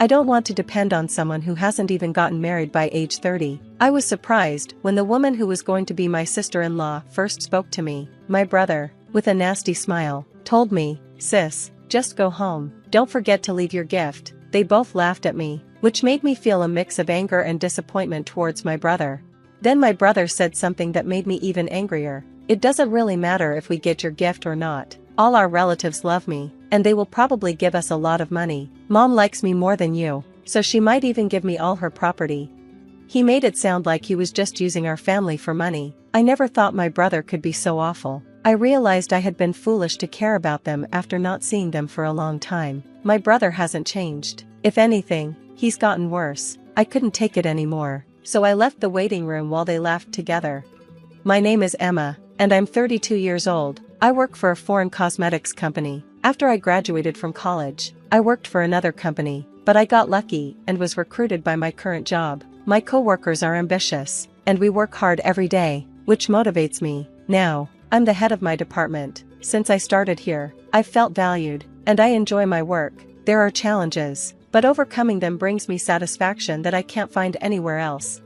I don't want to depend on someone who hasn't even gotten married by age 30. I was surprised when the woman who was going to be my sister-in-law first spoke to me. My brother, with a nasty smile, told me, "Sis, just go home. Don't forget to leave your gift." They both laughed at me, which made me feel a mix of anger and disappointment towards my brother. Then my brother said something that made me even angrier. "It doesn't really matter if we get your gift or not. All our relatives love me, and they will probably give us a lot of money. Mom likes me more than you, so she might even give me all her property." He made it sound like he was just using our family for money. I never thought my brother could be so awful. I realized I had been foolish to care about them after not seeing them for a long time. My brother hasn't changed. If anything, he's gotten worse. I couldn't take it anymore, so I left the waiting room while they laughed together. My name is Emma, and I'm 32 years old. I work for a foreign cosmetics company. After I graduated from college, I worked for another company, but I got lucky and was recruited by my current job. My coworkers are ambitious, and we work hard every day, which motivates me. Now, I'm the head of my department. Since I started here, I've felt valued, and I enjoy my work. There are challenges, but overcoming them brings me satisfaction that I can't find anywhere else.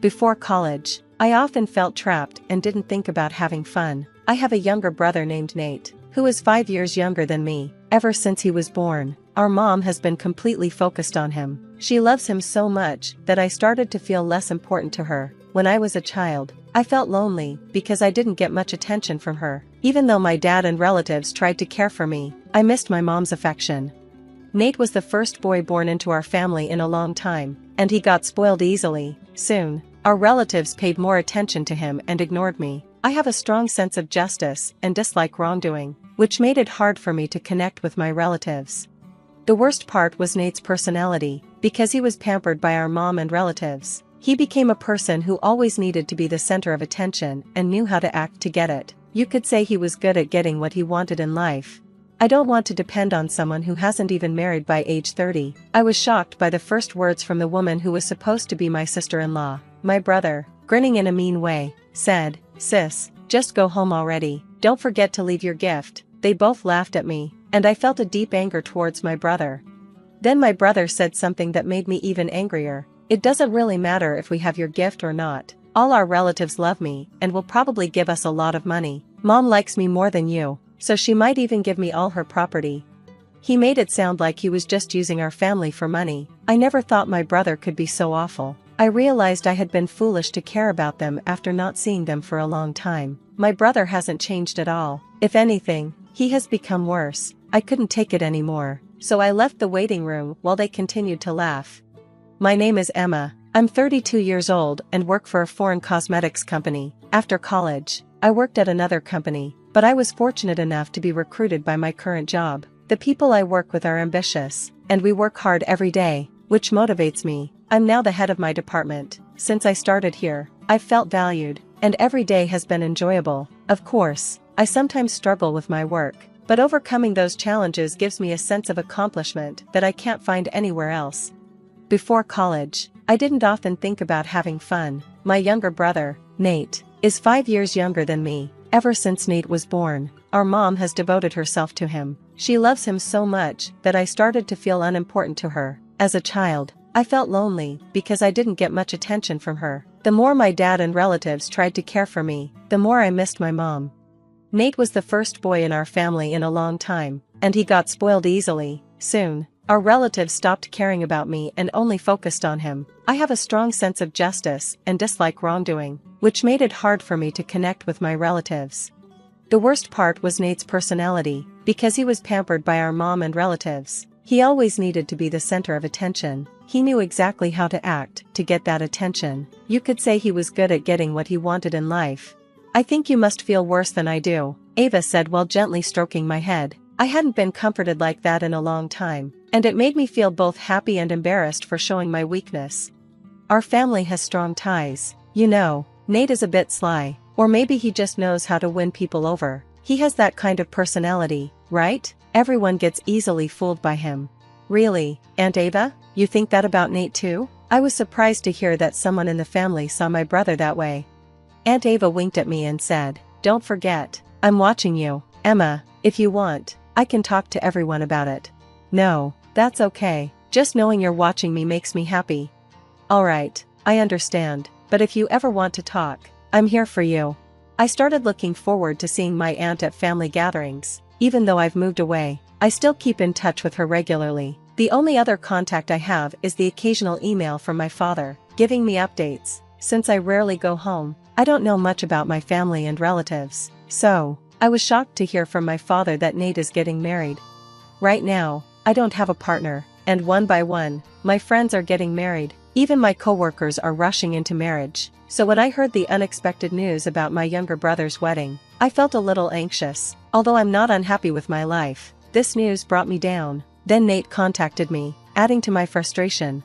Before college, I often felt trapped and didn't think about having fun. I have a younger brother named Nate, who is 5 years younger than me. Ever since he was born, our mom has been completely focused on him. She loves him so much that I started to feel less important to her. When I was a child, I felt lonely because I didn't get much attention from her. Even though my dad and relatives tried to care for me, I missed my mom's affection. Nate was the first boy born into our family in a long time, and he got spoiled easily. Soon, our relatives paid more attention to him and ignored me. I have a strong sense of justice and dislike wrongdoing, which made it hard for me to connect with my relatives. The worst part was Nate's personality. Because he was pampered by our mom and relatives, he became a person who always needed to be the center of attention and knew how to act to get it. You could say he was good at getting what he wanted in life. I don't want to depend on someone who hasn't even married by age 30. I was shocked by the first words from the woman who was supposed to be my sister-in-law. My brother, grinning in a mean way, said, "Sis, just go home already. Don't forget to leave your gift." They both laughed at me, and I felt a deep anger towards my brother. Then my brother said something that made me even angrier. "It doesn't really matter if we have your gift or not. All our relatives love me and will probably give us a lot of money. Mom likes me more than you, so she might even give me all her property." He made it sound like he was just using our family for money. I never thought my brother could be so awful. I realized I had been foolish to care about them after not seeing them for a long time. My brother hasn't changed at all. If anything, he has become worse. I couldn't take it anymore, so I left the waiting room while they continued to laugh. My name is Emma. I'm 32 years old and work for a foreign cosmetics company. After college, I worked at another company, but I was fortunate enough to be recruited by my current job. The people I work with are ambitious, and we work hard every day, which motivates me. I'm now the head of my department. Since I started here, I've felt valued, and every day has been enjoyable. Of course, I sometimes struggle with my work, but overcoming those challenges gives me a sense of accomplishment that I can't find anywhere else. Before college, I didn't often think about having fun. My younger brother, Nate, is 5 years younger than me. Ever since Nate was born, our mom has devoted herself to him. She loves him so much that I started to feel unimportant to her. As a child, I felt lonely because I didn't get much attention from her. The more my dad and relatives tried to care for me, the more I missed my mom. Nate was the first boy in our family in a long time, and he got spoiled easily. Soon, our relatives stopped caring about me and only focused on him. I have a strong sense of justice and dislike wrongdoing, which made it hard for me to connect with my relatives. The worst part was Nate's personality. Because he was pampered by our mom and relatives, he always needed to be the center of attention. He knew exactly how to act to get that attention. You could say he was good at getting what he wanted in life. "I think you must feel worse than I do," Ava said while gently stroking my head. I hadn't been comforted like that in a long time, and it made me feel both happy and embarrassed for showing my weakness. Our family has strong ties. You know, Nate is a bit sly, or maybe he just knows how to win people over. He has that kind of personality, right? Everyone gets easily fooled by him. Really, Aunt Ava? You think that about Nate too? I was surprised to hear that someone in the family saw my brother that way. Aunt Ava winked at me and said, "Don't forget, I'm watching you. Emma, if you want, I can talk to everyone about it." "No, that's okay. Just knowing you're watching me makes me happy. Alright, I understand, but if you ever want to talk, I'm here for you. I started looking forward to seeing my aunt at family gatherings. Even though I've moved away, I still keep in touch with her regularly. The only other contact I have is the occasional email from my father, giving me updates. Since I rarely go home, I don't know much about my family and relatives. So, I was shocked to hear from my father that Nate is getting married. Right now, I don't have a partner, and one by one, my friends are getting married. Even my coworkers are rushing into marriage. So when I heard the unexpected news about my younger brother's wedding, I felt a little anxious. Although I'm not unhappy with my life, this news brought me down. Then Nate contacted me, adding to my frustration.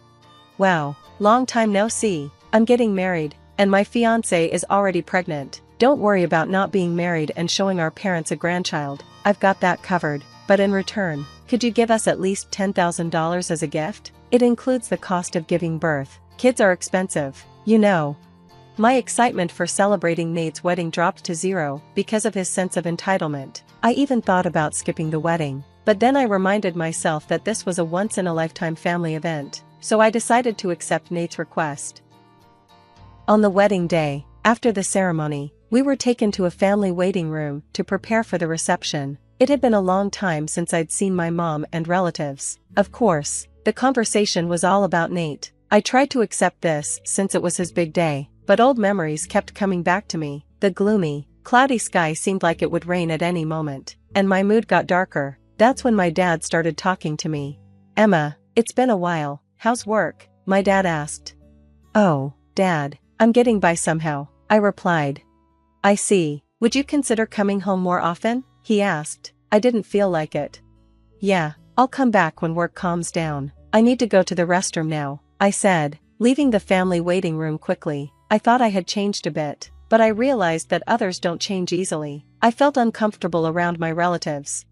Wow, long time no see. I'm getting married, and my fiancée is already pregnant. Don't worry about not being married and showing our parents a grandchild. I've got that covered. But in return, could you give us at least $10,000 as a gift? It includes the cost of giving birth. Kids are expensive, you know. My excitement for celebrating Nate's wedding dropped to zero because of his sense of entitlement. I even thought about skipping the wedding. But then I reminded myself that this was a once-in-a-lifetime family event, so I decided to accept Nate's request. On the wedding day, after the ceremony, we were taken to a family waiting room to prepare for the reception. It had been a long time since I'd seen my mom and relatives. Of course, the conversation was all about Nate. I tried to accept this since it was his big day, but old memories kept coming back to me. The gloomy, cloudy sky seemed like it would rain at any moment, and my mood got darker. That's when my dad started talking to me. "Emma, it's been a while. How's work?" my dad asked. "Oh, Dad, I'm getting by somehow," I replied. "I see. Would you consider coming home more often?" he asked. I didn't feel like it. "Yeah, I'll come back when work calms down. I need to go to the restroom now," I said, leaving the family waiting room quickly. I thought I had changed a bit, but I realized that others don't change easily. I felt uncomfortable around my relatives.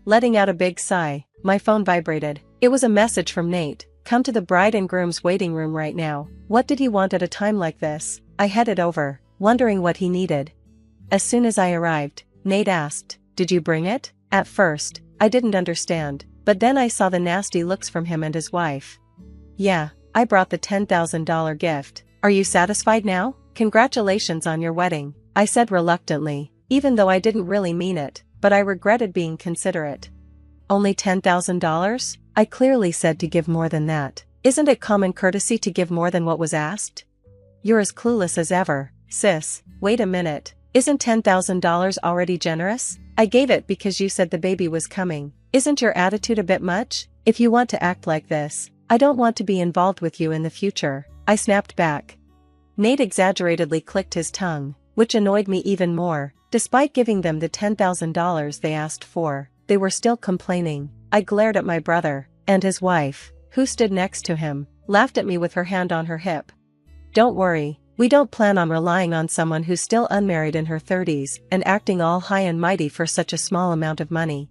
Letting out a big sigh, my phone vibrated. It was a message from Nate. "Come to the bride and groom's waiting room right now." What did he want at a time like this? I headed over, wondering what he needed. As soon as I arrived, Nate asked, "Did you bring it?" At first, I didn't understand, but then I saw the nasty looks from him and his wife. "Yeah, I brought the $10,000 gift. Are you satisfied now? Congratulations on your wedding," I said reluctantly, even though I didn't really mean it, but I regretted being considerate. "Only $10,000? I clearly said to give more than that. Isn't it common courtesy to give more than what was asked?" "You're as clueless as ever, sis. Wait a minute. Isn't $10,000 already generous? I gave it because you said the baby was coming. Isn't your attitude a bit much? If you want to act like this, I don't want to be involved with you in the future," I snapped back. Nate exaggeratedly clicked his tongue, which annoyed me even more. Despite giving them the $10,000 they asked for, they were still complaining. I glared at my brother, and his wife, who stood next to him, laughed at me with her hand on her hip. "Don't worry, we don't plan on relying on someone who's still unmarried in her 30s and acting all high and mighty for such a small amount of money."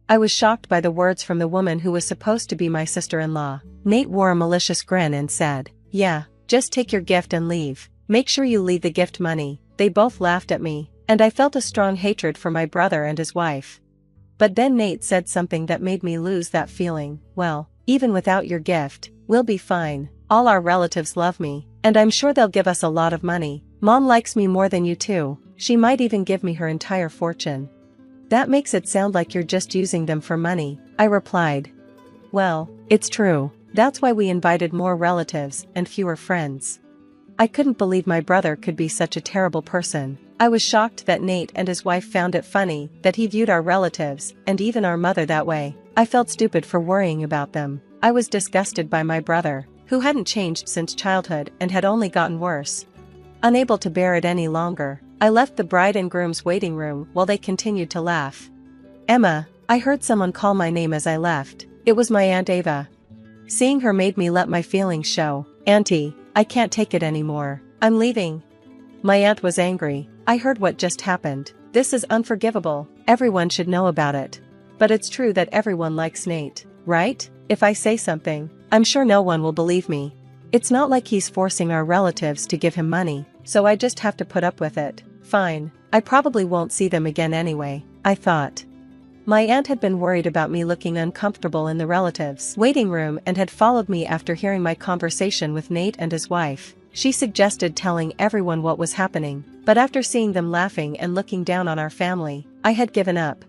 I was shocked by the words from the woman who was supposed to be my sister-in-law. Nate wore a malicious grin and said, "Yeah, just take your gift and leave. Make sure you leave the gift money." They both laughed at me, and I felt a strong hatred for my brother and his wife. But then Nate said something that made me lose that feeling. "Well, even without your gift, we'll be fine. All our relatives love me, and I'm sure they'll give us a lot of money. Mom likes me more than you two. She might even give me her entire fortune." "That makes it sound like you're just using them for money," I replied. "Well, it's true. That's why we invited more relatives and fewer friends." I couldn't believe my brother could be such a terrible person. I was shocked that Nate and his wife found it funny that he viewed our relatives and even our mother that way. I felt stupid for worrying about them. I was disgusted by my brother, who hadn't changed since childhood and had only gotten worse. Unable to bear it any longer, I left the bride and groom's waiting room while they continued to laugh. "Emma," I heard someone call my name as I left. It was my Aunt Ava. Seeing her made me let my feelings show. "Auntie, I can't take it anymore. I'm leaving." My aunt was angry. "I heard what just happened. This is unforgivable. Everyone should know about it." But it's true that everyone likes Nate, right? If I say something, I'm sure no one will believe me. It's not like he's forcing our relatives to give him money, so I just have to put up with it. Fine, I probably won't see them again anyway, I thought. My aunt had been worried about me looking uncomfortable in the relatives' waiting room and had followed me after hearing my conversation with Nate and his wife. She suggested telling everyone what was happening, but after seeing them laughing and looking down on our family, I had given up.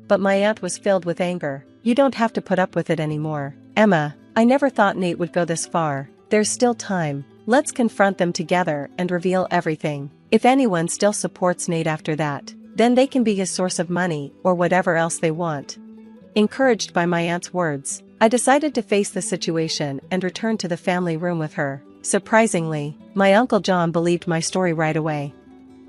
But my aunt was filled with anger. "You don't have to put up with it anymore, Emma. I never thought Nate would go this far. There's still time. Let's confront them together and reveal everything. If anyone still supports Nate after that, then they can be his source of money or whatever else they want." Encouraged by my aunt's words, I decided to face the situation and return to the family room with her. Surprisingly, my Uncle John believed my story right away.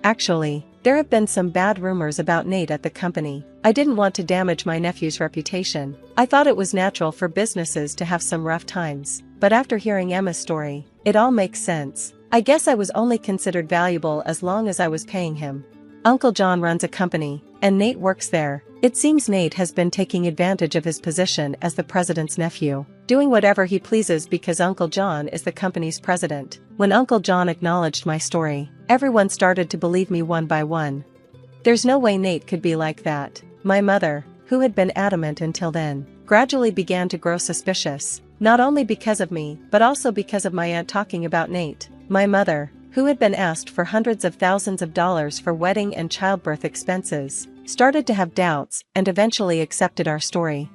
"Actually, there have been some bad rumors about Nate at the company. I didn't want to damage my nephew's reputation. I thought it was natural for businesses to have some rough times, but after hearing Emma's story, it all makes sense. I guess I was only considered valuable as long as I was paying him." Uncle John runs a company, and Nate works there. It seems Nate has been taking advantage of his position as the president's nephew, doing whatever he pleases because Uncle John is the company's president. When Uncle John acknowledged my story, everyone started to believe me one by one. There's no way Nate could be like that. My mother, who had been adamant until then, gradually began to grow suspicious, not only because of me but also because of my aunt talking about Nate. My mother, who had been asked for hundreds of thousands of dollars for wedding and childbirth expenses, started to have doubts and eventually accepted our story.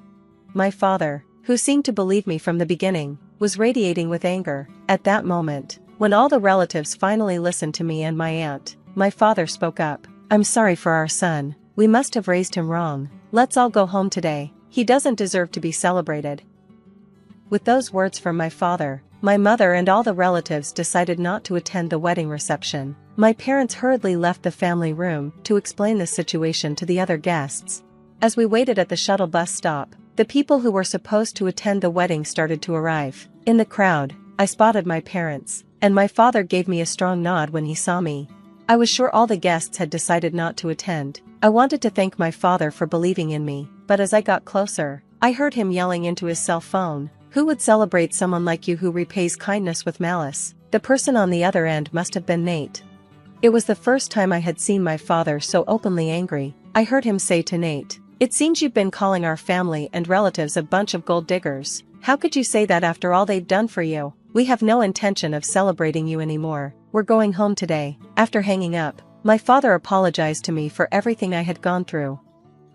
My father, who seemed to believe me from the beginning, was radiating with anger. At that moment, when all the relatives finally listened to me and my aunt, my father spoke up. "I'm sorry for our son. We must have raised him wrong. Let's all go home today. He doesn't deserve to be celebrated." With those words from my father, my mother and all the relatives decided not to attend the wedding reception. My parents hurriedly left the family room to explain the situation to the other guests. As we waited at the shuttle bus stop, the people who were supposed to attend the wedding started to arrive. In the crowd, I spotted my parents, and my father gave me a strong nod when he saw me. I was sure all the guests had decided not to attend. I wanted to thank my father for believing in me, but as I got closer, I heard him yelling into his cell phone, "Who would celebrate someone like you who repays kindness with malice?" The person on the other end must have been Nate. It was the first time I had seen my father so openly angry. I heard him say to Nate, "It seems you've been calling our family and relatives a bunch of gold diggers. How could you say that after all they've done for you? We have no intention of celebrating you anymore. We're going home today." After hanging up, my father apologized to me for everything I had gone through.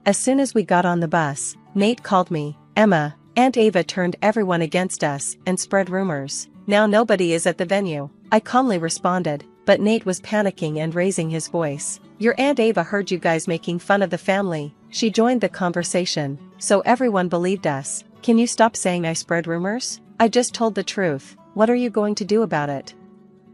As soon as we got on the bus, Nate called me, "Emma, Aunt Ava turned everyone against us and spread rumors. Now nobody is at the venue." I calmly responded, but Nate was panicking and raising his voice. "Your Aunt Ava heard you guys making fun of the family. She joined the conversation, so everyone believed us. Can you stop saying I spread rumors? I just told the truth. What are you going to do about it?"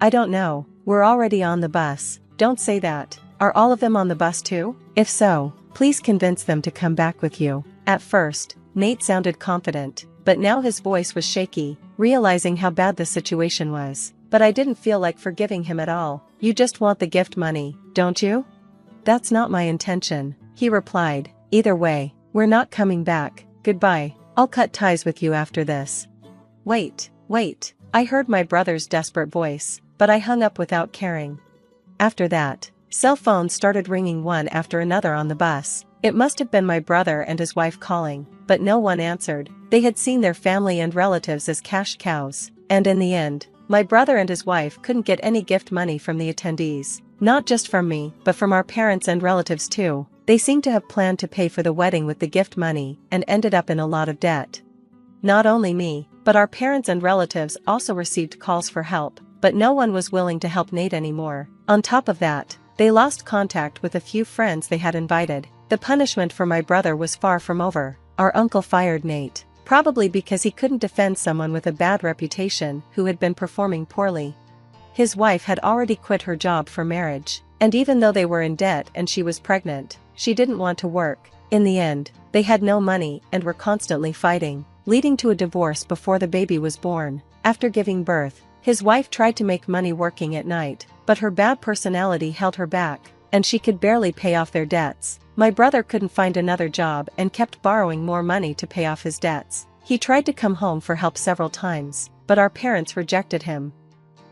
"I don't know. We're already on the bus." "Don't say that. Are all of them on the bus too? If so, please convince them to come back with you." At first, Nate sounded confident, but now his voice was shaky, realizing how bad the situation was. But I didn't feel like forgiving him at all. "You just want the gift money, don't you?" "That's not my intention," he replied. "Either way, we're not coming back. Goodbye. I'll cut ties with you after this." Wait. I heard my brother's desperate voice, but I hung up without caring. After that, cell phones started ringing one after another on the bus. It must have been my brother and his wife calling, but no one answered. They had seen their family and relatives as cash cows, and in the end, my brother and his wife couldn't get any gift money from the attendees. Not just from me, but from our parents and relatives too. They seemed to have planned to pay for the wedding with the gift money and ended up in a lot of debt. Not only me, but our parents and relatives also received calls for help, but no one was willing to help Nate anymore. On top of that, they lost contact with a few friends they had invited. The punishment for my brother was far from over. Our uncle fired Nate, probably because he couldn't defend someone with a bad reputation who had been performing poorly. His wife had already quit her job for marriage, and even though they were in debt and she was pregnant, she didn't want to work. In the end, they had no money and were constantly fighting, leading to a divorce before the baby was born. After giving birth, his wife tried to make money working at night, but her bad personality held her back, and she could barely pay off their debts. My brother couldn't find another job and kept borrowing more money to pay off his debts. He tried to come home for help several times, but our parents rejected him.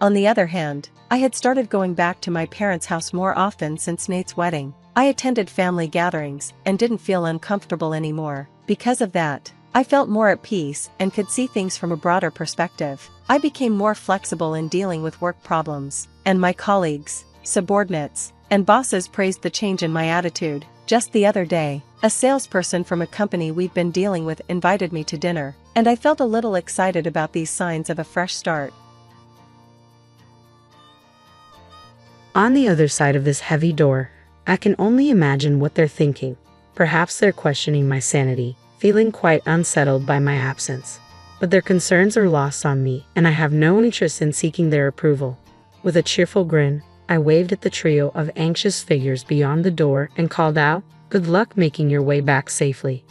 On the other hand, I had started going back to my parents' house more often since Nate's wedding. I attended family gatherings and didn't feel uncomfortable anymore. Because of that, I felt more at peace and could see things from a broader perspective. I became more flexible in dealing with work problems, and my colleagues, subordinates, and bosses praised the change in my attitude. Just the other day, a salesperson from a company we've been dealing with invited me to dinner, and I felt a little excited about these signs of a fresh start. On the other side of this heavy door, I can only imagine what they're thinking. Perhaps they're questioning my sanity, feeling quite unsettled by my absence. But their concerns are lost on me, and I have no interest in seeking their approval. With a cheerful grin, I waved at the trio of anxious figures beyond the door and called out, "Good luck making your way back safely."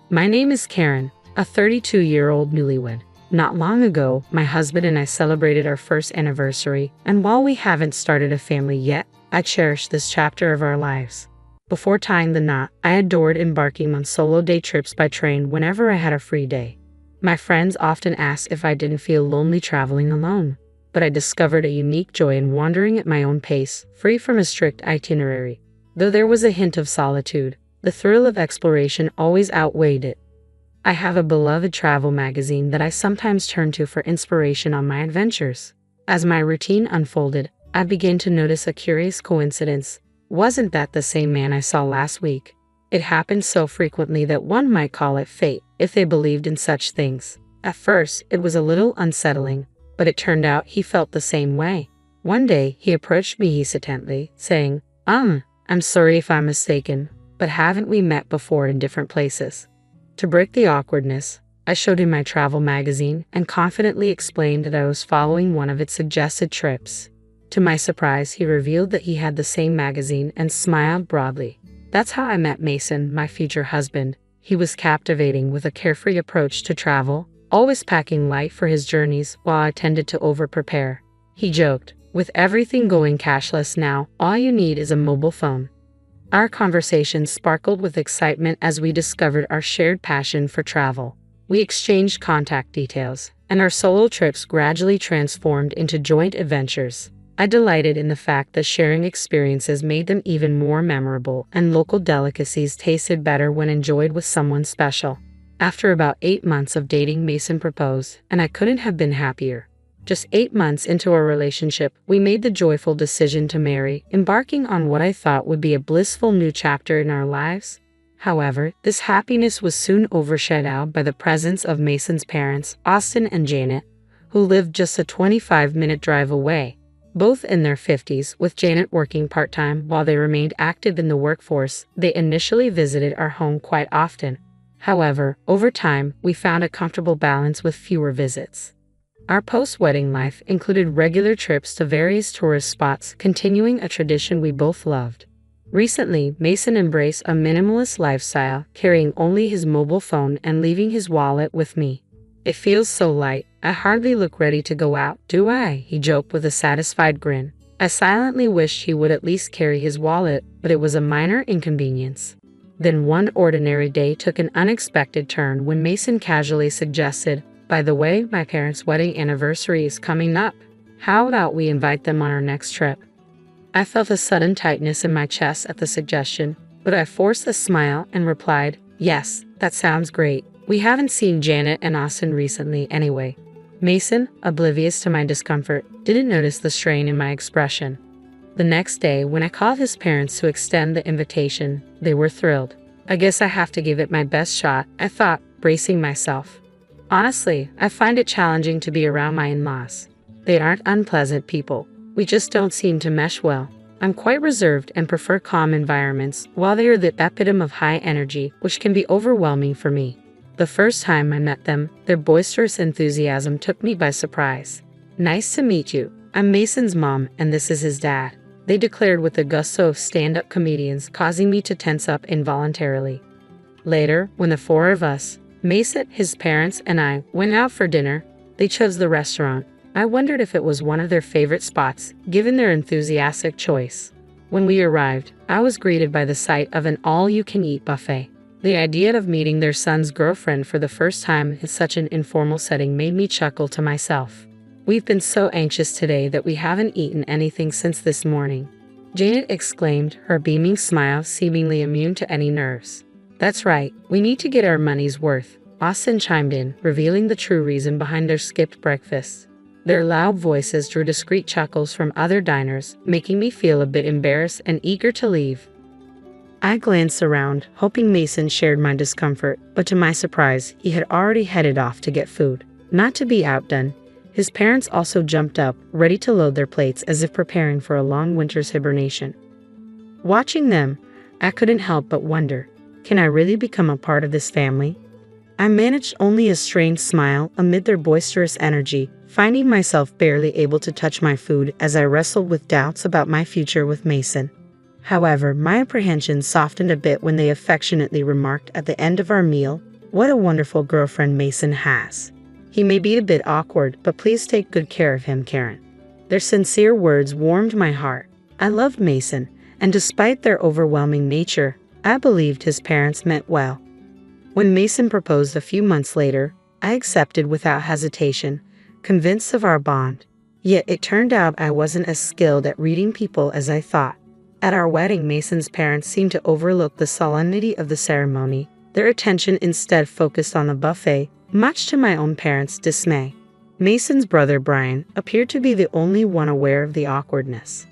My name is Karen, a 32-year-old newlywed. Not long ago, my husband and I celebrated our first anniversary, and while we haven't started a family yet, I cherish this chapter of our lives. Before tying the knot, I adored embarking on solo day trips by train whenever I had a free day. My friends often asked if I didn't feel lonely traveling alone, but I discovered a unique joy in wandering at my own pace, free from a strict itinerary. Though there was a hint of solitude, the thrill of exploration always outweighed it. I have a beloved travel magazine that I sometimes turn to for inspiration on my adventures. As my routine unfolded, I began to notice a curious coincidence. Wasn't that the same man I saw last week? It happened so frequently that one might call it fate, if they believed in such things. At first, it was a little unsettling, but it turned out he felt the same way. One day, he approached me hesitantly, saying, I'm sorry if I'm mistaken, but haven't we met before in different places?" To break the awkwardness, I showed him my travel magazine and confidently explained that I was following one of its suggested trips. To my surprise, he revealed that he had the same magazine and smiled broadly. "That's how I met Mason, my future husband. He was captivating with a carefree approach to travel, always packing light for his journeys while I tended to over-prepare." He joked, "With everything going cashless now, all you need is a mobile phone." Our conversation sparkled with excitement as we discovered our shared passion for travel. We exchanged contact details, and our solo trips gradually transformed into joint adventures. I delighted in the fact that sharing experiences made them even more memorable, and local delicacies tasted better when enjoyed with someone special. After about 8 months of dating, Mason proposed, and I couldn't have been happier. Just 8 months into our relationship, we made the joyful decision to marry, embarking on what I thought would be a blissful new chapter in our lives. However, this happiness was soon overshadowed by the presence of Mason's parents, Austin and Janet, who lived just a 25-minute drive away. Both in their 50s, with Janet working part-time while they remained active in the workforce, they initially visited our home quite often. However, over time, we found a comfortable balance with fewer visits. Our post-wedding life included regular trips to various tourist spots, continuing a tradition we both loved. Recently, Mason embraced a minimalist lifestyle, carrying only his mobile phone and leaving his wallet with me. "It feels so light, I hardly look ready to go out, do I?" he joked with a satisfied grin. I silently wished he would at least carry his wallet, but it was a minor inconvenience. Then one ordinary day took an unexpected turn when Mason casually suggested, "By the way, my parents' wedding anniversary is coming up. How about we invite them on our next trip?" I felt a sudden tightness in my chest at the suggestion, but I forced a smile and replied, "Yes, that sounds great. We haven't seen Janet and Austin recently anyway." Mason, oblivious to my discomfort, didn't notice the strain in my expression. The next day, when I called his parents to extend the invitation, they were thrilled. "I guess I have to give it my best shot," I thought, bracing myself. Honestly, I find it challenging to be around my in-laws. They aren't unpleasant people. We just don't seem to mesh well. I'm quite reserved and prefer calm environments, while they are the epitome of high energy, which can be overwhelming for me. The first time I met them, their boisterous enthusiasm took me by surprise. "Nice to meet you. I'm Mason's mom, and this is his dad," they declared with the gusto of stand-up comedians, causing me to tense up involuntarily. Later, when the four of us, Mason, his parents, and I, went out for dinner, they chose the restaurant. I wondered if it was one of their favorite spots, given their enthusiastic choice. When we arrived, I was greeted by the sight of an all-you-can-eat buffet. The idea of meeting their son's girlfriend for the first time in such an informal setting made me chuckle to myself. "We've been so anxious today that we haven't eaten anything since this morning." Janet exclaimed, her beaming smile seemingly immune to any nerves. That's right, we need to get our money's worth, Austin chimed in, revealing the true reason behind their skipped breakfast. Their loud voices drew discreet chuckles from other diners, making me feel a bit embarrassed and eager to leave. I glanced around, hoping Mason shared my discomfort, but to my surprise, he had already headed off to get food. Not to be outdone, his parents also jumped up, ready to load their plates as if preparing for a long winter's hibernation. Watching them, I couldn't help but wonder, can I really become a part of this family? I managed only a strained smile amid their boisterous energy, finding myself barely able to touch my food as I wrestled with doubts about my future with Mason. However, my apprehensions softened a bit when they affectionately remarked at the end of our meal, "What a wonderful girlfriend Mason has. He may be a bit awkward, but please take good care of him, Karen." Their sincere words warmed my heart. I loved Mason, and despite their overwhelming nature, I believed his parents meant well. When Mason proposed a few months later, I accepted without hesitation, convinced of our bond. Yet it turned out I wasn't as skilled at reading people as I thought. At our wedding, Mason's parents seemed to overlook the solemnity of the ceremony. Their attention instead focused on the buffet, much to my own parents' dismay. Mason's brother Brian appeared to be the only one aware of the awkwardness.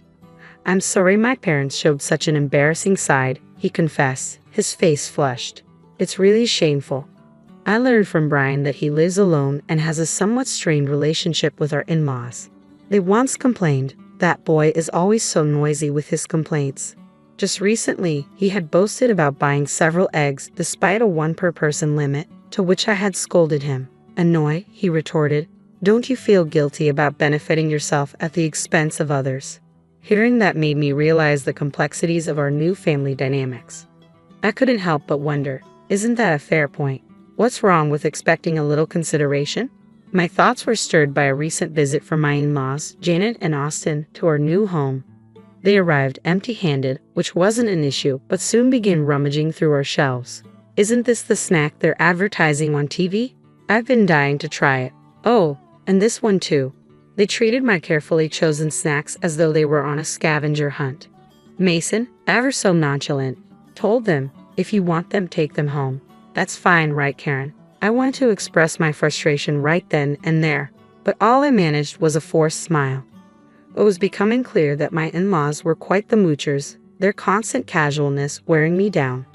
"I'm sorry my parents showed such an embarrassing side," he confessed, his face flushed. "It's really shameful. I learned from Brian that he lives alone and has a somewhat strained relationship with our in-laws. They once complained, 'That boy is always so noisy with his complaints.' Just recently, he had boasted about buying several eggs despite a one-per-person limit, to which I had scolded him. 'Annoy,' he retorted. 'Don't you feel guilty about benefiting yourself at the expense of others?' Hearing that made me realize the complexities of our new family dynamics. I couldn't help but wonder, isn't that a fair point? What's wrong with expecting a little consideration? My thoughts were stirred by a recent visit from my in-laws, Janet and Austin, to our new home. They arrived empty-handed, which wasn't an issue, but soon began rummaging through our shelves. "Isn't this the snack they're advertising on TV? I've been dying to try it. Oh, and this one too." They treated my carefully chosen snacks as though they were on a scavenger hunt. Mason, ever so nonchalant, told them, "If you want them, take them home." "That's fine, right, Karen?" I wanted to express my frustration right then and there, but all I managed was a forced smile. It was becoming clear that my in-laws were quite the moochers, their constant casualness wearing me down.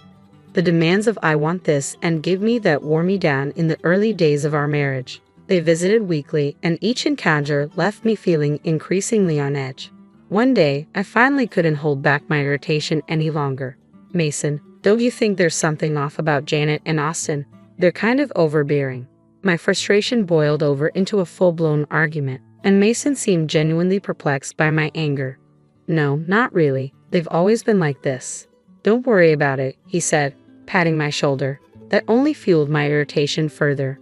The demands of "I want this" and "give me that" wore me down in the early days of our marriage. They visited weekly, and each encounter left me feeling increasingly on edge. One day, I finally couldn't hold back my irritation any longer. "Mason, don't you think there's something off about Janet and Austin? They're kind of overbearing." My frustration boiled over into a full-blown argument, and Mason seemed genuinely perplexed by my anger. "No, not really. They've always been like this. Don't worry about it," he said, patting my shoulder. That only fueled my irritation further.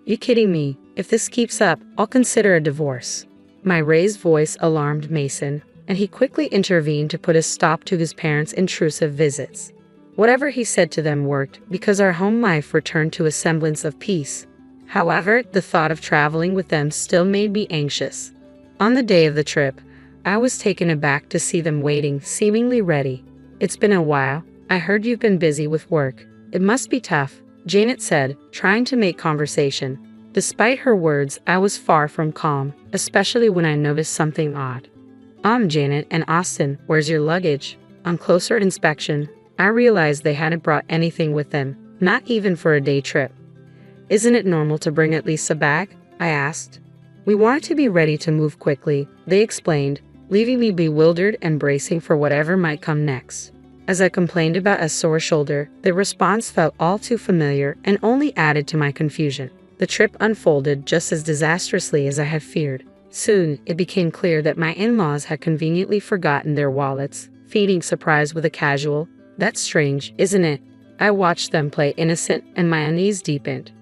"You kidding me? If this keeps up, I'll consider a divorce." My raised voice alarmed Mason, and he quickly intervened to put a stop to his parents' intrusive visits. Whatever he said to them worked, because our home life returned to a semblance of peace. However, the thought of traveling with them still made me anxious. On the day of the trip, I was taken aback to see them waiting, seemingly ready. "It's been a while. I heard you've been busy with work. It must be tough," Janet said, trying to make conversation. Despite her words, I was far from calm, especially when I noticed something odd. Janet and Austin, where's your luggage?" On closer inspection, I realized they hadn't brought anything with them, not even for a day trip. "Isn't it normal to bring at least a bag?" I asked. "We wanted to be ready to move quickly," they explained, leaving me bewildered and bracing for whatever might come next. As I complained about a sore shoulder, the response felt all too familiar and only added to my confusion. The trip unfolded just as disastrously as I had feared. Soon, it became clear that my in-laws had conveniently forgotten their wallets, feigning surprise with a casual, "That's strange, isn't it?" I watched them play innocent, and my unease deepened.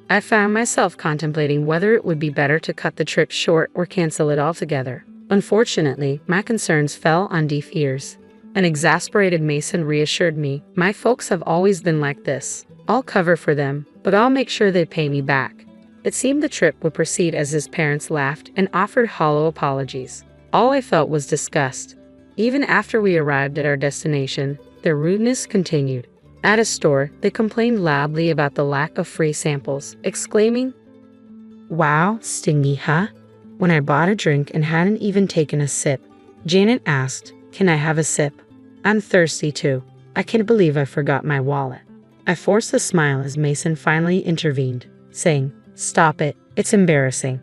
I found myself contemplating whether it would be better to cut the trip short or cancel it altogether. Unfortunately, my concerns fell on deaf ears. An exasperated Mason reassured me, "My folks have always been like this. I'll cover for them, but I'll make sure they pay me back." It seemed the trip would proceed as his parents laughed and offered hollow apologies. All I felt was disgust. Even after we arrived at our destination, their rudeness continued. At a store, they complained loudly about the lack of free samples, exclaiming, "Wow, stingy, huh?" When I bought a drink and hadn't even taken a sip, Janet asked, "Can I have a sip? I'm thirsty too. I can't believe I forgot my wallet." I forced a smile as Mason finally intervened, saying, "Stop it, it's embarrassing.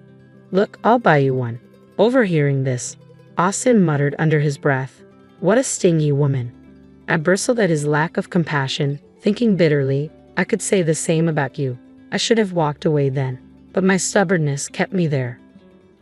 Look, I'll buy you one." Overhearing this, Austin muttered under his breath, "What a stingy woman." I bristled at his lack of compassion, thinking bitterly, I could say the same about you. I should have walked away then, but my stubbornness kept me there.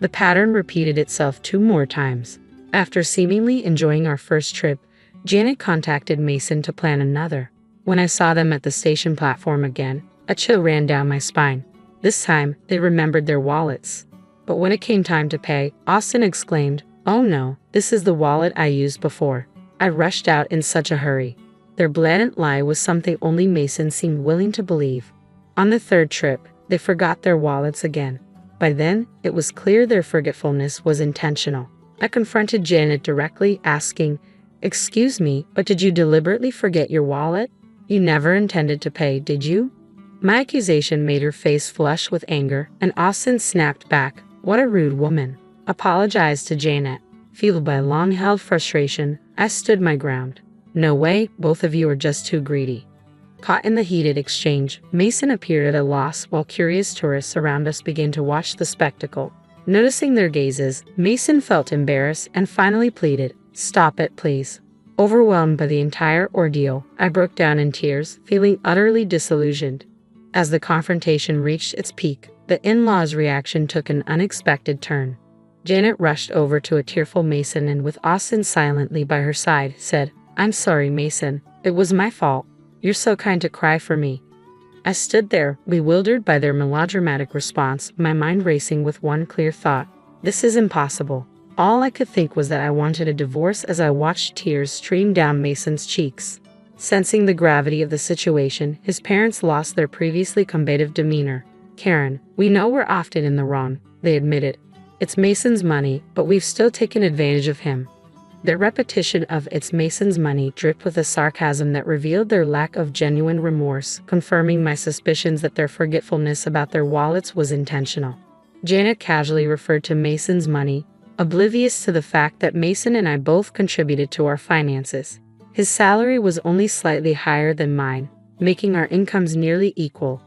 The pattern repeated itself 2 more times. After seemingly enjoying our first trip, Janet contacted Mason to plan another. When I saw them at the station platform again, a chill ran down my spine. This time, they remembered their wallets. But when it came time to pay, Austin exclaimed, "Oh no, this is the wallet I used before." I rushed out in such a hurry. Their blatant lie was something only Mason seemed willing to believe. On the 3rd trip, they forgot their wallets again. By then, it was clear their forgetfulness was intentional. I confronted Janet directly, asking, "Excuse me, but did you deliberately forget your wallet? You never intended to pay, did you?" My accusation made her face flush with anger, and Austin snapped back, "What a rude woman." Apologized to Janet. Fueled by long-held frustration, I stood my ground. "No way, both of you are just too greedy." Caught in the heated exchange, Mason appeared at a loss while curious tourists around us began to watch the spectacle. Noticing their gazes, Mason felt embarrassed and finally pleaded, "Stop it, please." Overwhelmed by the entire ordeal, I broke down in tears, feeling utterly disillusioned. As the confrontation reached its peak, the in-laws' reaction took an unexpected turn. Janet rushed over to a tearful Mason and, with Austin silently by her side, said, "I'm sorry, Mason. It was my fault. You're so kind to cry for me." I stood there, bewildered by their melodramatic response, my mind racing with one clear thought. This is impossible. All I could think was that I wanted a divorce as I watched tears stream down Mason's cheeks. Sensing the gravity of the situation, his parents lost their previously combative demeanor. "Karen, we know we're often in the wrong," they admitted. "It's Mason's money, but we've still taken advantage of him." Their repetition of "it's Mason's money" dripped with a sarcasm that revealed their lack of genuine remorse, confirming my suspicions that their forgetfulness about their wallets was intentional. Janet casually referred to Mason's money, oblivious to the fact that Mason and I both contributed to our finances. His salary was only slightly higher than mine, making our incomes nearly equal.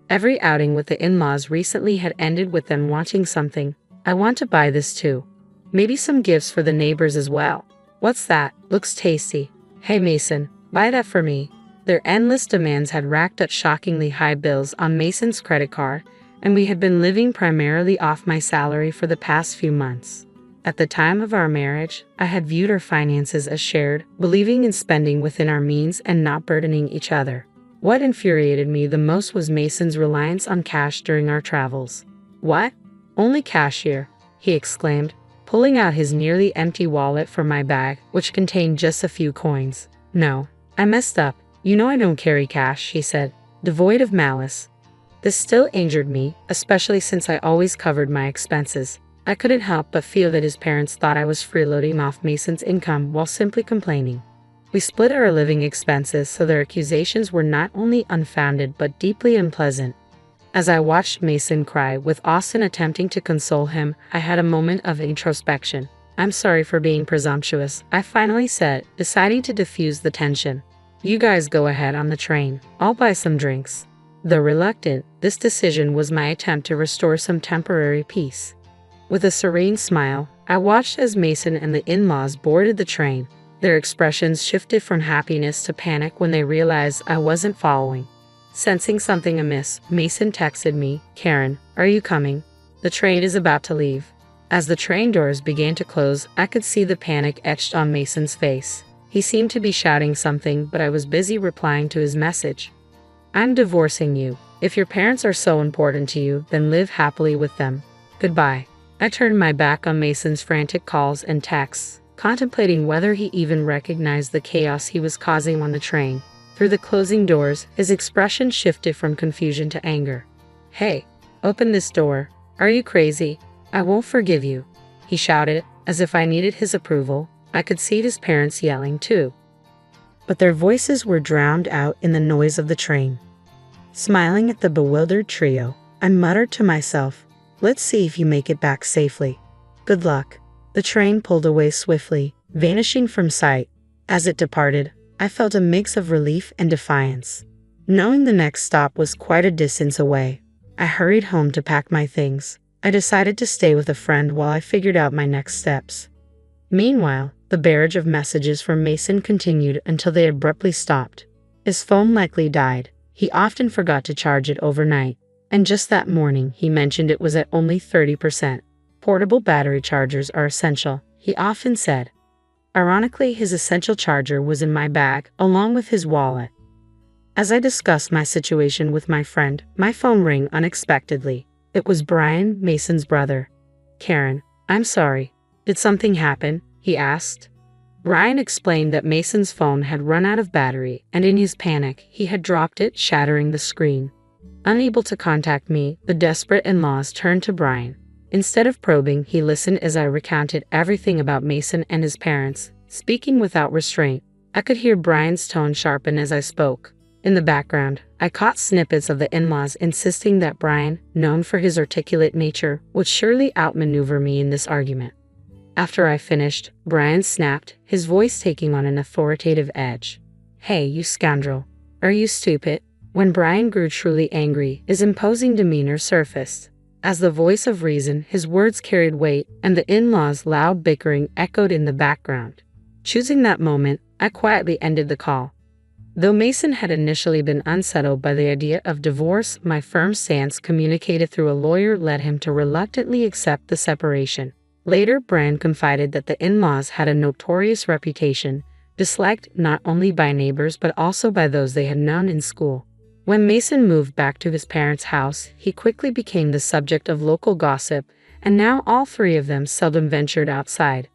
Every outing with the in-laws recently had ended with them wanting something. "I want to buy this too. Maybe some gifts for the neighbors as well. What's that? Looks tasty. Hey Mason, buy that for me." Their endless demands had racked up shockingly high bills on Mason's credit card, and we had been living primarily off my salary for the past few months. At the time of our marriage, I had viewed our finances as shared, believing in spending within our means and not burdening each other. What infuriated me the most was Mason's reliance on cash during our travels. "What? Only cash here?" he exclaimed, pulling out his nearly empty wallet from my bag, which contained just a few coins. "No, I messed up. You know I don't carry cash," he said, devoid of malice. This still injured me, especially since I always covered my expenses. I couldn't help but feel that his parents thought I was freeloading off Mason's income while simply complaining. We split our living expenses, so their accusations were not only unfounded but deeply unpleasant. As I watched Mason cry, with Austin attempting to console him, I had a moment of introspection. "I'm sorry for being presumptuous," I finally said, deciding to diffuse the tension. "You guys go ahead on the train. I'll buy some drinks." Though reluctant, this decision was my attempt to restore some temporary peace. With a serene smile, I watched as Mason and the in-laws boarded the train. Their expressions shifted from happiness to panic when they realized I wasn't following. Sensing something amiss, Mason texted me, "Karen, are you coming? The train is about to leave." As the train doors began to close, I could see the panic etched on Mason's face. He seemed to be shouting something, but I was busy replying to his message. "I'm divorcing you. If your parents are so important to you, then live happily with them. Goodbye." I turned my back on Mason's frantic calls and texts, contemplating whether he even recognized the chaos he was causing on the train. Through the closing doors, his expression shifted from confusion to anger. "Hey, open this door. Are you crazy? I won't forgive you," he shouted, as if I needed his approval. I could see his parents yelling too, but their voices were drowned out in the noise of the train. Smiling at the bewildered trio, I muttered to myself, "Let's see if you make it back safely. Good luck." The train pulled away swiftly, vanishing from sight. As it departed, I felt a mix of relief and defiance. Knowing the next stop was quite a distance away, I hurried home to pack my things. I decided to stay with a friend while I figured out my next steps. Meanwhile, the barrage of messages from Mason continued until they abruptly stopped. His phone likely died. He often forgot to charge it overnight, and just that morning he mentioned it was at only 30%. Portable battery chargers are essential, he often said. Ironically, his essential charger was in my bag, along with his wallet. As I discussed my situation with my friend, my phone rang unexpectedly. It was Brian, Mason's brother. "Karen, I'm sorry. Did something happen?" he asked. Brian explained that Mason's phone had run out of battery, and in his panic, he had dropped it, shattering the screen. Unable to contact me, the desperate in-laws turned to Brian. Instead of probing, he listened as I recounted everything about Mason and his parents, speaking without restraint. I could hear Brian's tone sharpen as I spoke. In the background, I caught snippets of the in-laws insisting that Brian, known for his articulate nature, would surely outmaneuver me in this argument. After I finished, Brian snapped, his voice taking on an authoritative edge. "Hey, you scoundrel. Are you stupid?" When Brian grew truly angry, his imposing demeanor surfaced. As the voice of reason, his words carried weight, and the in-laws' loud bickering echoed in the background. Choosing that moment, I quietly ended the call. Though Mason had initially been unsettled by the idea of divorce, my firm stance communicated through a lawyer led him to reluctantly accept the separation. Later, Brian confided that the in-laws had a notorious reputation, disliked not only by neighbors but also by those they had known in school. When Mason moved back to his parents' house, he quickly became the subject of local gossip, and now all three of them seldom ventured outside.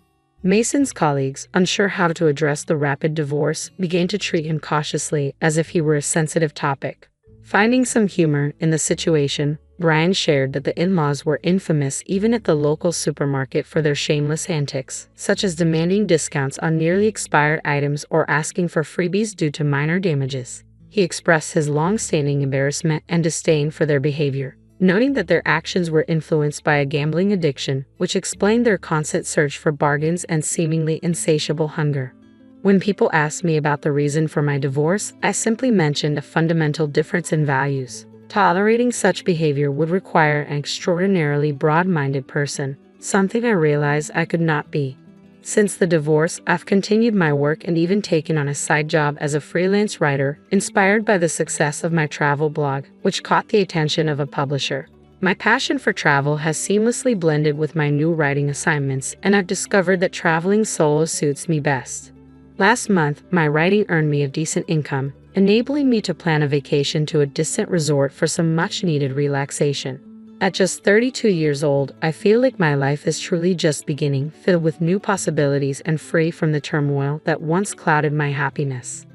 Mason's colleagues, unsure how to address the rapid divorce, began to treat him cautiously as if he were a sensitive topic. Finding some humor in the situation, Brian shared that the in-laws were infamous even at the local supermarket for their shameless antics, such as demanding discounts on nearly expired items or asking for freebies due to minor damages. He expressed his long-standing embarrassment and disdain for their behavior, noting that their actions were influenced by a gambling addiction, which explained their constant search for bargains and seemingly insatiable hunger. When people asked me about the reason for my divorce, I simply mentioned a fundamental difference in values. Tolerating such behavior would require an extraordinarily broad-minded person, something I realized I could not be. Since the divorce, I've continued my work and even taken on a side job as a freelance writer, inspired by the success of my travel blog, which caught the attention of a publisher. My passion for travel has seamlessly blended with my new writing assignments, and I've discovered that traveling solo suits me best. Last month, my writing earned me a decent income, enabling me to plan a vacation to a distant resort for some much-needed relaxation. At just 32 years old, I feel like my life is truly just beginning, filled with new possibilities and free from the turmoil that once clouded my happiness.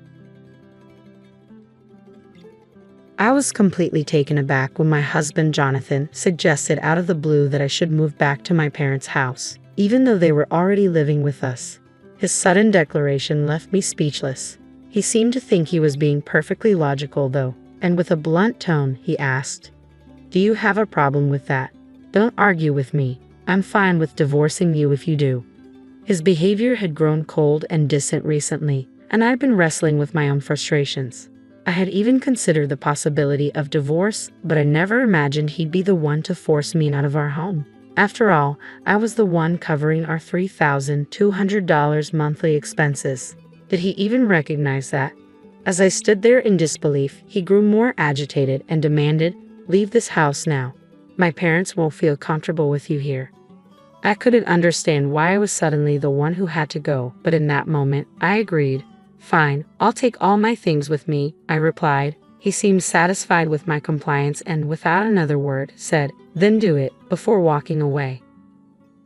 I was completely taken aback when my husband Jonathan suggested out of the blue that I should move back to my parents' house, even though they were already living with us. His sudden declaration left me speechless. He seemed to think he was being perfectly logical though, and with a blunt tone, he asked, "Do you have a problem with that? Don't argue with me. I'm fine with divorcing you if you do." His behavior had grown cold and distant recently, and I'd been wrestling with my own frustrations. I had even considered the possibility of divorce, but I never imagined he'd be the one to force me out of our home. After all, I was the one covering our $3,200 monthly expenses. Did he even recognize that? As I stood there in disbelief, he grew more agitated and demanded, "Leave this house now. My parents won't feel comfortable with you here." I couldn't understand why I was suddenly the one who had to go, but in that moment, I agreed. "Fine, I'll take all my things with me," I replied. He seemed satisfied with my compliance and, without another word, said, "Then do it," before walking away.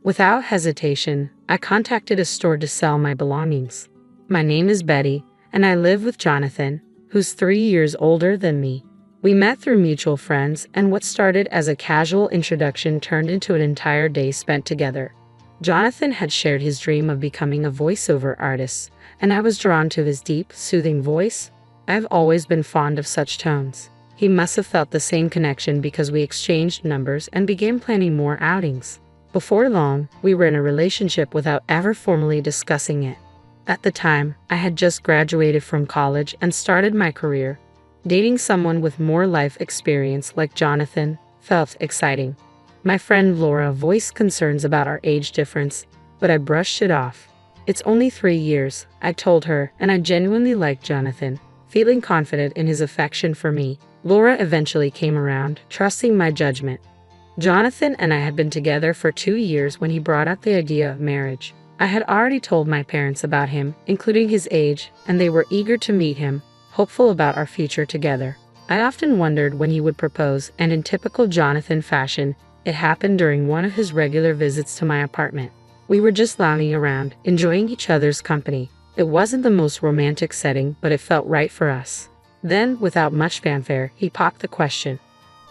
Without hesitation, I contacted a store to sell my belongings. My name is Betty, and I live with Jonathan, who's 3 years older than me. We met through mutual friends, and what started as a casual introduction turned into an entire day spent together. Jonathan had shared his dream of becoming a voiceover artist, and I was drawn to his deep, soothing voice. I've always been fond of such tones. He must have felt the same connection because we exchanged numbers and began planning more outings. Before long, we were in a relationship without ever formally discussing it. At the time, I had just graduated from college and started my career. Dating someone with more life experience like Jonathan felt exciting. My friend Laura voiced concerns about our age difference, but I brushed it off. It's only 3 years, I told her, and I genuinely liked Jonathan. Feeling confident in his affection for me, Laura eventually came around, trusting my judgment. Jonathan and I had been together for 2 years when he brought up the idea of marriage. I had already told my parents about him, including his age, and they were eager to meet him, hopeful about our future together. I often wondered when he would propose, and in typical Jonathan fashion, it happened during one of his regular visits to my apartment. We were just lounging around, enjoying each other's company. It wasn't the most romantic setting, but it felt right for us. Then, without much fanfare, he popped the question.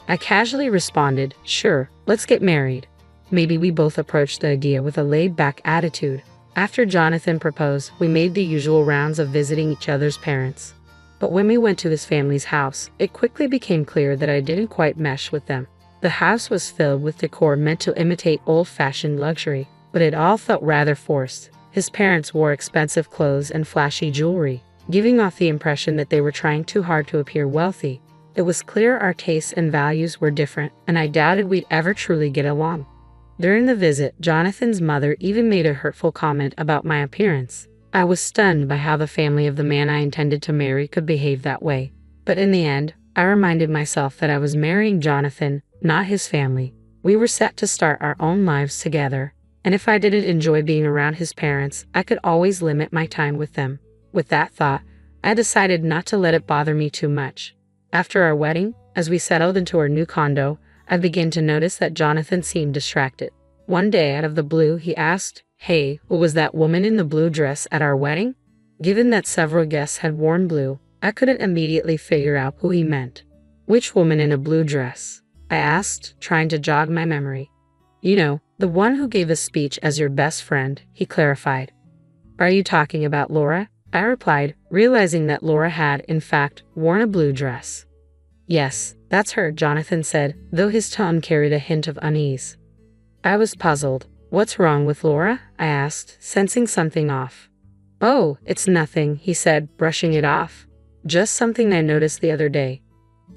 I casually responded, "Sure, let's get married." Maybe we both approached the idea with a laid-back attitude. After Jonathan proposed, we made the usual rounds of visiting each other's parents. But when we went to his family's house, it quickly became clear that I didn't quite mesh with them. The house was filled with decor meant to imitate old-fashioned luxury, but it all felt rather forced. His parents wore expensive clothes and flashy jewelry, giving off the impression that they were trying too hard to appear wealthy. It was clear our tastes and values were different, and I doubted we'd ever truly get along. During the visit, Jonathan's mother even made a hurtful comment about my appearance. I was stunned by how the family of the man I intended to marry could behave that way. But in the end, I reminded myself that I was marrying Jonathan, not his family. We were set to start our own lives together, and if I didn't enjoy being around his parents, I could always limit my time with them. With that thought, I decided not to let it bother me too much. After our wedding, as we settled into our new condo, I began to notice that Jonathan seemed distracted. One day, out of the blue, he asked, "Hey, who was that woman in the blue dress at our wedding?" Given that several guests had worn blue, I couldn't immediately figure out who he meant. "Which woman in a blue dress?" I asked, trying to jog my memory. "You know, the one who gave a speech as your best friend," he clarified. "Are you talking about Laura?" I replied, realizing that Laura had, in fact, worn a blue dress. "Yes, that's her," Jonathan said, though his tone carried a hint of unease. I was puzzled. "What's wrong with Laura?" I asked, sensing something off. "Oh, it's nothing," he said, brushing it off. "Just something I noticed the other day.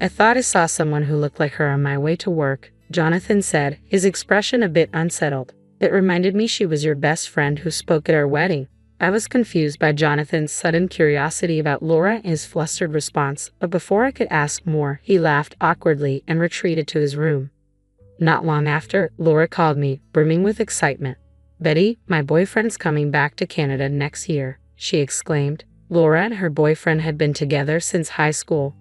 I thought I saw someone who looked like her on my way to work," Jonathan said, his expression a bit unsettled. "It reminded me she was your best friend who spoke at our wedding." I was confused by Jonathan's sudden curiosity about Laura and his flustered response, but before I could ask more, he laughed awkwardly and retreated to his room. Not long after, Laura called me, brimming with excitement. "Betty, my boyfriend's coming back to Canada next year," she exclaimed. Laura and her boyfriend had been together since high school,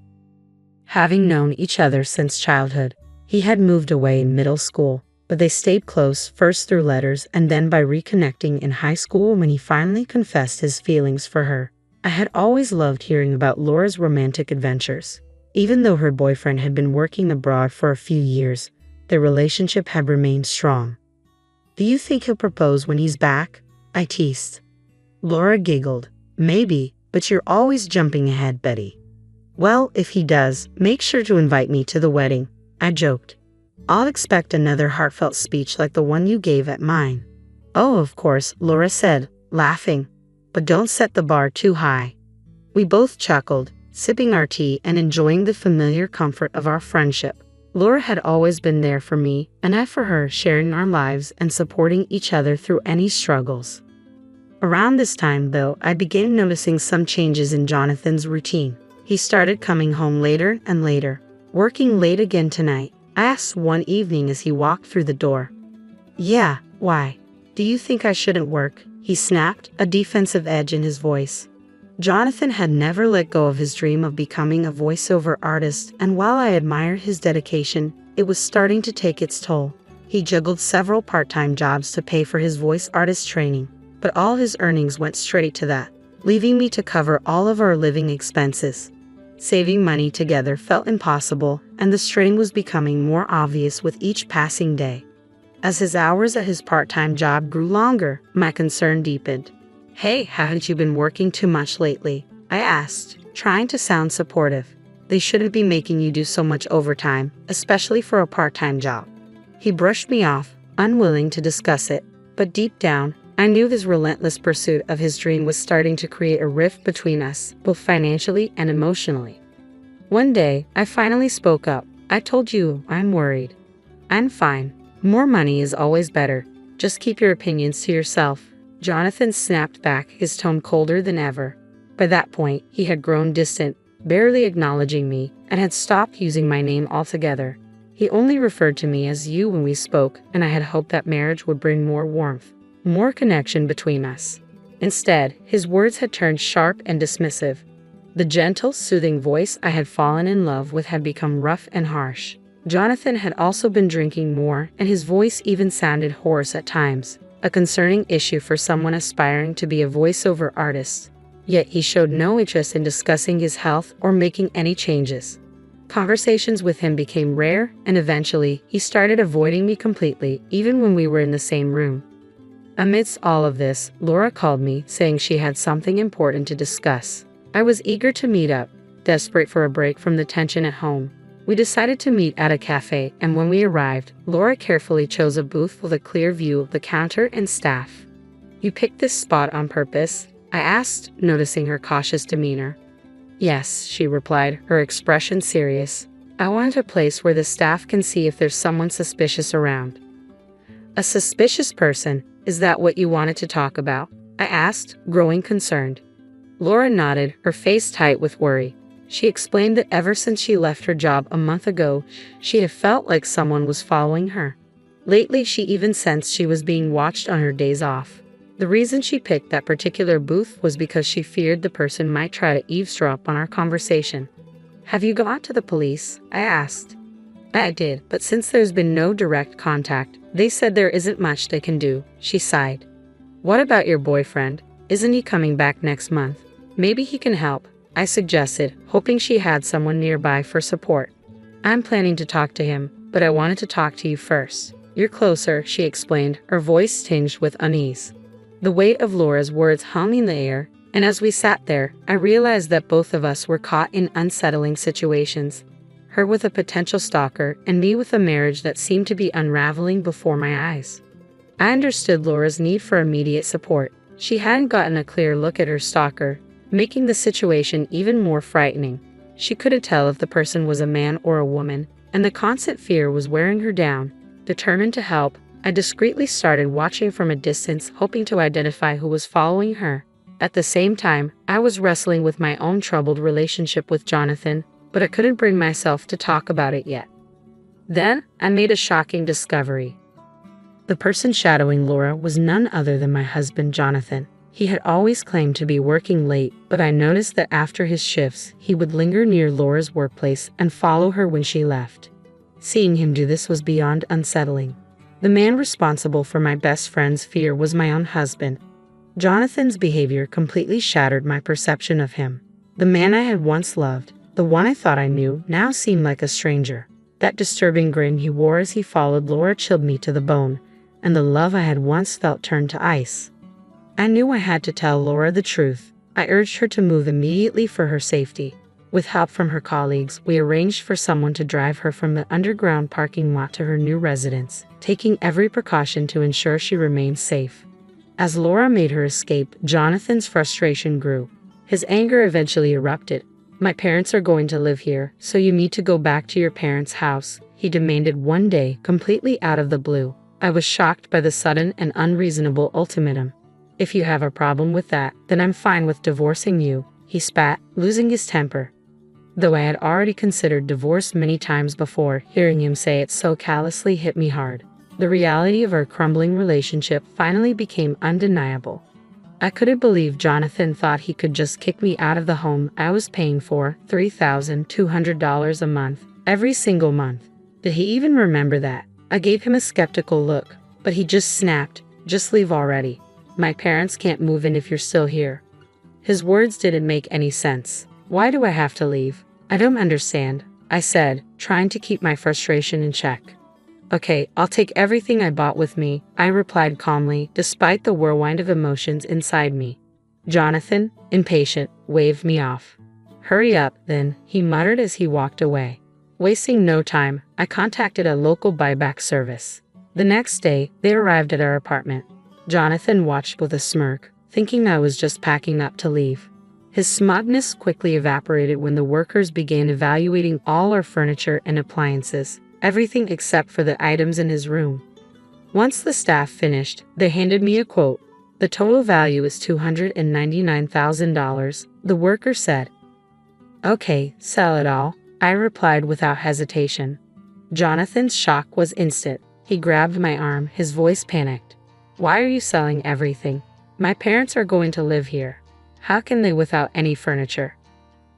having known each other since childhood. He had moved away in middle school, but they stayed close, first through letters and then by reconnecting in high school when he finally confessed his feelings for her. I had always loved hearing about Laura's romantic adventures. Even though her boyfriend had been working abroad for a few years, their relationship had remained strong. "Do you think he'll propose when he's back?" I teased. Laura giggled. "Maybe, but you're always jumping ahead, Betty." "Well, if he does, make sure to invite me to the wedding," I joked. "I'll expect another heartfelt speech like the one you gave at mine." "Oh, of course," Laura said, laughing. "But don't set the bar too high." We both chuckled, sipping our tea and enjoying the familiar comfort of our friendship. Laura had always been there for me, and I for her, sharing our lives and supporting each other through any struggles. Around this time, though, I began noticing some changes in Jonathan's routine. He started coming home later and later. "Working late again tonight?" I asked one evening as he walked through the door. "Yeah, why? Do you think I shouldn't work?" he snapped, a defensive edge in his voice. Jonathan had never let go of his dream of becoming a voiceover artist, and while I admired his dedication, it was starting to take its toll. He juggled several part-time jobs to pay for his voice artist training, but all his earnings went straight to that, leaving me to cover all of our living expenses. Saving money together felt impossible, and the strain was becoming more obvious with each passing day. As his hours at his part-time job grew longer, my concern deepened. "Hey, haven't you been working too much lately?" I asked, trying to sound supportive. "They shouldn't be making you do so much overtime, especially for a part-time job." He brushed me off, unwilling to discuss it, but deep down, I knew his relentless pursuit of his dream was starting to create a rift between us, both financially and emotionally. One day, I finally spoke up. "I told you, I'm worried." "I'm fine. More money is always better. Just keep your opinions to yourself." Jonathan snapped back, his tone colder than ever. By that point, he had grown distant, barely acknowledging me, and had stopped using my name altogether. He only referred to me as you when we spoke, and I had hoped that marriage would bring more warmth, more connection between us. Instead, his words had turned sharp and dismissive. The gentle, soothing voice I had fallen in love with had become rough and harsh. Jonathan had also been drinking more, and his voice even sounded hoarse at times, a concerning issue for someone aspiring to be a voiceover artist. Yet he showed no interest in discussing his health or making any changes. Conversations with him became rare, and eventually, he started avoiding me completely, even when we were in the same room. Amidst all of this, Laura called me, saying she had something important to discuss. I was eager to meet up, desperate for a break from the tension at home. We decided to meet at a cafe, and when we arrived, Laura carefully chose a booth with a clear view of the counter and staff. "You picked this spot on purpose?" I asked, noticing her cautious demeanor. "Yes," she replied, her expression serious. "I want a place where the staff can see if there's someone suspicious around." "A suspicious person? Is that what you wanted to talk about?" I asked, growing concerned. Laura nodded, her face tight with worry. She explained that ever since she left her job a month ago, she had felt like someone was following her. Lately, she even sensed she was being watched on her days off. The reason she picked that particular booth was because she feared the person might try to eavesdrop on our conversation. "Have you gone to the police?" I asked. "I did, but since there's been no direct contact, they said there isn't much they can do," she sighed. "What about your boyfriend? Isn't he coming back next month? Maybe he can help," I suggested, hoping she had someone nearby for support. "I'm planning to talk to him, but I wanted to talk to you first. You're closer," she explained, her voice tinged with unease. The weight of Laura's words hung in the air, and as we sat there, I realized that both of us were caught in unsettling situations. Her with a potential stalker, and me with a marriage that seemed to be unraveling before my eyes. I understood Laura's need for immediate support. She hadn't gotten a clear look at her stalker, making the situation even more frightening. She couldn't tell if the person was a man or a woman, and the constant fear was wearing her down. Determined to help, I discreetly started watching from a distance, hoping to identify who was following her. At the same time, I was wrestling with my own troubled relationship with Jonathan, but I couldn't bring myself to talk about it yet. Then, I made a shocking discovery. The person shadowing Laura was none other than my husband, Jonathan. He had always claimed to be working late, but I noticed that after his shifts, he would linger near Laura's workplace and follow her when she left. Seeing him do this was beyond unsettling. The man responsible for my best friend's fear was my own husband. Jonathan's behavior completely shattered my perception of him. The man I had once loved, the one I thought I knew, now seemed like a stranger. That disturbing grin he wore as he followed Laura chilled me to the bone, and the love I had once felt turned to ice. I knew I had to tell Laura the truth. I urged her to move immediately for her safety. With help from her colleagues, we arranged for someone to drive her from the underground parking lot to her new residence, taking every precaution to ensure she remained safe. As Laura made her escape, Jonathan's frustration grew. His anger eventually erupted. "My parents are going to live here, so you need to go back to your parents' house," he demanded one day, completely out of the blue. I was shocked by the sudden and unreasonable ultimatum. "If you have a problem with that, then I'm fine with divorcing you," he spat, losing his temper. Though I had already considered divorce many times before, hearing him say it so callously hit me hard. The reality of our crumbling relationship finally became undeniable. I couldn't believe Jonathan thought he could just kick me out of the home I was paying for $3,200 a month, every single month. Did he even remember that? I gave him a skeptical look, but he just snapped, "Just leave already. My parents can't move in if you're still here." His words didn't make any sense. "Why do I have to leave?" "I don't understand," I said, trying to keep my frustration in check. Okay, I'll take everything I bought with me, I replied calmly, despite the whirlwind of emotions inside me. Jonathan, impatient, waved me off. Hurry up, then, he muttered as he walked away. Wasting no time, I contacted a local buyback service. The next day, they arrived at our apartment. Jonathan watched with a smirk, thinking I was just packing up to leave. His smugness quickly evaporated when the workers began evaluating all our furniture and appliances, everything except for the items in his room. Once the staff finished, they handed me a quote. The total value is $299,000, the worker said. Okay, sell it all, I replied without hesitation. Jonathan's shock was instant. He grabbed my arm, his voice panicked. Why are you selling everything? My parents are going to live here. How can they without any furniture?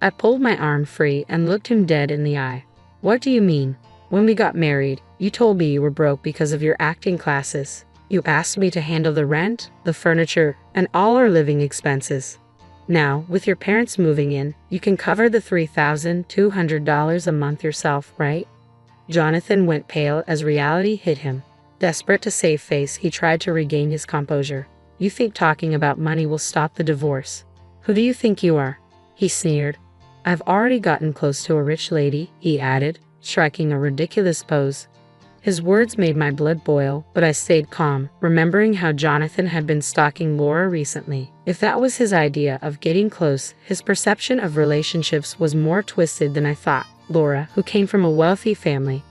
I pulled my arm free and looked him dead in the eye. What do you mean? When we got married, you told me you were broke because of your acting classes. You asked me to handle the rent, the furniture, and all our living expenses. Now, with your parents moving in, you can cover the $3,200 a month yourself, right? Jonathan went pale as reality hit him. Desperate to save face, he tried to regain his composure. You think talking about money will stop the divorce? Who do you think you are? He sneered. I've already gotten close to a rich lady, he added, striking a ridiculous pose. His words made my blood boil, but I stayed calm, remembering how Jonathan had been stalking Laura recently. If that was his idea of getting close, his perception of relationships was more twisted than I thought. Laura, who came from a wealthy family,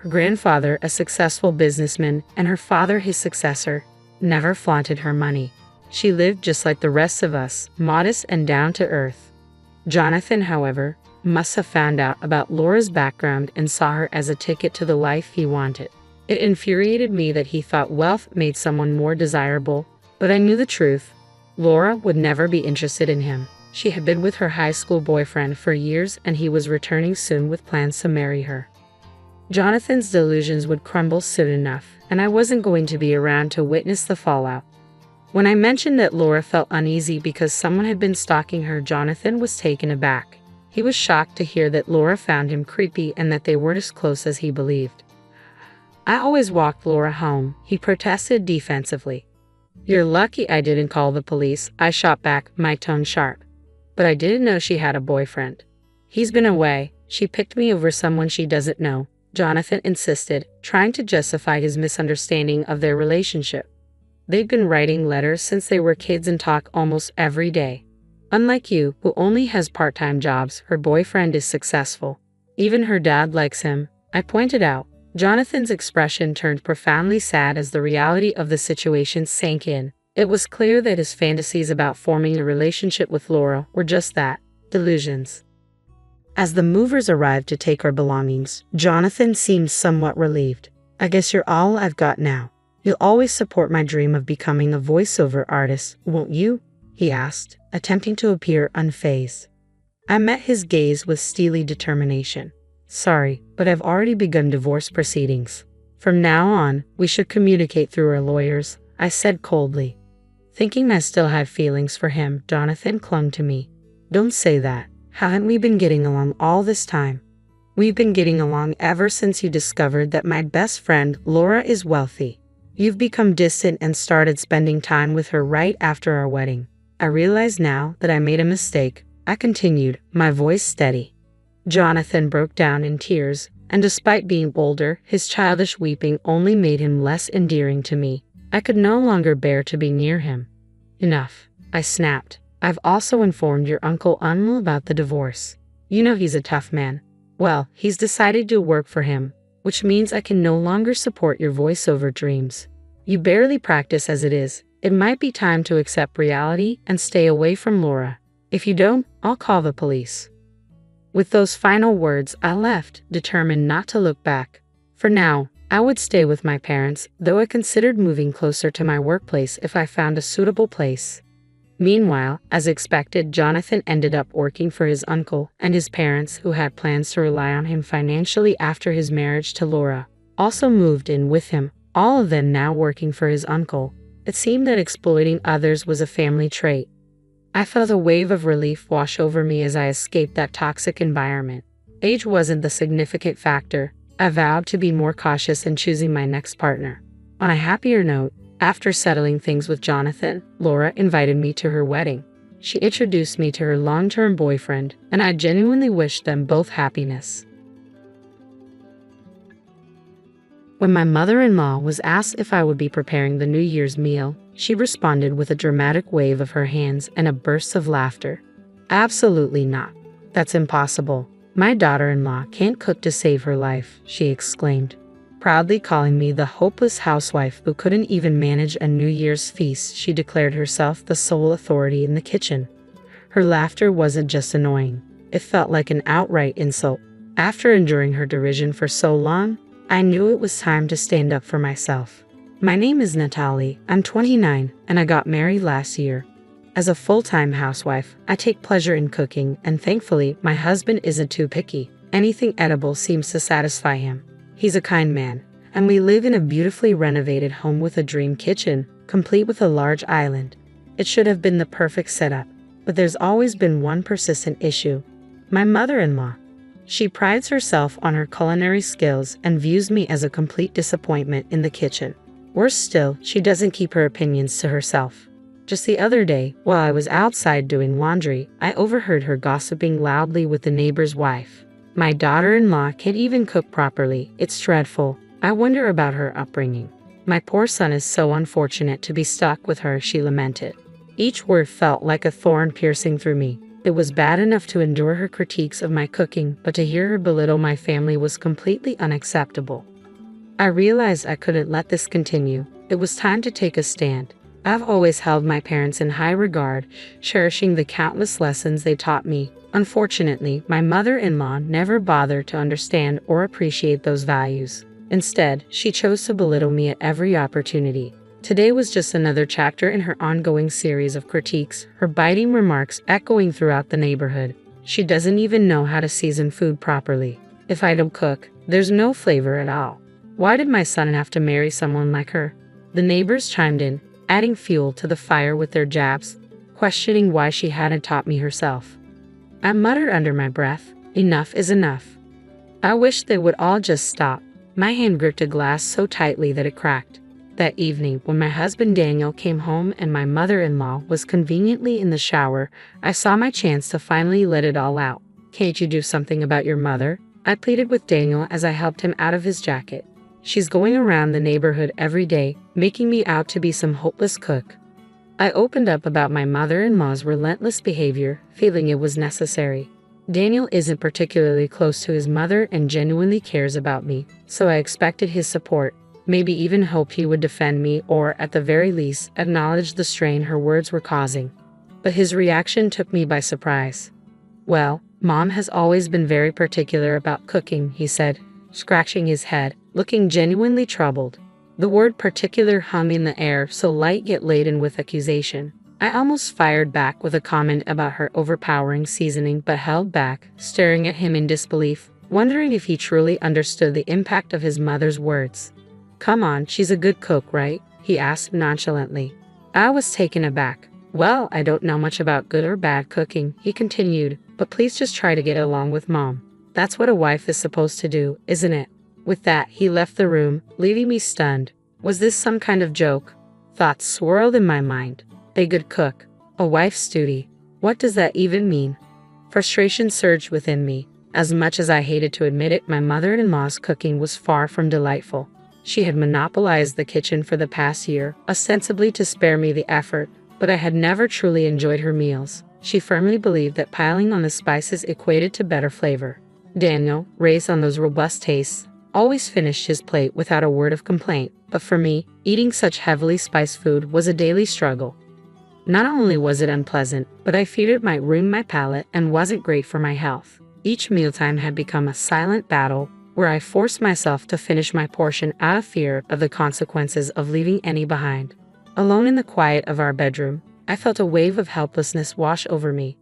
her grandfather a successful businessman, and her father his successor, never flaunted her money. She lived just like the rest of us, modest and down to earth. Jonathan, however, must have found out about Laura's background and saw her as a ticket to the life he wanted. It infuriated me that he thought wealth made someone more desirable, but I knew the truth. Laura would never be interested in him. She had been with her high school boyfriend for years and he was returning soon with plans to marry her. Jonathan's delusions would crumble soon enough, and I wasn't going to be around to witness the fallout. When I mentioned that Laura felt uneasy because someone had been stalking her, Jonathan was taken aback. He was shocked to hear that Laura found him creepy and that they weren't as close as he believed. I always walked Laura home, he protested defensively. You're lucky I didn't call the police, I shot back, my tone sharp. But I didn't know she had a boyfriend. He's been away. She picked me over someone she doesn't know, Jonathan insisted, trying to justify his misunderstanding of their relationship. They'd been writing letters since they were kids and talk almost every day. Unlike you, who only has part-time jobs, her boyfriend is successful. Even her dad likes him, I pointed out. Jonathan's expression turned profoundly sad as the reality of the situation sank in. It was clear that his fantasies about forming a relationship with Laura were just that, delusions. As the movers arrived to take our belongings, Jonathan seemed somewhat relieved. I guess you're all I've got now. You'll always support my dream of becoming a voiceover artist, won't you? He asked, attempting to appear unfazed. I met his gaze with steely determination. Sorry, but I've already begun divorce proceedings. From now on, we should communicate through our lawyers, I said coldly. Thinking I still had feelings for him, Jonathan clung to me. Don't say that. Haven't we been getting along all this time? We've been getting along ever since you discovered that my best friend, Laura, is wealthy. You've become distant and started spending time with her right after our wedding. I realize now that I made a mistake, I continued, my voice steady. Jonathan broke down in tears, and despite being older, his childish weeping only made him less endearing to me. I could no longer bear to be near him. Enough, I snapped. I've also informed your Uncle Unmul about the divorce. You know he's a tough man. Well, he's decided to work for him, which means I can no longer support your voiceover dreams. You barely practice as it is. It might be time to accept reality and stay away from Laura. If you don't, I'll call the police. With those final words, I left, determined not to look back. For now, I would stay with my parents, though I considered moving closer to my workplace if I found a suitable place. Meanwhile, as expected, Jonathan ended up working for his uncle, and his parents, who had plans to rely on him financially after his marriage to Laura, also moved in with him, all of them now working for his uncle. It seemed that exploiting others was a family trait. I felt a wave of relief wash over me as I escaped that toxic environment. Age wasn't the significant factor. I vowed to be more cautious in choosing my next partner. On a happier note, after settling things with Jonathan, Laura invited me to her wedding. She introduced me to her long-term boyfriend, and I genuinely wished them both happiness. When my mother-in-law was asked if I would be preparing the New Year's meal, she responded with a dramatic wave of her hands and a burst of laughter. "Absolutely not. That's impossible. My daughter-in-law can't cook to save her life," she exclaimed, proudly calling me the hopeless housewife who couldn't even manage a New Year's feast. She declared herself the sole authority in the kitchen. Her laughter wasn't just annoying, it felt like an outright insult. After enduring her derision for so long, I knew it was time to stand up for myself. My name is Natalie, I'm 29, and I got married last year. As a full-time housewife, I take pleasure in cooking, and thankfully, my husband isn't too picky. Anything edible seems to satisfy him. He's a kind man, and we live in a beautifully renovated home with a dream kitchen, complete with a large island. It should have been the perfect setup, but there's always been one persistent issue: my mother-in-law. She prides herself on her culinary skills and views me as a complete disappointment in the kitchen. Worse still, she doesn't keep her opinions to herself. Just the other day, while I was outside doing laundry, I overheard her gossiping loudly with the neighbor's wife. "My daughter-in-law can't even cook properly. It's dreadful. I wonder about her upbringing. My poor son is so unfortunate to be stuck with her," she lamented. Each word felt like a thorn piercing through me. It was bad enough to endure her critiques of my cooking, but to hear her belittle my family was completely unacceptable. I realized I couldn't let this continue. It was time to take a stand. I've always held my parents in high regard, cherishing the countless lessons they taught me. Unfortunately, my mother-in-law never bothered to understand or appreciate those values. Instead, she chose to belittle me at every opportunity. Today was just another chapter in her ongoing series of critiques, her biting remarks echoing throughout the neighborhood. She doesn't even know how to season food properly. If I don't cook, there's no flavor at all. Why did my son have to marry someone like her? The neighbors chimed in, adding fuel to the fire with their jabs, questioning why she hadn't taught me herself. I muttered under my breath, "Enough is enough." I wish they would all just stop. My hand gripped a glass so tightly that it cracked. That evening, when my husband Daniel came home and my mother-in-law was conveniently in the shower, I saw my chance to finally let it all out. "Can't you do something about your mother?" I pleaded with Daniel as I helped him out of his jacket. "She's going around the neighborhood every day, making me out to be some hopeless cook." I opened up about my mother-in-law's relentless behavior, feeling it was necessary. Daniel isn't particularly close to his mother and genuinely cares about me, so I expected his support. Maybe even hoped he would defend me or, at the very least, acknowledge the strain her words were causing. But his reaction took me by surprise. "Well, Mom has always been very particular about cooking," he said, scratching his head, looking genuinely troubled. The word particular hung in the air, so light yet laden with accusation. I almost fired back with a comment about her overpowering seasoning, but held back, staring at him in disbelief, wondering if he truly understood the impact of his mother's words. "Come on, she's a good cook, right?" he asked nonchalantly. I was taken aback. "Well, I don't know much about good or bad cooking," he continued, "but please just try to get along with Mom. That's what a wife is supposed to do, isn't it?" With that, he left the room, leaving me stunned. Was this some kind of joke? Thoughts swirled in my mind. A good cook, a wife's duty. What does that even mean? Frustration surged within me. As much as I hated to admit it, my mother-in-law's cooking was far from delightful. She had monopolized the kitchen for the past year, ostensibly to spare me the effort, but I had never truly enjoyed her meals. She firmly believed that piling on the spices equated to better flavor. Daniel, raised on those robust tastes, always finished his plate without a word of complaint, but for me, eating such heavily spiced food was a daily struggle. Not only was it unpleasant, but I feared it might ruin my palate and wasn't great for my health. Each mealtime had become a silent battle, where I forced myself to finish my portion out of fear of the consequences of leaving any behind. Alone in the quiet of our bedroom, I felt a wave of helplessness wash over me.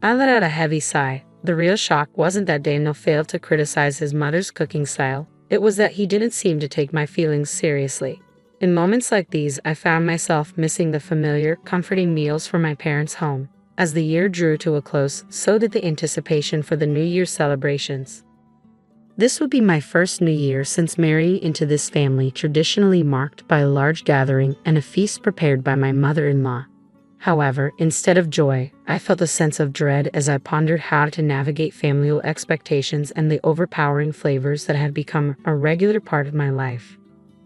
I let out a heavy sigh. The real shock wasn't that Daniel failed to criticize his mother's cooking style, it was that he didn't seem to take my feelings seriously. In moments like these, I found myself missing the familiar, comforting meals from my parents' home. As the year drew to a close, so did the anticipation for the New Year's celebrations. This would be my first New Year since marrying into this family traditionally marked by a large gathering and a feast prepared by my mother-in-law. However, instead of joy, I felt a sense of dread as I pondered how to navigate familial expectations and the overpowering flavors that had become a regular part of my life.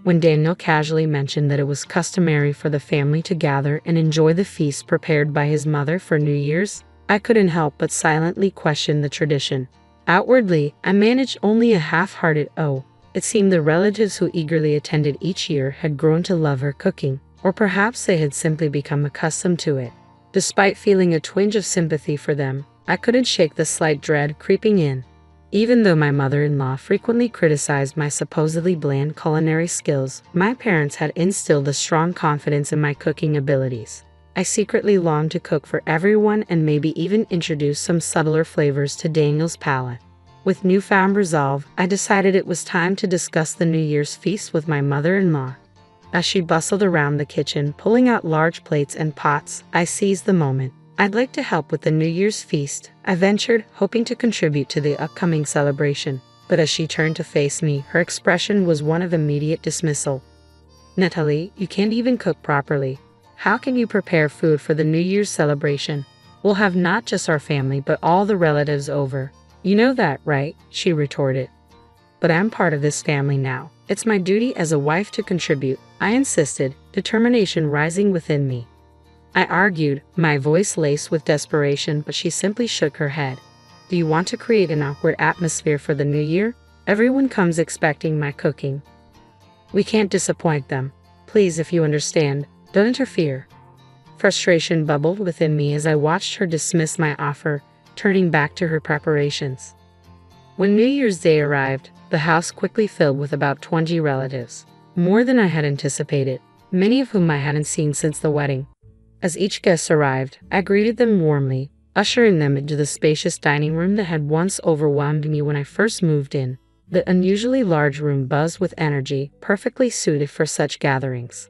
When Daniel casually mentioned that it was customary for the family to gather and enjoy the feast prepared by his mother for New Year's, I couldn't help but silently question the tradition. Outwardly, I managed only a half-hearted "oh." It seemed the relatives who eagerly attended each year had grown to love her cooking, or perhaps they had simply become accustomed to it. Despite feeling a twinge of sympathy for them, I couldn't shake the slight dread creeping in. Even though my mother-in-law frequently criticized my supposedly bland culinary skills, my parents had instilled a strong confidence in my cooking abilities. I secretly longed to cook for everyone and maybe even introduce some subtler flavors to Daniel's palate. With newfound resolve, I decided it was time to discuss the New Year's feast with my mother-in-law. As she bustled around the kitchen, pulling out large plates and pots, I seized the moment. "I'd like to help with the New Year's feast," I ventured, hoping to contribute to the upcoming celebration. But as she turned to face me, her expression was one of immediate dismissal. "Natalie, you can't even cook properly. How can you prepare food for the New Year's celebration? We'll have not just our family but all the relatives over. You know that, right?" she retorted. "But I'm part of this family now. It's my duty as a wife to contribute," I insisted, determination rising within me. I argued, my voice laced with desperation, but she simply shook her head. "Do you want to create an awkward atmosphere for the New Year? Everyone comes expecting my cooking. We can't disappoint them. Please, if you understand, don't interfere." Frustration bubbled within me as I watched her dismiss my offer, turning back to her preparations. When New Year's Day arrived, the house quickly filled with about 20 relatives, more than I had anticipated, many of whom I hadn't seen since the wedding. As each guest arrived, I greeted them warmly, ushering them into the spacious dining room that had once overwhelmed me when I first moved in. The unusually large room buzzed with energy, perfectly suited for such gatherings.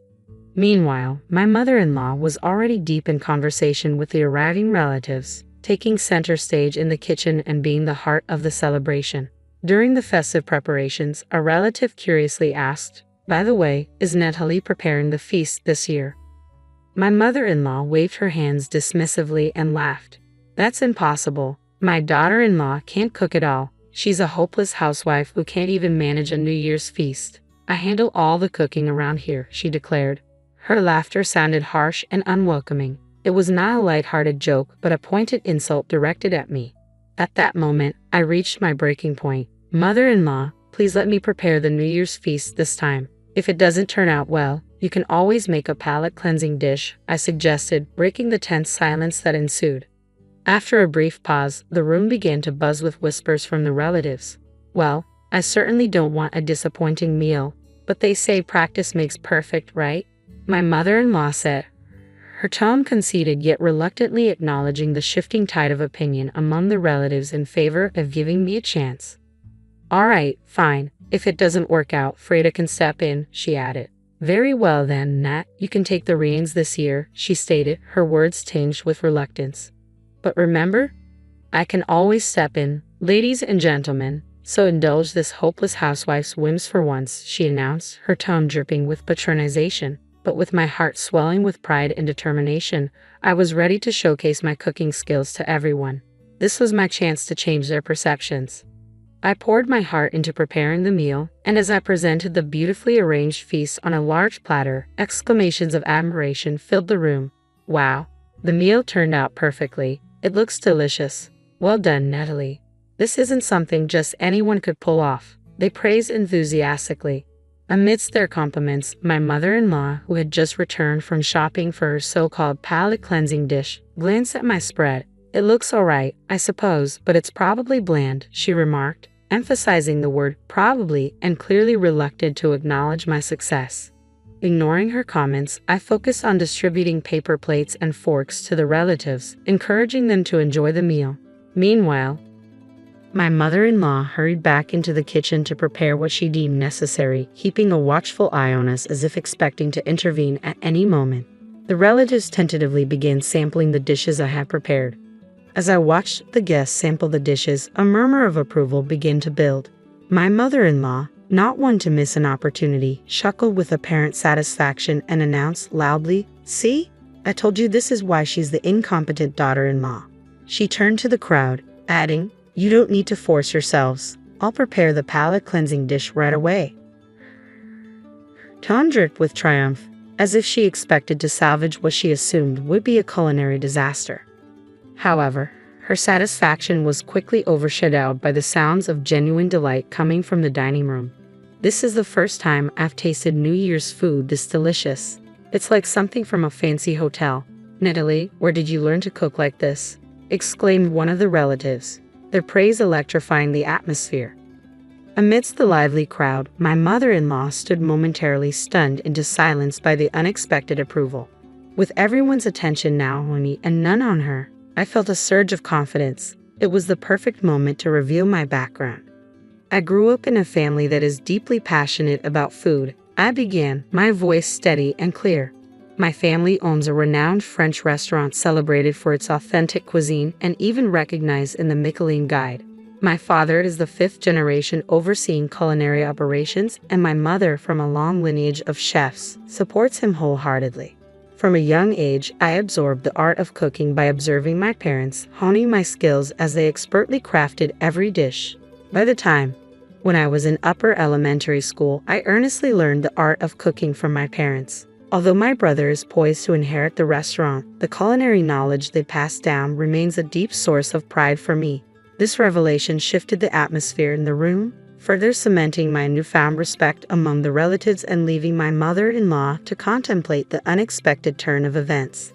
Meanwhile, my mother-in-law was already deep in conversation with the arriving relatives, taking center stage in the kitchen and being the heart of the celebration. During the festive preparations, a relative curiously asked, "By the way, is Natalie preparing the feast this year?" My mother-in-law waved her hands dismissively and laughed. "That's impossible. My daughter-in-law can't cook at all. She's a hopeless housewife who can't even manage a New Year's feast. I handle all the cooking around here," she declared. Her laughter sounded harsh and unwelcoming. It was not a light-hearted joke, but a pointed insult directed at me. At that moment, I reached my breaking point. "Mother-in-law, please let me prepare the New Year's feast this time. If it doesn't turn out well, you can always make a palate-cleansing dish," I suggested, breaking the tense silence that ensued. After a brief pause, the room began to buzz with whispers from the relatives. "Well, I certainly don't want a disappointing meal, but they say practice makes perfect, right?" my mother-in-law said, her tone conceited yet reluctantly acknowledging the shifting tide of opinion among the relatives in favor of giving me a chance. "All right, fine. If it doesn't work out, Freda can step in," she added. "Very well then, Nat, you can take the reins this year," she stated, her words tinged with reluctance. "But remember, I can always step in, ladies and gentlemen, so indulge this hopeless housewife's whims for once," she announced, her tone dripping with patronization. But with my heart swelling with pride and determination, I was ready to showcase my cooking skills to everyone. This was my chance to change their perceptions. I poured my heart into preparing the meal, and as I presented the beautifully arranged feast on a large platter, exclamations of admiration filled the room. "Wow, the meal turned out perfectly. It looks delicious. Well done, Natalie. This isn't something just anyone could pull off," they praised enthusiastically. Amidst their compliments, my mother-in-law, who had just returned from shopping for her so-called palate-cleansing dish, glanced at my spread. "It looks all right, I suppose, but it's probably bland," she remarked, emphasizing the word probably and clearly reluctant to acknowledge my success. Ignoring her comments, I focused on distributing paper plates and forks to the relatives, encouraging them to enjoy the meal. Meanwhile, my mother-in-law hurried back into the kitchen to prepare what she deemed necessary, keeping a watchful eye on us as if expecting to intervene at any moment. The relatives tentatively began sampling the dishes I had prepared. As I watched the guests sample the dishes, a murmur of approval began to build. My mother-in-law, not one to miss an opportunity, chuckled with apparent satisfaction and announced loudly, "See? I told you this is why she's the incompetent daughter-in-law." She turned to the crowd, adding, "You don't need to force yourselves. I'll prepare the palate-cleansing dish right away." Tone dripped with triumph, as if she expected to salvage what she assumed would be a culinary disaster. However, her satisfaction was quickly overshadowed by the sounds of genuine delight coming from the dining room. "This is the first time I've tasted New Year's food this delicious. It's like something from a fancy hotel. Natalie, where did you learn to cook like this?" exclaimed one of the relatives, their praise electrifying the atmosphere. Amidst the lively crowd, my mother-in-law stood momentarily stunned into silence by the unexpected approval. With everyone's attention now on me and none on her, I felt a surge of confidence. It was the perfect moment to reveal my background. "I grew up in a family that is deeply passionate about food," I began, my voice steady and clear. "My family owns a renowned French restaurant celebrated for its authentic cuisine and even recognized in the Michelin Guide. My father is the 5th generation overseeing culinary operations, and my mother, from a long lineage of chefs, supports him wholeheartedly. From a young age, I absorbed the art of cooking by observing my parents, honing my skills as they expertly crafted every dish. By the time when I was in upper elementary school, I earnestly learned the art of cooking from my parents. Although my brother is poised to inherit the restaurant, the culinary knowledge they passed down remains a deep source of pride for me." This revelation shifted the atmosphere in the room, further cementing my newfound respect among the relatives and leaving my mother-in-law to contemplate the unexpected turn of events.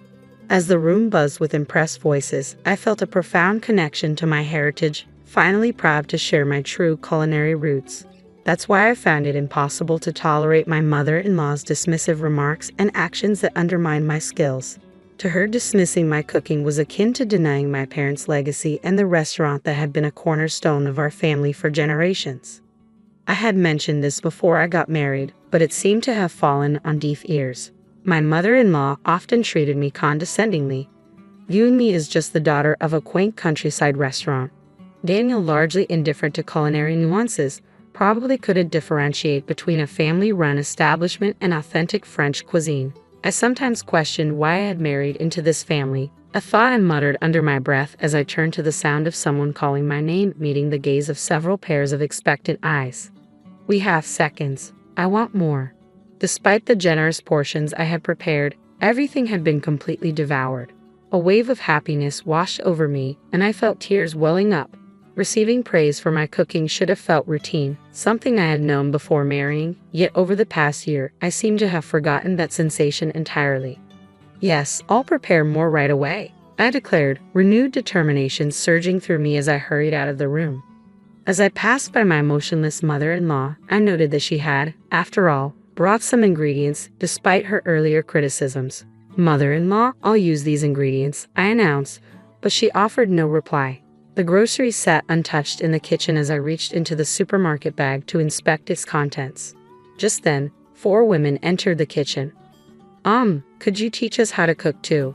As the room buzzed with impressed voices, I felt a profound connection to my heritage, finally proud to share my true culinary roots. That's why I found it impossible to tolerate my mother-in-law's dismissive remarks and actions that undermined my skills. To her, dismissing my cooking was akin to denying my parents' legacy and the restaurant that had been a cornerstone of our family for generations. I had mentioned this before I got married, but it seemed to have fallen on deaf ears. My mother-in-law often treated me condescendingly, viewing me as just the daughter of a quaint countryside restaurant. Daniel, largely indifferent to culinary nuances, probably couldn't differentiate between a family-run establishment and authentic French cuisine. I sometimes questioned why I had married into this family, a thought I muttered under my breath as I turned to the sound of someone calling my name, meeting the gaze of several pairs of expectant eyes. "We have seconds. I want more." Despite the generous portions I had prepared, everything had been completely devoured. A wave of happiness washed over me, and I felt tears welling up. Receiving praise for my cooking should have felt routine, something I had known before marrying, yet over the past year, I seemed to have forgotten that sensation entirely. "Yes, I'll prepare more right away," I declared, renewed determination surging through me as I hurried out of the room. As I passed by my motionless mother-in-law, I noted that she had, after all, brought some ingredients, despite her earlier criticisms. "Mother-in-law, I'll use these ingredients," I announced, but she offered no reply. The groceries sat untouched in the kitchen as I reached into the supermarket bag to inspect its contents. Just then, 4 women entered the kitchen. Could you teach us how to cook too?"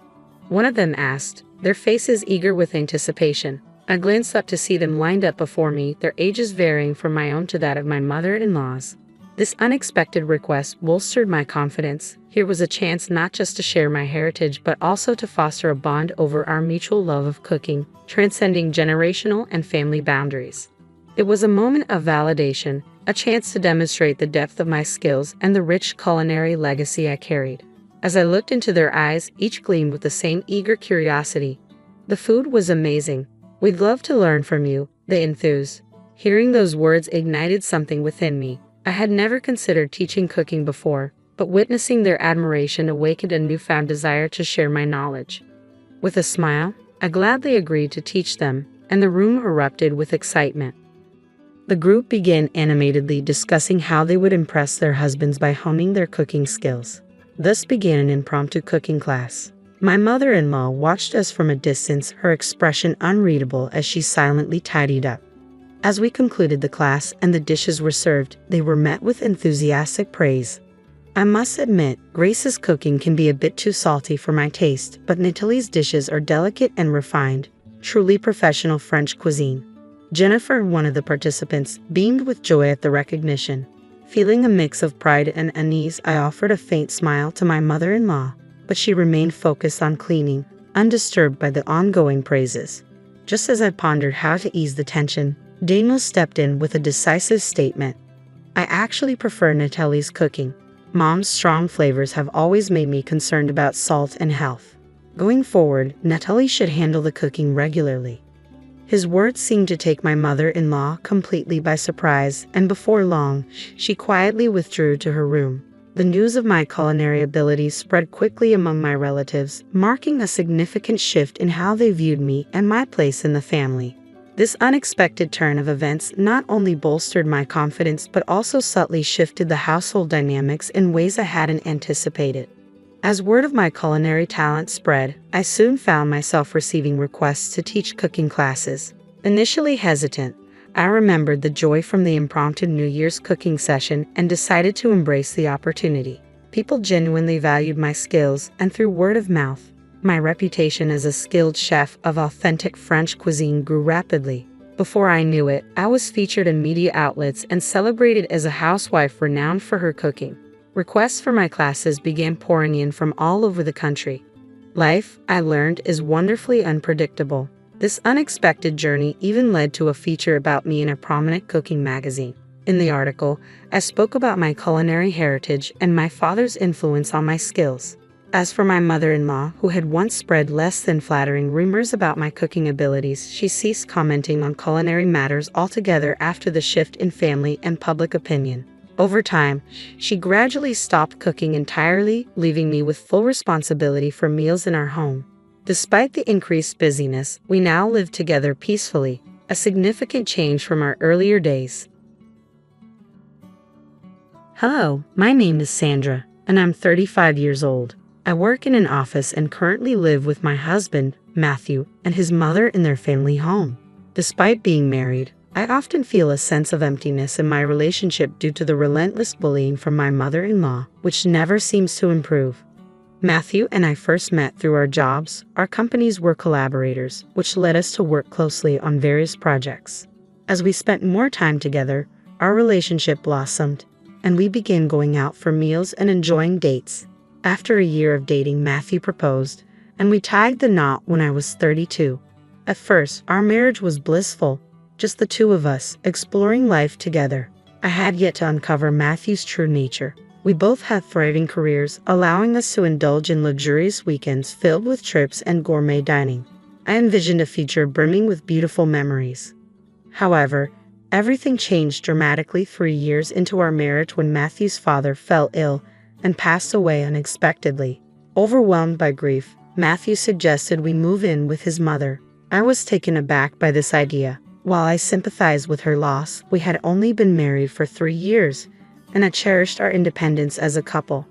one of them asked, their faces eager with anticipation. I glanced up to see them lined up before me, their ages varying from my own to that of my mother-in-law's. This unexpected request bolstered my confidence. Here was a chance not just to share my heritage but also to foster a bond over our mutual love of cooking, transcending generational and family boundaries. It was a moment of validation, a chance to demonstrate the depth of my skills and the rich culinary legacy I carried. As I looked into their eyes, each gleamed with the same eager curiosity. "The food was amazing. We'd love to learn from you," they enthused. Hearing those words ignited something within me. I had never considered teaching cooking before, but witnessing their admiration awakened a newfound desire to share my knowledge. With a smile, I gladly agreed to teach them, and the room erupted with excitement. The group began animatedly discussing how they would impress their husbands by honing their cooking skills. Thus began an impromptu cooking class. My mother-in-law watched us from a distance, her expression unreadable as she silently tidied up. As we concluded the class and the dishes were served, they were met with enthusiastic praise. I must admit, Grace's cooking can be a bit too salty for my taste, but Natalie's dishes are delicate and refined, truly professional French cuisine. Jennifer, one of the participants, beamed with joy at the recognition. Feeling a mix of pride and unease, I offered a faint smile to my mother-in-law, but she remained focused on cleaning, undisturbed by the ongoing praises. Just as I pondered how to ease the tension, Daniel stepped in with a decisive statement. I actually prefer Natalie's cooking. Mom's strong flavors have always made me concerned about salt and health. Going forward, Natalie should handle the cooking regularly. His words seemed to take my mother-in-law completely by surprise, and before long, she quietly withdrew to her room. The news of my culinary abilities spread quickly among my relatives, marking a significant shift in how they viewed me and my place in the family. This unexpected turn of events not only bolstered my confidence but also subtly shifted the household dynamics in ways I hadn't anticipated. As word of my culinary talent spread, I soon found myself receiving requests to teach cooking classes. Initially hesitant, I remembered the joy from the impromptu New Year's cooking session and decided to embrace the opportunity. People genuinely valued my skills, and through word of mouth, my reputation as a skilled chef of authentic French cuisine grew rapidly. Before I knew it, I was featured in media outlets and celebrated as a housewife renowned for her cooking. Requests for my classes began pouring in from all over the country. Life, I learned, is wonderfully unpredictable. This unexpected journey even led to a feature about me in a prominent cooking magazine. In the article, I spoke about my culinary heritage and my father's influence on my skills. As for my mother-in-law, who had once spread less than flattering rumors about my cooking abilities, she ceased commenting on culinary matters altogether after the shift in family and public opinion. Over time, she gradually stopped cooking entirely, leaving me with full responsibility for meals in our home. Despite the increased busyness, we now live together peacefully, a significant change from our earlier days. Hello, my name is Sandra, and I'm 35 years old. I work in an office and currently live with my husband, Matthew, and his mother in their family home. Despite being married, I often feel a sense of emptiness in my relationship due to the relentless bullying from my mother-in-law, which never seems to improve. Matthew and I first met through our jobs. Our companies were collaborators, which led us to work closely on various projects. As we spent more time together, our relationship blossomed, and we began going out for meals and enjoying dates. After a year of dating, Matthew proposed, and we tied the knot when I was 32. At first, our marriage was blissful, just the two of us, exploring life together. I had yet to uncover Matthew's true nature. We both had thriving careers, allowing us to indulge in luxurious weekends filled with trips and gourmet dining. I envisioned a future brimming with beautiful memories. However, everything changed dramatically 3 years into our marriage when Matthew's father fell ill and passed away unexpectedly. Overwhelmed by grief, Matthew suggested we move in with his mother. I was taken aback by this idea. While I sympathized with her loss, we had only been married for 3 years, and I cherished our independence as a couple.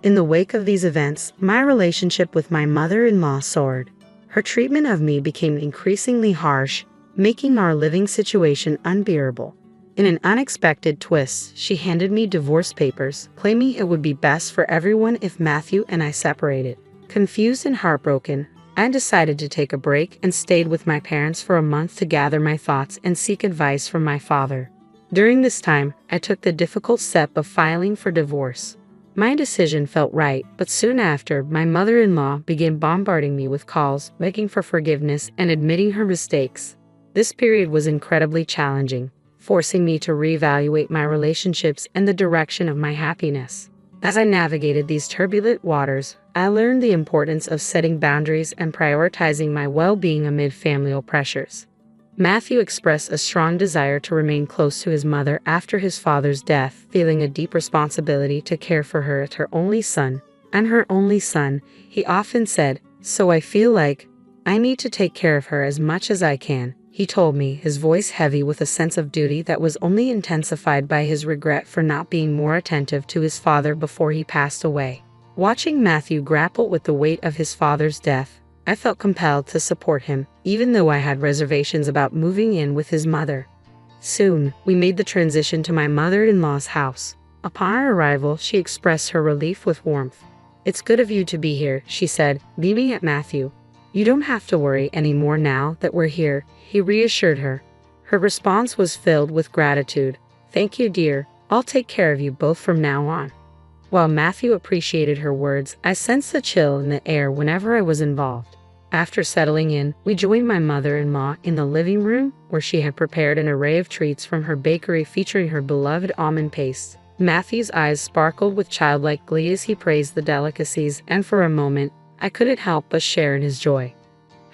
In the wake of these events, my relationship with my mother-in-law soared. Her treatment of me became increasingly harsh, making our living situation unbearable. In an unexpected twist, she handed me divorce papers, claiming it would be best for everyone if Matthew and I separated. Confused and heartbroken, I decided to take a break and stayed with my parents for a month to gather my thoughts and seek advice from my father. During this time, I took the difficult step of filing for divorce. My decision felt right, but soon after, my mother-in-law began bombarding me with calls, begging for forgiveness and admitting her mistakes. This period was incredibly challenging, forcing me to reevaluate my relationships and the direction of my happiness. As I navigated these turbulent waters, I learned the importance of setting boundaries and prioritizing my well-being amid familial pressures. Matthew expressed a strong desire to remain close to his mother after his father's death, feeling a deep responsibility to care for her as her only son. And her only son, he often said, "So I feel like I need to take care of her as much as I can," he told me, his voice heavy with a sense of duty that was only intensified by his regret for not being more attentive to his father before he passed away. Watching Matthew grapple with the weight of his father's death, I felt compelled to support him, even though I had reservations about moving in with his mother. Soon, we made the transition to my mother-in-law's house. Upon our arrival, she expressed her relief with warmth. "It's good of you to be here," she said, beaming at Matthew. "You don't have to worry anymore now that we're here," he reassured her. Her response was filled with gratitude. "Thank you, dear. I'll take care of you both from now on." While Matthew appreciated her words, I sensed a chill in the air whenever I was involved. After settling in, we joined my mother-in-law in the living room, where she had prepared an array of treats from her bakery featuring her beloved almond paste. Matthew's eyes sparkled with childlike glee as he praised the delicacies, and for a moment, I couldn't help but share in his joy.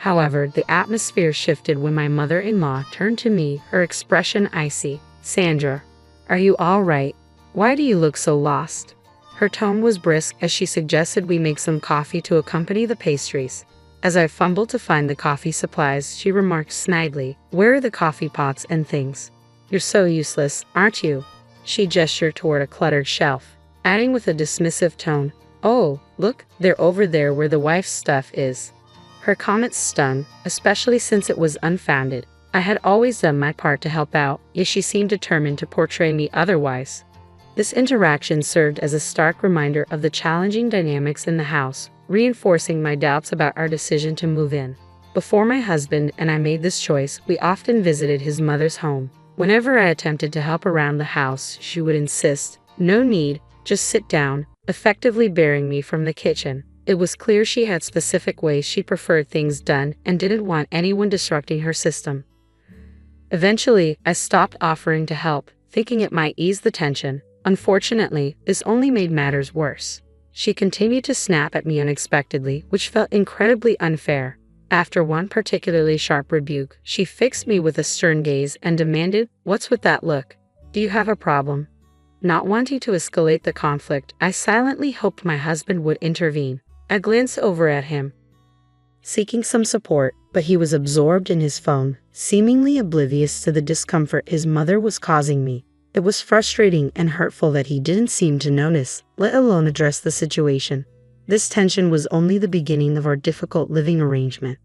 However, the atmosphere shifted when my mother-in-law turned to me, her expression icy. "Sandra, are you all right? Why do you look so lost?" Her tone was brisk as she suggested we make some coffee to accompany the pastries. As I fumbled to find the coffee supplies, she remarked snidely, "Where are the coffee pots and things? You're so useless, aren't you?" She gestured toward a cluttered shelf, adding with a dismissive tone, "Oh, look, they're over there where the wife's stuff is." Her comment stunned, especially since it was unfounded. I had always done my part to help out, yet she seemed determined to portray me otherwise. This interaction served as a stark reminder of the challenging dynamics in the house, reinforcing my doubts about our decision to move in. Before my husband and I made this choice, we often visited his mother's home. Whenever I attempted to help around the house, she would insist, "No need, just sit down," effectively barring me from the kitchen. It was clear she had specific ways she preferred things done and didn't want anyone disrupting her system. Eventually, I stopped offering to help, thinking it might ease the tension. Unfortunately, this only made matters worse. She continued to snap at me unexpectedly, which felt incredibly unfair. After one particularly sharp rebuke, she fixed me with a stern gaze and demanded, "What's with that look? Do you have a problem?" Not wanting to escalate the conflict, I silently hoped my husband would intervene. I glanced over at him, seeking some support, but he was absorbed in his phone, seemingly oblivious to the discomfort his mother was causing me. It was frustrating and hurtful that he didn't seem to notice, let alone address the situation. This tension was only the beginning of our difficult living arrangement.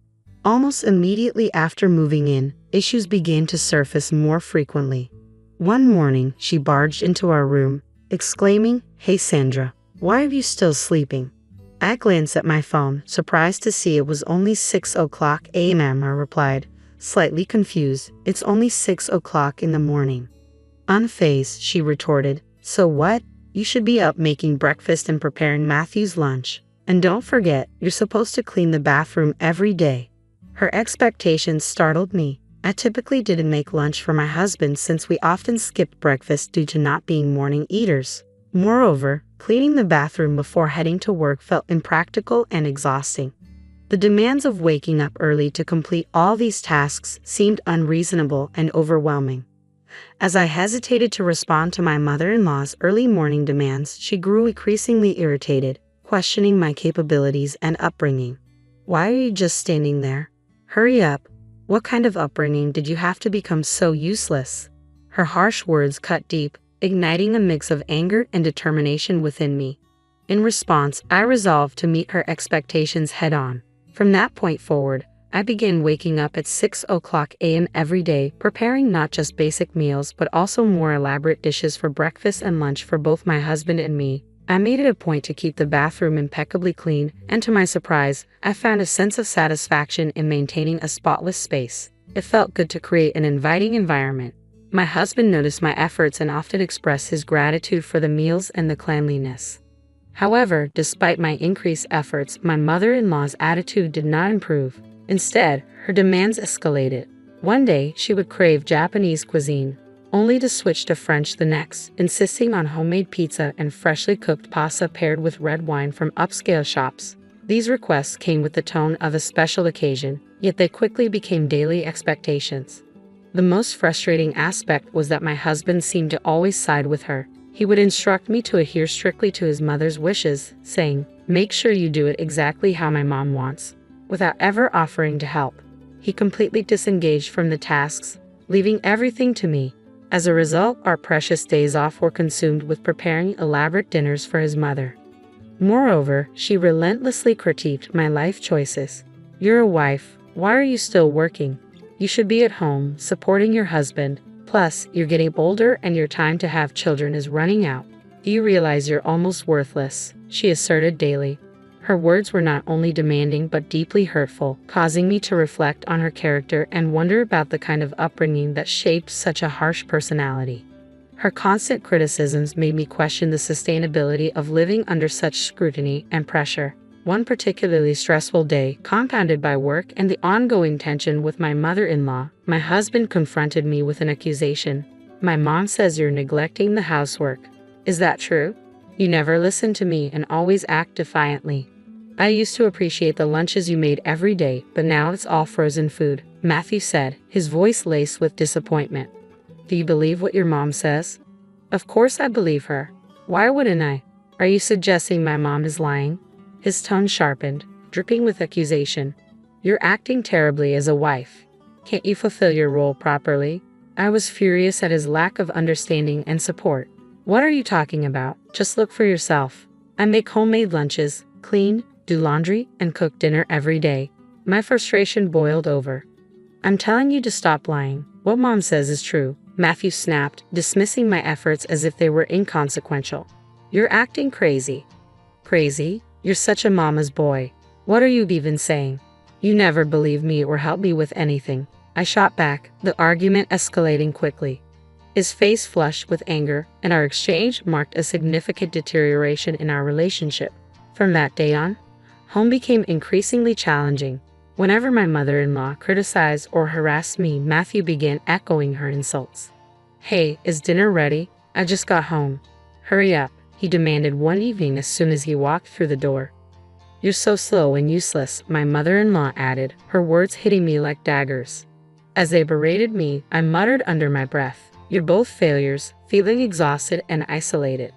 Almost immediately after moving in, issues began to surface more frequently. One morning, she barged into our room, exclaiming, "Hey Sandra, why are you still sleeping?" I glanced at my phone, surprised to see it was only 6:00 a.m. I replied, slightly confused, "It's only 6:00 in the morning." Unfazed, she retorted, "So what? You should be up making breakfast and preparing Matthew's lunch. And don't forget, you're supposed to clean the bathroom every day." Her expectations startled me. I typically didn't make lunch for my husband since we often skipped breakfast due to not being morning eaters. Moreover, cleaning the bathroom before heading to work felt impractical and exhausting. The demands of waking up early to complete all these tasks seemed unreasonable and overwhelming. As I hesitated to respond to my mother-in-law's early morning demands, she grew increasingly irritated, questioning my capabilities and upbringing. "Why are you just standing there? Hurry up. What kind of upbringing did you have to become so useless?" Her harsh words cut deep, igniting a mix of anger and determination within me. In response, I resolved to meet her expectations head-on. From that point forward, I began waking up at 6:00 a.m. every day, preparing not just basic meals but also more elaborate dishes for breakfast and lunch for both my husband and me. I made it a point to keep the bathroom impeccably clean, and to my surprise, I found a sense of satisfaction in maintaining a spotless space. It felt good to create an inviting environment. My husband noticed my efforts and often expressed his gratitude for the meals and the cleanliness. However, despite my increased efforts, my mother-in-law's attitude did not improve. Instead, her demands escalated. One day, she would crave Japanese cuisine, only to switch to French the next, insisting on homemade pizza and freshly cooked pasta paired with red wine from upscale shops. These requests came with the tone of a special occasion, yet they quickly became daily expectations. The most frustrating aspect was that my husband seemed to always side with her. He would instruct me to adhere strictly to his mother's wishes, saying, "Make sure you do it exactly how my mom wants," without ever offering to help. He completely disengaged from the tasks, leaving everything to me. As a result, our precious days off were consumed with preparing elaborate dinners for his mother. Moreover, she relentlessly critiqued my life choices. "You're a wife. Why are you still working? You should be at home, supporting your husband. Plus, you're getting older and your time to have children is running out. Do you realize you're almost worthless?" she asserted daily. Her words were not only demanding but deeply hurtful, causing me to reflect on her character and wonder about the kind of upbringing that shaped such a harsh personality. Her constant criticisms made me question the sustainability of living under such scrutiny and pressure. One particularly stressful day, compounded by work and the ongoing tension with my mother-in-law, my husband confronted me with an accusation. "My mom says you're neglecting the housework. Is that true? You never listen to me and always act defiantly. I used to appreciate the lunches you made every day, but now it's all frozen food," Matthew said, his voice laced with disappointment. "Do you believe what your mom says?" "Of course I believe her. Why wouldn't I? Are you suggesting my mom is lying?" His tone sharpened, dripping with accusation. "You're acting terribly as a wife. Can't you fulfill your role properly?" I was furious at his lack of understanding and support. "What are you talking about? Just look for yourself. I make homemade lunches, clean, do laundry, and cook dinner every day." My frustration boiled over. "I'm telling you to stop lying. What mom says is true," Matthew snapped, dismissing my efforts as if they were inconsequential. "You're acting crazy." "Crazy? You're such a mama's boy. What are you even saying? You never believe me or help me with anything," I shot back, the argument escalating quickly. His face flushed with anger, and our exchange marked a significant deterioration in our relationship. From that day on, home became increasingly challenging. Whenever my mother-in-law criticized or harassed me, Matthew began echoing her insults. "Hey, is dinner ready? I just got home. Hurry up," he demanded one evening as soon as he walked through the door. "You're so slow and useless," my mother-in-law added, her words hitting me like daggers. As they berated me, I muttered under my breath, "You're both failures," feeling exhausted and isolated.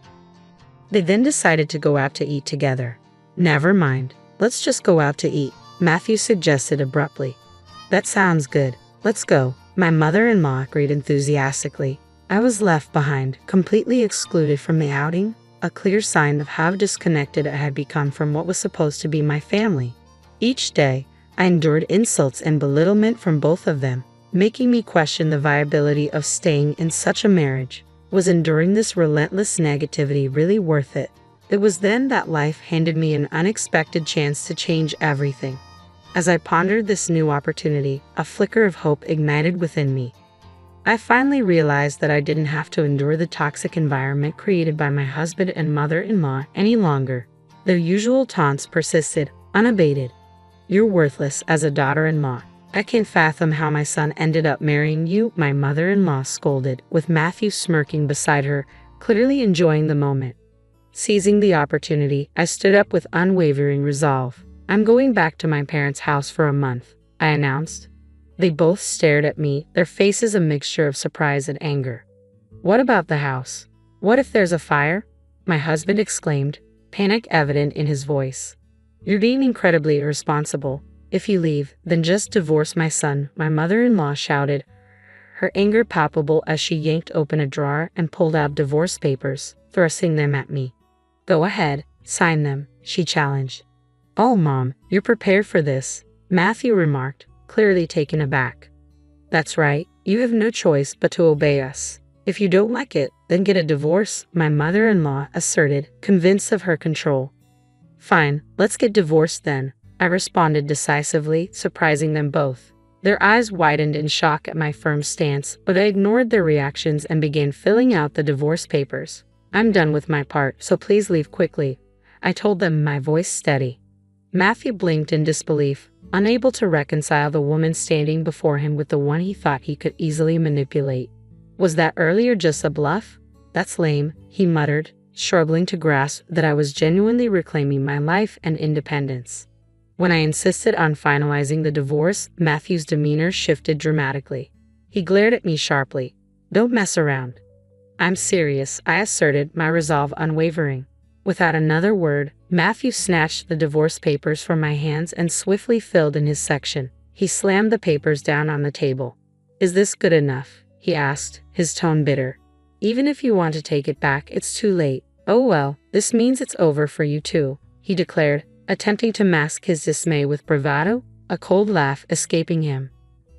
They then decided to go out to eat together. "Never mind. Let's just go out to eat," Matthew suggested abruptly. "That sounds good. Let's go," my mother-in-law agreed enthusiastically. I was left behind, completely excluded from the outing, a clear sign of how disconnected I had become from what was supposed to be my family. Each day, I endured insults and belittlement from both of them, making me question the viability of staying in such a marriage. Was enduring this relentless negativity really worth it? It was then that life handed me an unexpected chance to change everything. As I pondered this new opportunity, a flicker of hope ignited within me. I finally realized that I didn't have to endure the toxic environment created by my husband and mother-in-law any longer. Their usual taunts persisted, unabated. "You're worthless as a daughter-in-law. I can't fathom how my son ended up marrying you," my mother-in-law scolded, with Matthew smirking beside her, clearly enjoying the moment. Seizing the opportunity, I stood up with unwavering resolve. "I'm going back to my parents' house for a month," I announced. They both stared at me, their faces a mixture of surprise and anger. "What about the house? What if there's a fire?" my husband exclaimed, panic evident in his voice. "You're being incredibly irresponsible. If you leave, then just divorce my son," my mother-in-law shouted, her anger palpable as she yanked open a drawer and pulled out divorce papers, thrusting them at me. "Go ahead, sign them," she challenged. "Oh, Mom, you're prepared for this," Matthew remarked, clearly taken aback. "That's right, you have no choice but to obey us. If you don't like it, then get a divorce," my mother-in-law asserted, convinced of her control. "Fine, let's get divorced then," I responded decisively, surprising them both. Their eyes widened in shock at my firm stance, but I ignored their reactions and began filling out the divorce papers. "I'm done with my part, so please leave quickly," I told them, my voice steady. Matthew blinked in disbelief, unable to reconcile the woman standing before him with the one he thought he could easily manipulate. "Was that earlier just a bluff? That's lame," he muttered, struggling to grasp that I was genuinely reclaiming my life and independence. When I insisted on finalizing the divorce, Matthew's demeanor shifted dramatically. He glared at me sharply. "Don't mess around." "I'm serious," I asserted, my resolve unwavering. Without another word, Matthew snatched the divorce papers from my hands and swiftly filled in his section. He slammed the papers down on the table. "Is this good enough?" he asked, his tone bitter. "Even if you want to take it back, it's too late." "Oh well, this means it's over for you too," he declared, attempting to mask his dismay with bravado, a cold laugh escaping him.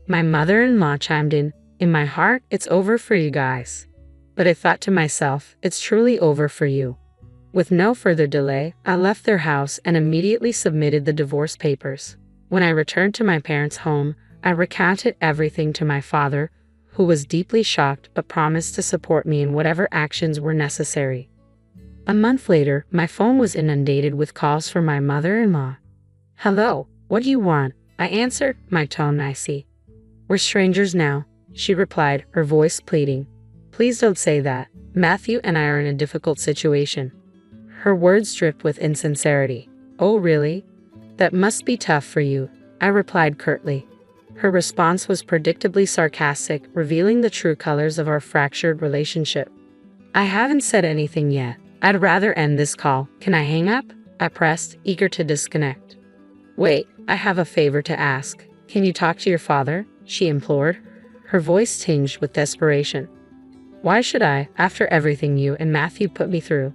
My mother-in-law chimed in my heart, it's over for you guys. But I thought to myself, it's truly over for you. With no further delay, I left their house and immediately submitted the divorce papers. When I returned to my parents' home, I recounted everything to my father, who was deeply shocked but promised to support me in whatever actions were necessary. A month later, my phone was inundated with calls from my mother-in-law. "Hello, what do you want?" I answered, my tone icy. "We're strangers now," she replied, her voice pleading. "Please don't say that. Matthew and I are in a difficult situation." Her words dripped with insincerity. "Oh, really? That must be tough for you," I replied curtly. Her response was predictably sarcastic, revealing the true colors of our fractured relationship. "I haven't said anything yet. I'd rather end this call. Can I hang up?" I pressed, eager to disconnect. "Wait, I have a favor to ask. Can you talk to your father?" she implored, her voice tinged with desperation. "Why should I, after everything you and Matthew put me through?"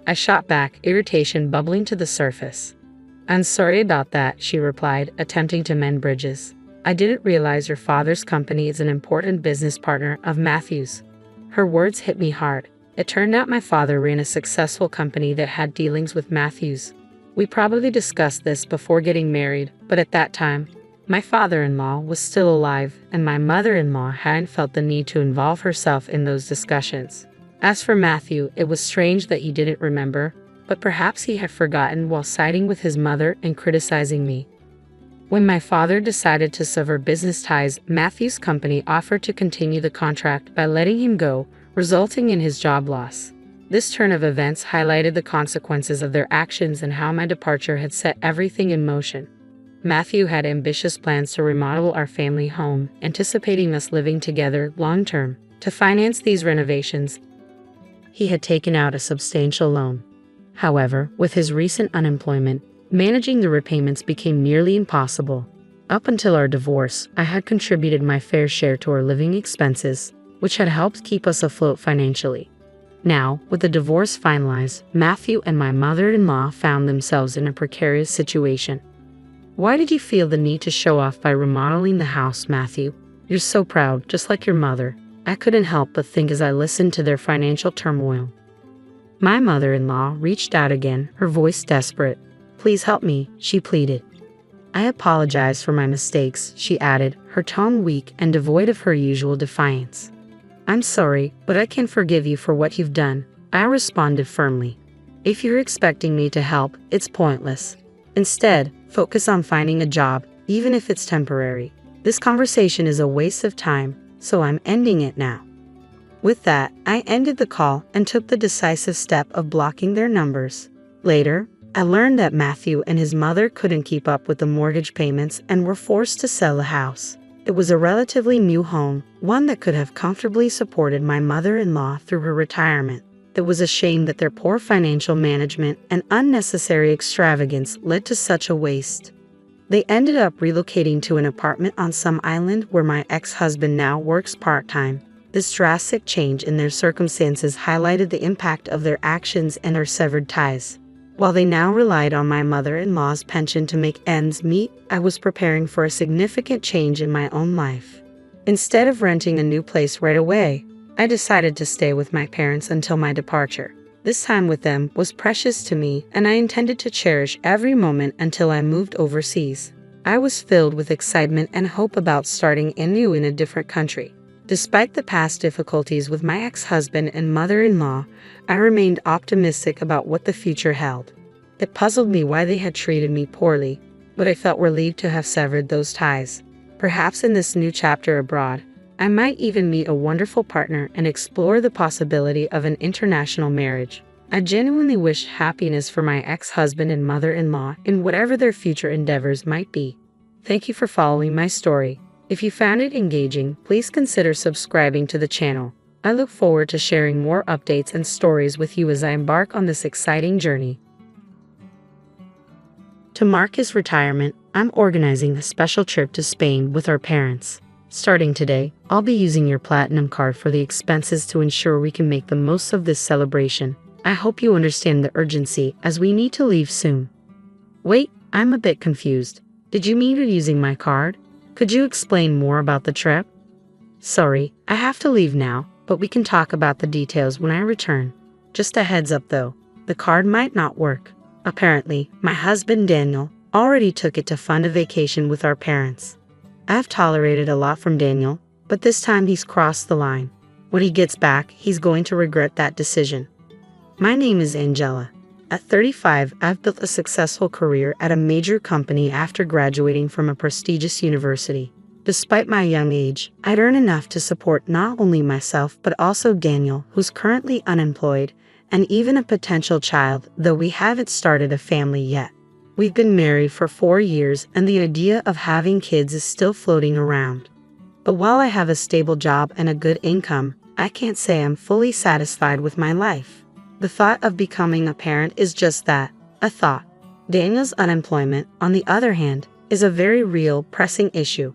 I shot back, irritation bubbling to the surface. "I'm sorry about that," she replied, attempting to mend bridges. "I didn't realize your father's company is an important business partner of Matthew's." Her words hit me hard. It turned out my father ran a successful company that had dealings with Matthew's. We probably discussed this before getting married, but at that time, my father-in-law was still alive, and my mother-in-law hadn't felt the need to involve herself in those discussions. As for Matthew, it was strange that he didn't remember, but perhaps he had forgotten while siding with his mother and criticizing me. When my father decided to sever business ties, Matthew's company offered to continue the contract by letting him go, resulting in his job loss. This turn of events highlighted the consequences of their actions and how my departure had set everything in motion. Matthew had ambitious plans to remodel our family home, anticipating us living together long-term. To finance these renovations, he had taken out a substantial loan. However, with his recent unemployment, managing the repayments became nearly impossible. Up until our divorce, I had contributed my fair share to our living expenses, which had helped keep us afloat financially. Now, with the divorce finalized, Matthew and my mother-in-law found themselves in a precarious situation. "Why did you feel the need to show off by remodeling the house, Matthew? You're so proud, just like your mother," I couldn't help but think as I listened to their financial turmoil. My mother-in-law reached out again, her voice desperate. "Please help me," she pleaded. "I apologize for my mistakes," she added, her tone weak and devoid of her usual defiance. "I'm sorry, but I can't forgive you for what you've done," I responded firmly. "If you're expecting me to help, it's pointless. Instead, focus on finding a job, even if it's temporary. This conversation is a waste of time, so I'm ending it now." With that, I ended the call and took the decisive step of blocking their numbers. Later, I learned that Matthew and his mother couldn't keep up with the mortgage payments and were forced to sell the house. It was a relatively new home, one that could have comfortably supported my mother-in-law through her retirement. It was a shame that their poor financial management and unnecessary extravagance led to such a waste. They ended up relocating to an apartment on some island where my ex-husband now works part-time. This drastic change in their circumstances highlighted the impact of their actions and our severed ties. While they now relied on my mother-in-law's pension to make ends meet, I was preparing for a significant change in my own life. Instead of renting a new place right away, I decided to stay with my parents until my departure. This time with them was precious to me, and I intended to cherish every moment until I moved overseas. I was filled with excitement and hope about starting anew in a different country. Despite the past difficulties with my ex-husband and mother-in-law, I remained optimistic about what the future held. It puzzled me why they had treated me poorly, but I felt relieved to have severed those ties. Perhaps in this new chapter abroad, I might even meet a wonderful partner and explore the possibility of an international marriage. I genuinely wish happiness for my ex-husband and mother-in-law in whatever their future endeavors might be. Thank you for following my story. If you found it engaging, please consider subscribing to the channel. I look forward to sharing more updates and stories with you as I embark on this exciting journey. To mark his retirement, I'm organizing a special trip to Spain with our parents. Starting today, I'll be using your Platinum card for the expenses to ensure we can make the most of this celebration. I hope you understand the urgency as we need to leave soon. Wait, I'm a bit confused. Did you mean you're using my card? Could you explain more about the trip? Sorry, I have to leave now, but we can talk about the details when I return. Just a heads up though, the card might not work. Apparently, my husband Daniel already took it to fund a vacation with our parents. I've tolerated a lot from Daniel, but this time he's crossed the line. When he gets back, he's going to regret that decision. My name is Angela. At 35, I've built a successful career at a major company after graduating from a prestigious university. Despite my young age, I'd earn enough to support not only myself but also Daniel, who's currently unemployed, and even a potential child, though we haven't started a family yet. We've been married for 4 years, and the idea of having kids is still floating around. But while I have a stable job and a good income, I can't say I'm fully satisfied with my life. The thought of becoming a parent is just that, a thought. Daniel's unemployment, on the other hand, is a very real, pressing issue.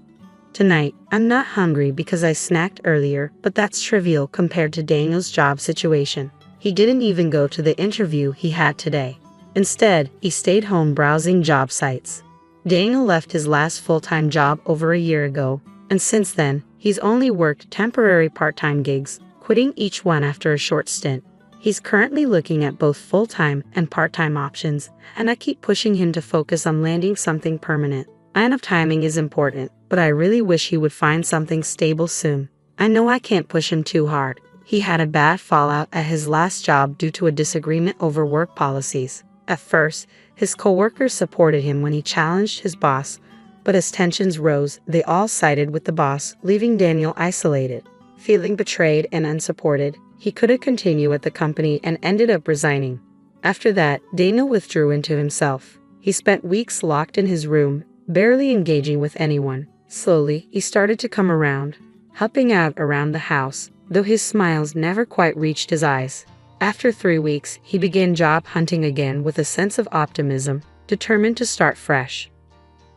Tonight, I'm not hungry because I snacked earlier, but that's trivial compared to Daniel's job situation. He didn't even go to the interview he had today. Instead, he stayed home browsing job sites. Daniel left his last full-time job over a year ago, and since then, he's only worked temporary part-time gigs, quitting each one after a short stint. He's currently looking at both full-time and part-time options, and I keep pushing him to focus on landing something permanent. I know timing is important, but I really wish he would find something stable soon. I know I can't push him too hard. He had a bad fallout at his last job due to a disagreement over work policies. At first, his coworkers supported him when he challenged his boss, but as tensions rose, they all sided with the boss, leaving Daniel isolated. Feeling betrayed and unsupported, he couldn't continue at the company and ended up resigning. After that, Daniel withdrew into himself. He spent weeks locked in his room, barely engaging with anyone. Slowly, he started to come around, helping out around the house, though his smiles never quite reached his eyes. After 3 weeks, he began job hunting again with a sense of optimism, determined to start fresh.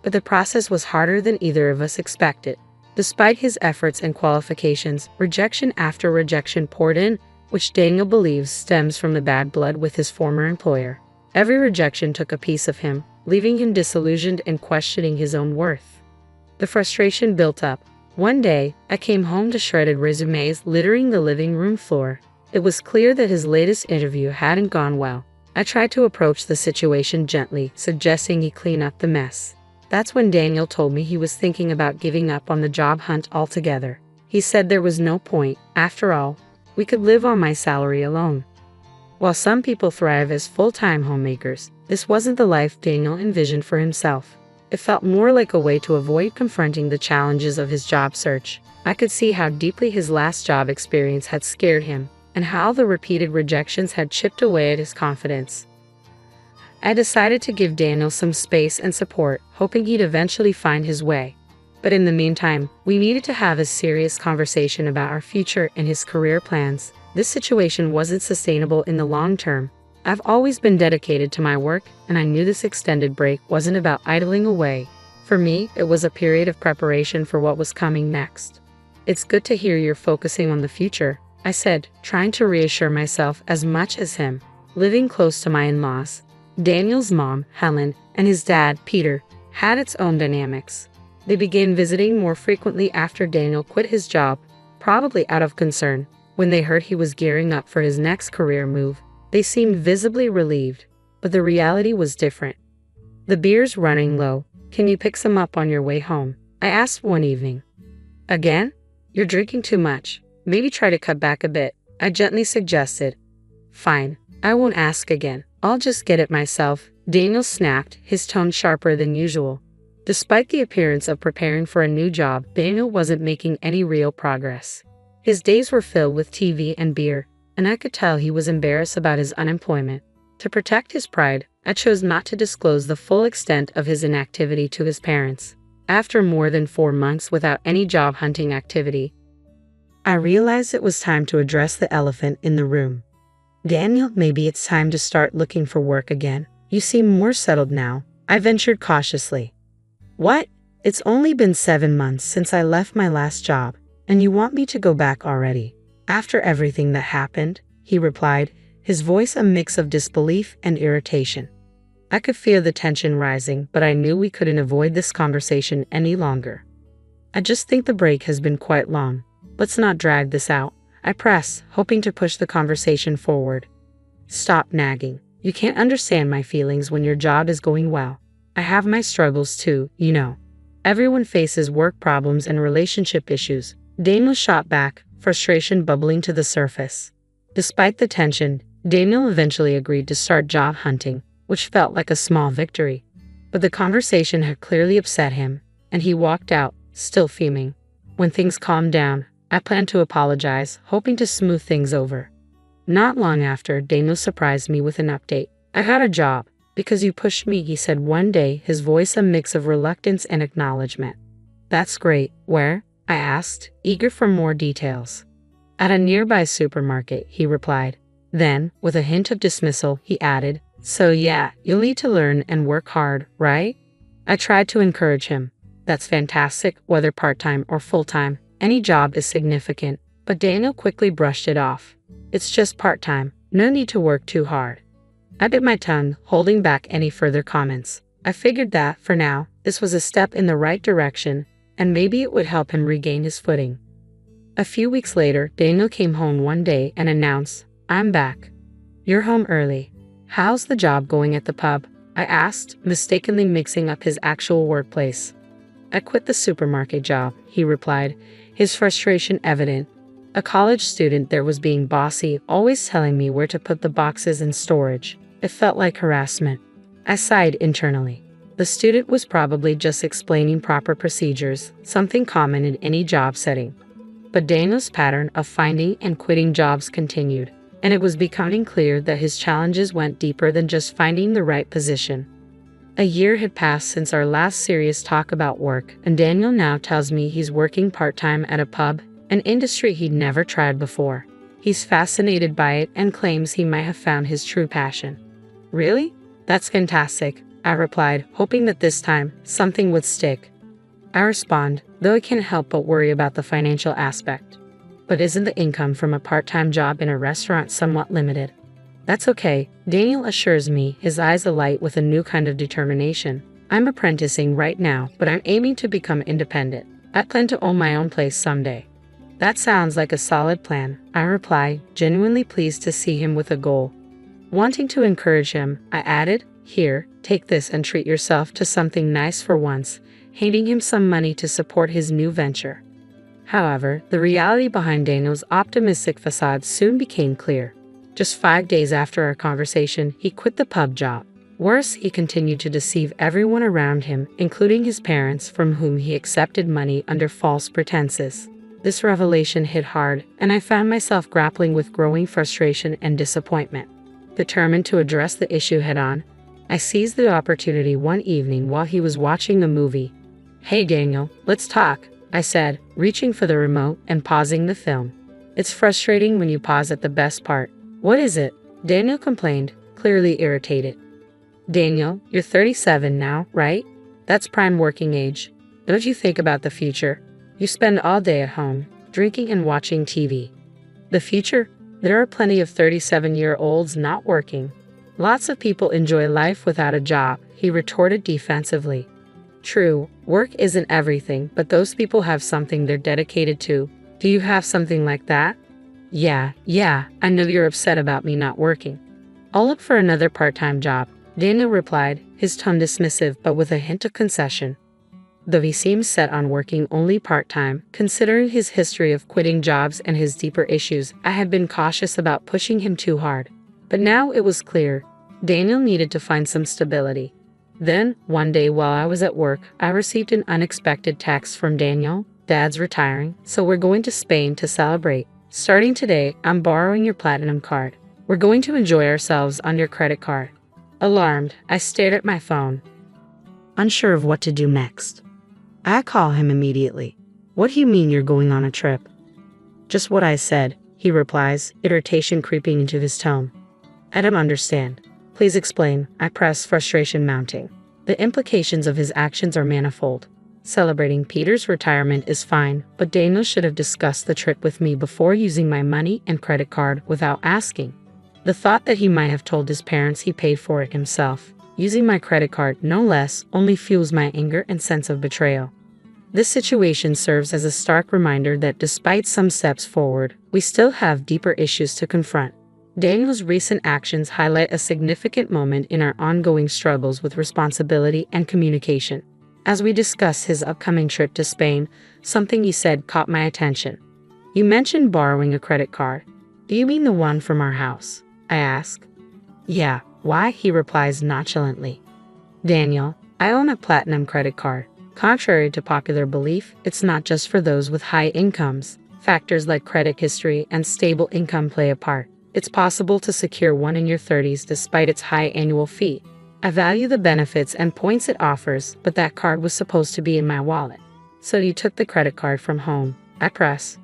But the process was harder than either of us expected. Despite his efforts and qualifications, rejection after rejection poured in, which Daniel believes stems from the bad blood with his former employer. Every rejection took a piece of him, leaving him disillusioned and questioning his own worth. The frustration built up. One day, I came home to shredded resumes littering the living room floor. It was clear that his latest interview hadn't gone well. I tried to approach the situation gently, suggesting he clean up the mess. That's when Daniel told me he was thinking about giving up on the job hunt altogether. He said there was no point. After all, we could live on my salary alone. While some people thrive as full-time homemakers, this wasn't the life Daniel envisioned for himself. It felt more like a way to avoid confronting the challenges of his job search. I could see how deeply his last job experience had scared him, and how the repeated rejections had chipped away at his confidence. I decided to give Daniel some space and support, hoping he'd eventually find his way. But in the meantime, we needed to have a serious conversation about our future and his career plans. This situation wasn't sustainable in the long term. I've always been dedicated to my work, and I knew this extended break wasn't about idling away. For me, it was a period of preparation for what was coming next. It's good to hear you're focusing on the future, I said, trying to reassure myself as much as him. Living close to my in-laws, Daniel's mom, Helen, and his dad, Peter, had its own dynamics. They began visiting more frequently after Daniel quit his job, probably out of concern. When they heard he was gearing up for his next career move, they seemed visibly relieved, but the reality was different. "The beer's running low. Can you pick some up on your way home?" I asked one evening. "Again? You're drinking too much. Maybe try to cut back a bit," I gently suggested. "Fine, I won't ask again. I'll just get it myself," Daniel snapped, his tone sharper than usual. Despite the appearance of preparing for a new job, Daniel wasn't making any real progress. His days were filled with TV and beer, and I could tell he was embarrassed about his unemployment. To protect his pride, I chose not to disclose the full extent of his inactivity to his parents. After more than 4 months without any job hunting activity, I realized it was time to address the elephant in the room. "Daniel, maybe it's time to start looking for work again. You seem more settled now," I ventured cautiously. "What? It's only been 7 months since I left my last job, and you want me to go back already? After everything that happened," he replied, his voice a mix of disbelief and irritation. I could feel the tension rising, but I knew we couldn't avoid this conversation any longer. "I just think the break has been quite long. Let's not drag this out," I pressed, hoping to push the conversation forward. Stop nagging. You can't understand my feelings when your job is going well. I have my struggles too, you know. Everyone faces work problems and relationship issues. Daniel shot back, frustration bubbling to the surface. Despite the tension, Daniel eventually agreed to start job hunting, which felt like a small victory. But the conversation had clearly upset him, and he walked out, still fuming. When things calmed down, I planned to apologize, hoping to smooth things over. Not long after, Daniel surprised me with an update. I got a job. Because you pushed me, he said one day, his voice a mix of reluctance and acknowledgement. That's great. Where? I asked, eager for more details. At a nearby supermarket, he replied. Then, with a hint of dismissal, he added, so yeah, you'll need to learn and work hard, right? I tried to encourage him. That's fantastic, whether part-time or full-time. Any job is significant. But Daniel quickly brushed it off. It's just part-time. No need to work too hard. I bit my tongue, holding back any further comments. I figured that, for now, this was a step in the right direction, and maybe it would help him regain his footing. A few weeks later, Daniel came home one day and announced, I'm back. You're home early. How's the job going at the pub? I asked, mistakenly mixing up his actual workplace. I quit the supermarket job, he replied, his frustration evident. A college student there was being bossy, always telling me where to put the boxes in storage. It felt like harassment. I sighed internally. The student was probably just explaining proper procedures, something common in any job setting. But Daniel's pattern of finding and quitting jobs continued, and it was becoming clear that his challenges went deeper than just finding the right position. A year had passed since our last serious talk about work, and Daniel now tells me he's working part-time at a pub, an industry he'd never tried before. He's fascinated by it and claims he might have found his true passion. Really? That's fantastic, I replied, hoping that this time, something would stick. I respond, though I can't help but worry about the financial aspect. But isn't the income from a part-time job in a restaurant somewhat limited? That's okay, Daniel assures me, his eyes alight with a new kind of determination. I'm apprenticing right now, but I'm aiming to become independent. I plan to own my own place someday. That sounds like a solid plan, I reply, genuinely pleased to see him with a goal. Wanting to encourage him, I added, here, take this and treat yourself to something nice for once, handing him some money to support his new venture. However, the reality behind Daniel's optimistic facade soon became clear. Just 5 days after our conversation, he quit the pub job. Worse, he continued to deceive everyone around him, including his parents, from whom he accepted money under false pretenses. This revelation hit hard, and I found myself grappling with growing frustration and disappointment. Determined to address the issue head-on, I seized the opportunity one evening while he was watching a movie. Hey Daniel, let's talk, I said, reaching for the remote and pausing the film. It's frustrating when you pause at the best part. What is it? Daniel complained, clearly irritated. Daniel, you're 37 now, right? That's prime working age. Don't you think about the future? You spend all day at home, drinking and watching TV. The future? There are plenty of 37-year-olds not working. Lots of people enjoy life without a job, he retorted defensively. True, work isn't everything, but those people have something they're dedicated to. Do you have something like that? Yeah, I know you're upset about me not working. I'll look for another part-time job, Daniel replied, his tone dismissive but with a hint of concession. Though he seemed set on working only part-time, considering his history of quitting jobs and his deeper issues, I had been cautious about pushing him too hard. But now it was clear, Daniel needed to find some stability. Then, one day while I was at work, I received an unexpected text from Daniel. Dad's retiring, so we're going to Spain to celebrate. Starting today, I'm borrowing your platinum card. We're going to enjoy ourselves on your credit card. Alarmed, I stared at my phone, unsure of what to do next. I call him immediately. What do you mean you're going on a trip? Just what I said, he replies, irritation creeping into his tone. I don't understand. Please explain, I press, frustration mounting. The implications of his actions are manifold. Celebrating Peter's retirement is fine, but Daniel should have discussed the trip with me before using my money and credit card without asking. The thought that he might have told his parents he paid for it himself, using my credit card no less, only fuels my anger and sense of betrayal. This situation serves as a stark reminder that despite some steps forward, we still have deeper issues to confront. Daniel's recent actions highlight a significant moment in our ongoing struggles with responsibility and communication. As we discuss his upcoming trip to Spain, something you said caught my attention. You mentioned borrowing a credit card. Do you mean the one from our house? I ask. Yeah, why? He replies nonchalantly. Daniel, I own a platinum credit card. Contrary to popular belief, it's not just for those with high incomes. Factors like credit history and stable income play a part. It's possible to secure one in your 30s despite its high annual fee. I value the benefits and points it offers, but that card was supposed to be in my wallet. So you took the credit card from home. I press.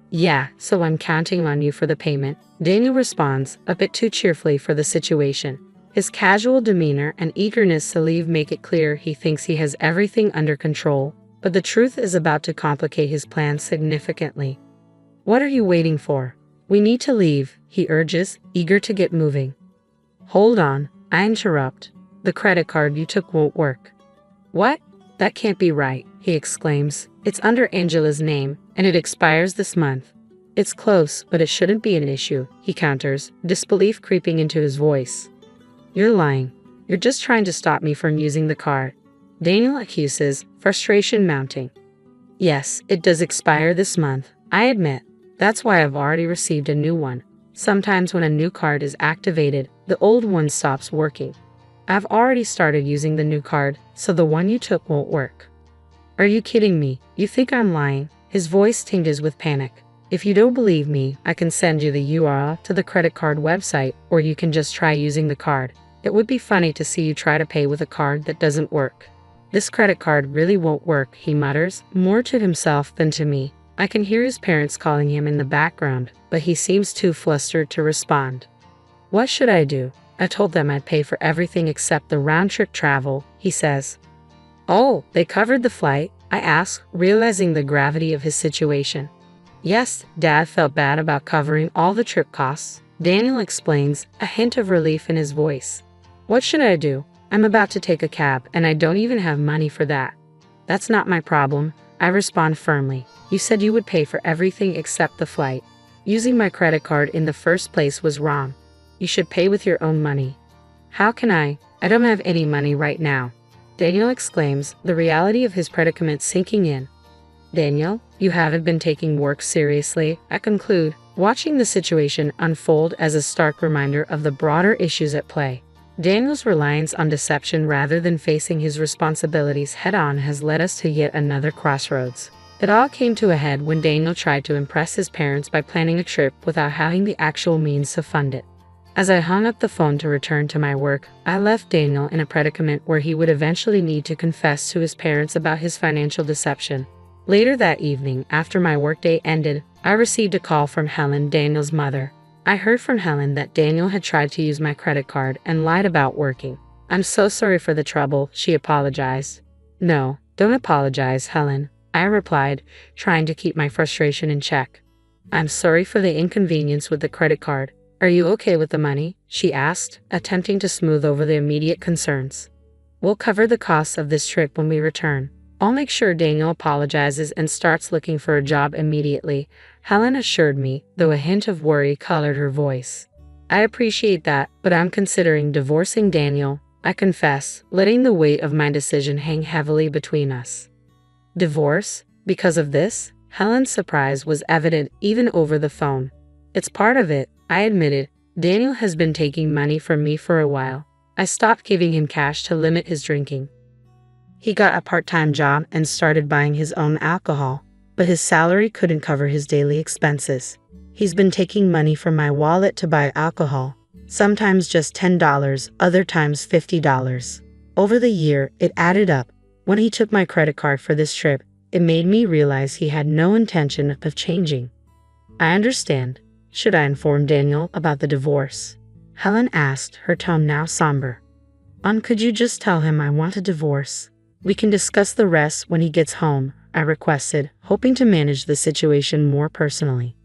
Yeah, so I'm counting on you for the payment. Daniel responds, a bit too cheerfully for the situation. His casual demeanor and eagerness to leave make it clear he thinks he has everything under control, but the truth is about to complicate his plans significantly. What are you waiting for? We need to leave, he urges, eager to get moving. Hold on, I interrupt. The credit card you took won't work. What? That can't be right, he exclaims. It's under Angela's name, and it expires this month. It's close, but it shouldn't be an issue, he counters, disbelief creeping into his voice. You're lying. You're just trying to stop me from using the card. Daniel accuses, frustration mounting. Yes, it does expire this month, I admit. That's why I've already received a new one. Sometimes when a new card is activated, the old one stops working. I've already started using the new card, so the one you took won't work. Are you kidding me? You think I'm lying? His voice tinges with panic. If you don't believe me, I can send you the URL to the credit card website, or you can just try using the card. It would be funny to see you try to pay with a card that doesn't work. This credit card really won't work, he mutters, more to himself than to me. I can hear his parents calling him in the background, but he seems too flustered to respond. What should I do? I told them I'd pay for everything except the round-trip travel, he says. Oh, they covered the flight? I ask, realizing the gravity of his situation. Yes, Dad felt bad about covering all the trip costs. Daniel explains, a hint of relief in his voice. What should I do? I'm about to take a cab, and I don't even have money for that. That's not my problem, I respond firmly. You said you would pay for everything except the flight. Using my credit card in the first place was wrong. You should pay with your own money. How can I? I don't have any money right now. Daniel exclaims, the reality of his predicament sinking in. Daniel, you haven't been taking work seriously, I conclude, watching the situation unfold as a stark reminder of the broader issues at play. Daniel's reliance on deception rather than facing his responsibilities head-on has led us to yet another crossroads. It all came to a head when Daniel tried to impress his parents by planning a trip without having the actual means to fund it. As I hung up the phone to return to my work, I left Daniel in a predicament where he would eventually need to confess to his parents about his financial deception. Later that evening, after my workday ended, I received a call from Helen, Daniel's mother. I heard from Helen that Daniel had tried to use my credit card and lied about working. I'm so sorry for the trouble, she apologized. No, don't apologize, Helen, I replied, trying to keep my frustration in check. I'm sorry for the inconvenience with the credit card. Are you okay with the money? She asked, attempting to smooth over the immediate concerns. We'll cover the costs of this trip when we return. I'll make sure Daniel apologizes and starts looking for a job immediately, Helen assured me, though a hint of worry colored her voice. I appreciate that, but I'm considering divorcing Daniel, I confess, letting the weight of my decision hang heavily between us. Divorce? Because of this? Helen's surprise was evident even over the phone. It's part of it, I admitted. Daniel has been taking money from me for a while. I stopped giving him cash to limit his drinking. He got a part-time job and started buying his own alcohol, but his salary couldn't cover his daily expenses. He's been taking money from my wallet to buy alcohol, sometimes just $10, other times $50. Over the year, it added up. When he took my credit card for this trip, it made me realize he had no intention of changing. I understand. Should I inform Daniel about the divorce? Helen asked, her tone now somber. Could you just tell him I want a divorce? We can discuss the rest when he gets home, I requested, hoping to manage the situation more personally.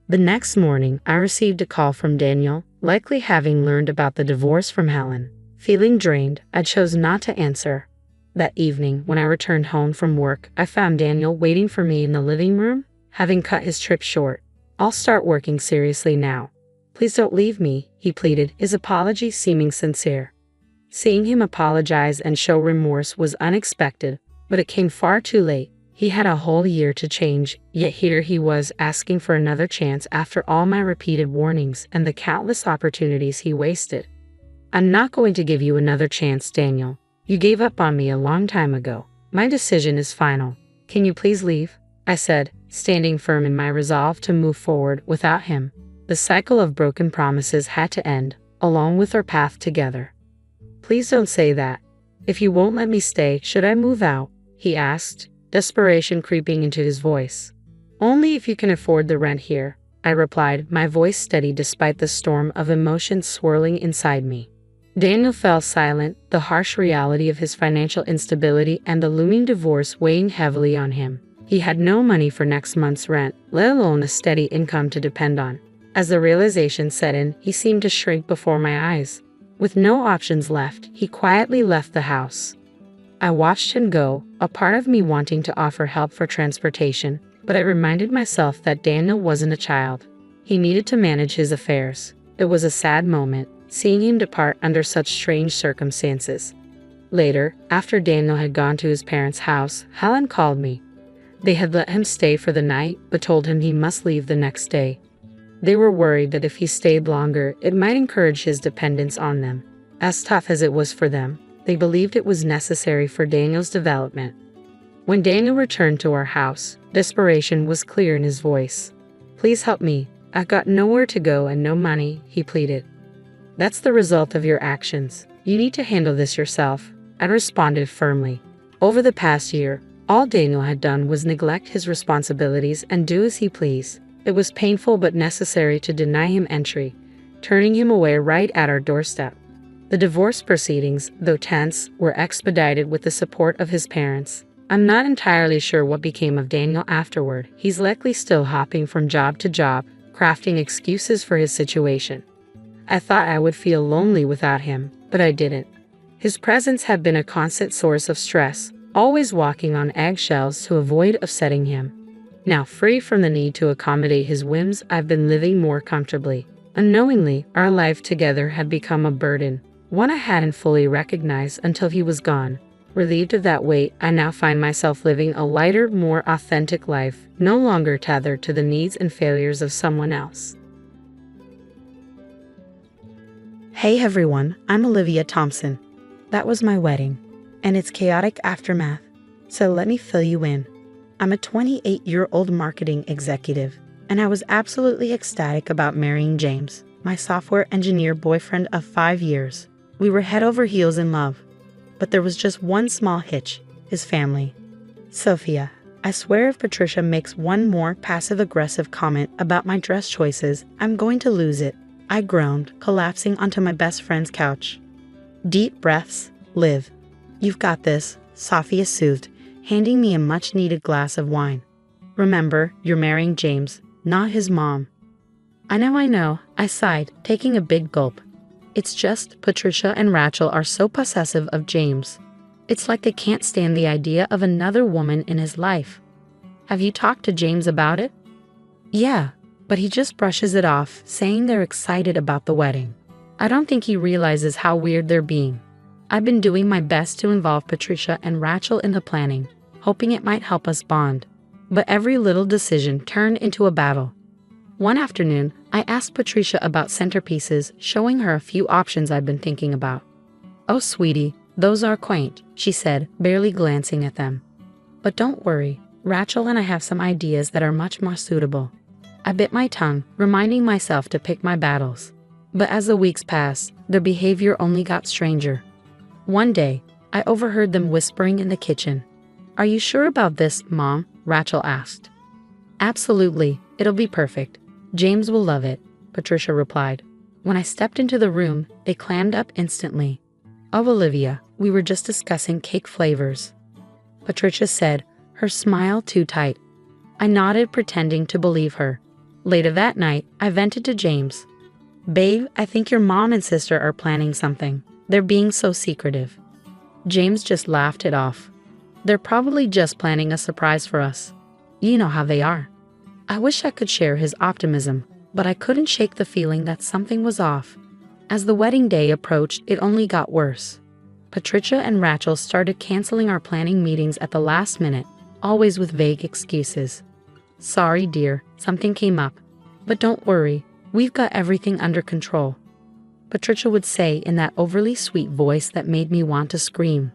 The next morning, I received a call from Daniel, likely having learned about the divorce from Helen. Feeling drained, I chose not to answer. That evening, when I returned home from work, I found Daniel waiting for me in the living room, having cut his trip short. I'll start working seriously now. Please don't leave me, he pleaded, his apology seeming sincere. Seeing him apologize and show remorse was unexpected, but it came far too late. He had a whole year to change, yet here he was asking for another chance after all my repeated warnings and the countless opportunities he wasted. I'm not going to give you another chance, Daniel. You gave up on me a long time ago. My decision is final. Can you please leave? I said, standing firm in my resolve to move forward without him. The cycle of broken promises had to end, along with our path together. Please don't say that. If you won't let me stay, should I move out? He asked, desperation creeping into his voice. Only if you can afford the rent here, I replied, my voice steady despite the storm of emotions swirling inside me. Daniel fell silent, the harsh reality of his financial instability and the looming divorce weighing heavily on him. He had no money for next month's rent, let alone a steady income to depend on. As the realization set in, he seemed to shrink before my eyes. With no options left, he quietly left the house. I watched him go, a part of me wanting to offer help for transportation, but I reminded myself that Daniel wasn't a child. He needed to manage his affairs. It was a sad moment, seeing him depart under such strange circumstances. Later, after Daniel had gone to his parents' house, Helen called me. They had let him stay for the night, but told him he must leave the next day. They were worried that if he stayed longer, it might encourage his dependence on them. As tough as it was for them, they believed it was necessary for Daniel's development. When Daniel returned to our house, desperation was clear in his voice. Please help me. I've got nowhere to go and no money, he pleaded. That's the result of your actions. You need to handle this yourself, I responded firmly. Over the past year, all Daniel had done was neglect his responsibilities and do as he pleased. It was painful but necessary to deny him entry, turning him away right at our doorstep. The divorce proceedings, though tense, were expedited with the support of his parents. I'm not entirely sure what became of Daniel afterward. He's likely still hopping from job to job, crafting excuses for his situation. I thought I would feel lonely without him, but I didn't. His presence had been a constant source of stress, always walking on eggshells to avoid upsetting him. Now free from the need to accommodate his whims, I've been living more comfortably. Unknowingly, our life together had become a burden, one I hadn't fully recognized until he was gone. Relieved of that weight, I now find myself living a lighter, more authentic life, no longer tethered to the needs and failures of someone else. Hey everyone, I'm Olivia Thompson. That was my wedding, and its chaotic aftermath, so let me fill you in. I'm a 28-year-old marketing executive, and I was absolutely ecstatic about marrying James, my software engineer boyfriend of 5 years. We were head over heels in love, but there was just one small hitch: his family. Sophia, I swear if Patricia makes one more passive-aggressive comment about my dress choices, I'm going to lose it, I groaned, collapsing onto my best friend's couch. Deep breaths, Liv. You've got this, Sophia soothed, handing me a much-needed glass of wine. Remember, you're marrying James, not his mom. I know, I sighed, taking a big gulp. It's just Patricia and Rachel are so possessive of James. It's like they can't stand the idea of another woman in his life. Have you talked to James about it? Yeah, but he just brushes it off, saying they're excited about the wedding. I don't think he realizes how weird they're being. I've been doing my best to involve Patricia and Rachel in the planning, hoping it might help us bond. But every little decision turned into a battle. One afternoon, I asked Patricia about centerpieces, showing her a few options I'd been thinking about. Oh, sweetie, those are quaint, she said, barely glancing at them. But don't worry, Rachel and I have some ideas that are much more suitable. I bit my tongue, reminding myself to pick my battles. But as the weeks passed, their behavior only got stranger. One day, I overheard them whispering in the kitchen. Are you sure about this, Mom? Rachel asked. Absolutely, it'll be perfect. James will love it, Patricia replied. When I stepped into the room, they clammed up instantly. Oh, Olivia, we were just discussing cake flavors, Patricia said, her smile too tight. I nodded, pretending to believe her. Later that night, I vented to James. Babe, I think your mom and sister are planning something. They're being so secretive. James just laughed it off. They're probably just planning a surprise for us. You know how they are. I wish I could share his optimism, but I couldn't shake the feeling that something was off. As the wedding day approached, it only got worse. Patricia and Rachel started canceling our planning meetings at the last minute, always with vague excuses. "Sorry, dear, something came up. But don't worry, we've got everything under control," Patricia would say in that overly sweet voice that made me want to scream.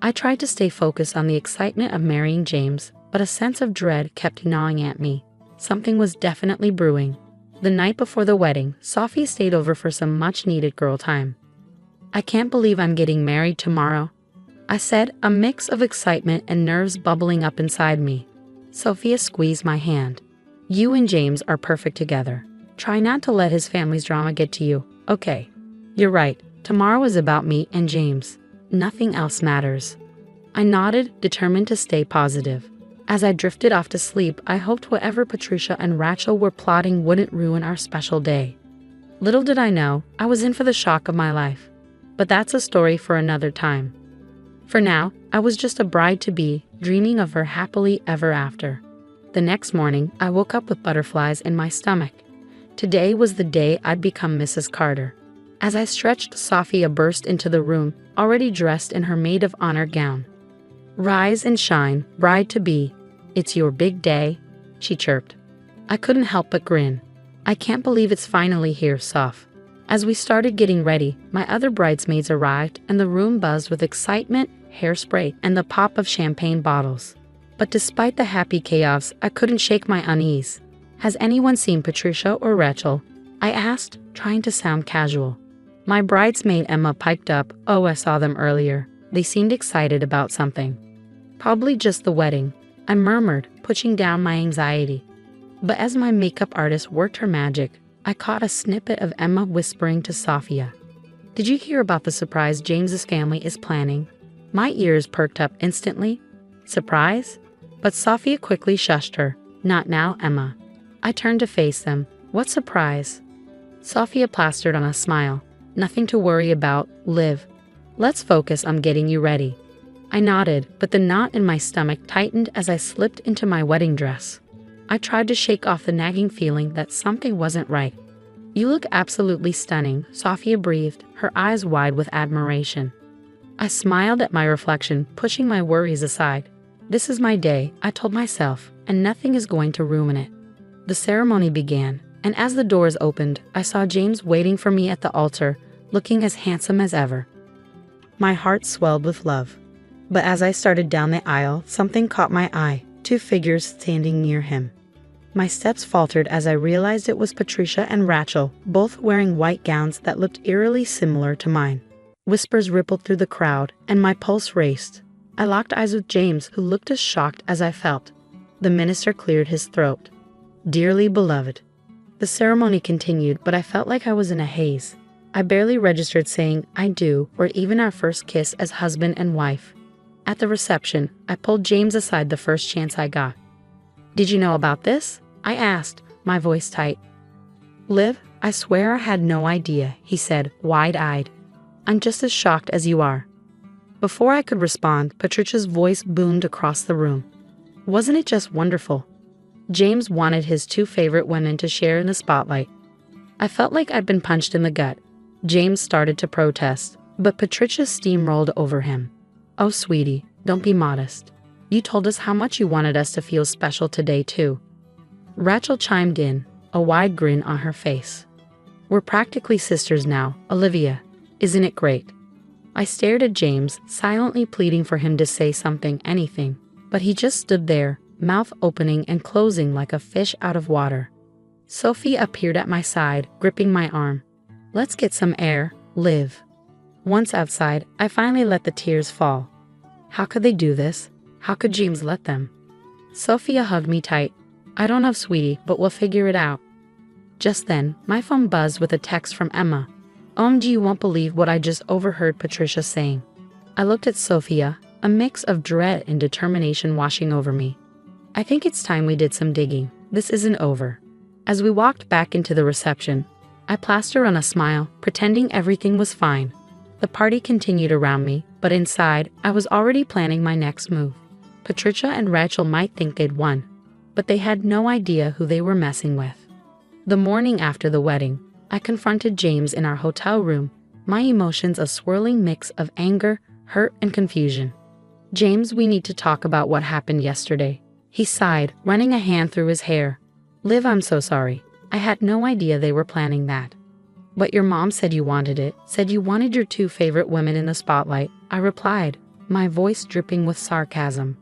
I tried to stay focused on the excitement of marrying James, but a sense of dread kept gnawing at me. Something was definitely brewing. The night before the wedding, Sophia stayed over for some much-needed girl time. "I can't believe I'm getting married tomorrow," I said, a mix of excitement and nerves bubbling up inside me. Sophia squeezed my hand. "You and James are perfect together. Try not to let his family's drama get to you, okay?" "You're right. Tomorrow is about me and James. Nothing else matters." I nodded, determined to stay positive. As I drifted off to sleep, I hoped whatever Patricia and Rachel were plotting wouldn't ruin our special day. Little did I know, I was in for the shock of my life. But that's a story for another time. For now, I was just a bride-to-be, dreaming of her happily ever after. The next morning, I woke up with butterflies in my stomach. Today was the day I'd become Mrs. Carter. As I stretched, Sophia burst into the room, already dressed in her maid of honor gown. "Rise and shine, bride-to-be. It's your big day," she chirped. I couldn't help but grin. "I can't believe it's finally here, Soph." As we started getting ready, my other bridesmaids arrived and the room buzzed with excitement, hairspray, and the pop of champagne bottles. But despite the happy chaos, I couldn't shake my unease. "Has anyone seen Patricia or Rachel?" I asked, trying to sound casual. My bridesmaid Emma piped up, "Oh, I saw them earlier. They seemed excited about something." "Probably just the wedding," I murmured, pushing down my anxiety. But as my makeup artist worked her magic, I caught a snippet of Emma whispering to Sophia, "Did you hear about the surprise James's family is planning?" My ears perked up instantly. "Surprise?" But Sophia quickly shushed her. "Not now, Emma." I turned to face them. "What surprise?" Sophia plastered on a smile. "Nothing to worry about, Liv. Let's focus on getting you ready." I nodded, but the knot in my stomach tightened as I slipped into my wedding dress. I tried to shake off the nagging feeling that something wasn't right. "You look absolutely stunning," Sophia breathed, her eyes wide with admiration. I smiled at my reflection, pushing my worries aside. "This is my day," I told myself, "and nothing is going to ruin it." The ceremony began, and as the doors opened, I saw James waiting for me at the altar, looking as handsome as ever. My heart swelled with love. But as I started down the aisle, something caught my eye, 2 figures standing near him. My steps faltered as I realized it was Patricia and Rachel, both wearing white gowns that looked eerily similar to mine. Whispers rippled through the crowd, and my pulse raced. I locked eyes with James, who looked as shocked as I felt. The minister cleared his throat. "Dearly beloved." The ceremony continued, but I felt like I was in a haze. I barely registered saying "I do" or even our first kiss as husband and wife. At the reception, I pulled James aside the first chance I got. "Did you know about this?" I asked, my voice tight. "Liv, I swear I had no idea," he said, wide-eyed. "I'm just as shocked as you are." Before I could respond, Patricia's voice boomed across the room. "Wasn't it just wonderful?" James wanted his 2 favorite women to share in the spotlight. I felt like I'd been punched in the gut. James started to protest, but Patricia steamrolled over him. "Oh, sweetie, don't be modest. You told us how much you wanted us to feel special today, too." Rachel chimed in, a wide grin on her face. "We're practically sisters now, Olivia. Isn't it great?" I stared at James, silently pleading for him to say something, anything, but he just stood there, mouth opening and closing like a fish out of water. Sophie appeared at my side, gripping my arm. "Let's get some air, Liv." Once outside, I finally let the tears fall. How could they do this? How could James let them? Sophia hugged me tight. "I don't know, sweetie, but we'll figure it out." Just then, my phone buzzed with a text from Emma. "OMG, you won't believe what I just overheard Patricia saying." I looked at Sophia, a mix of dread and determination washing over me. "I think it's time we did some digging. This isn't over." As we walked back into the reception, I plastered on a smile, pretending everything was fine. The party continued around me, but inside, I was already planning my next move. Patricia and Rachel might think they'd won, but they had no idea who they were messing with. The morning after the wedding, I confronted James in our hotel room, my emotions a swirling mix of anger, hurt, and confusion. "James, we need to talk about what happened yesterday," he sighed, running a hand through his hair. "Liv, I'm so sorry. I had no idea they were planning that." "But your mom said you wanted it, said you wanted your two favorite women in the spotlight," I replied, my voice dripping with sarcasm.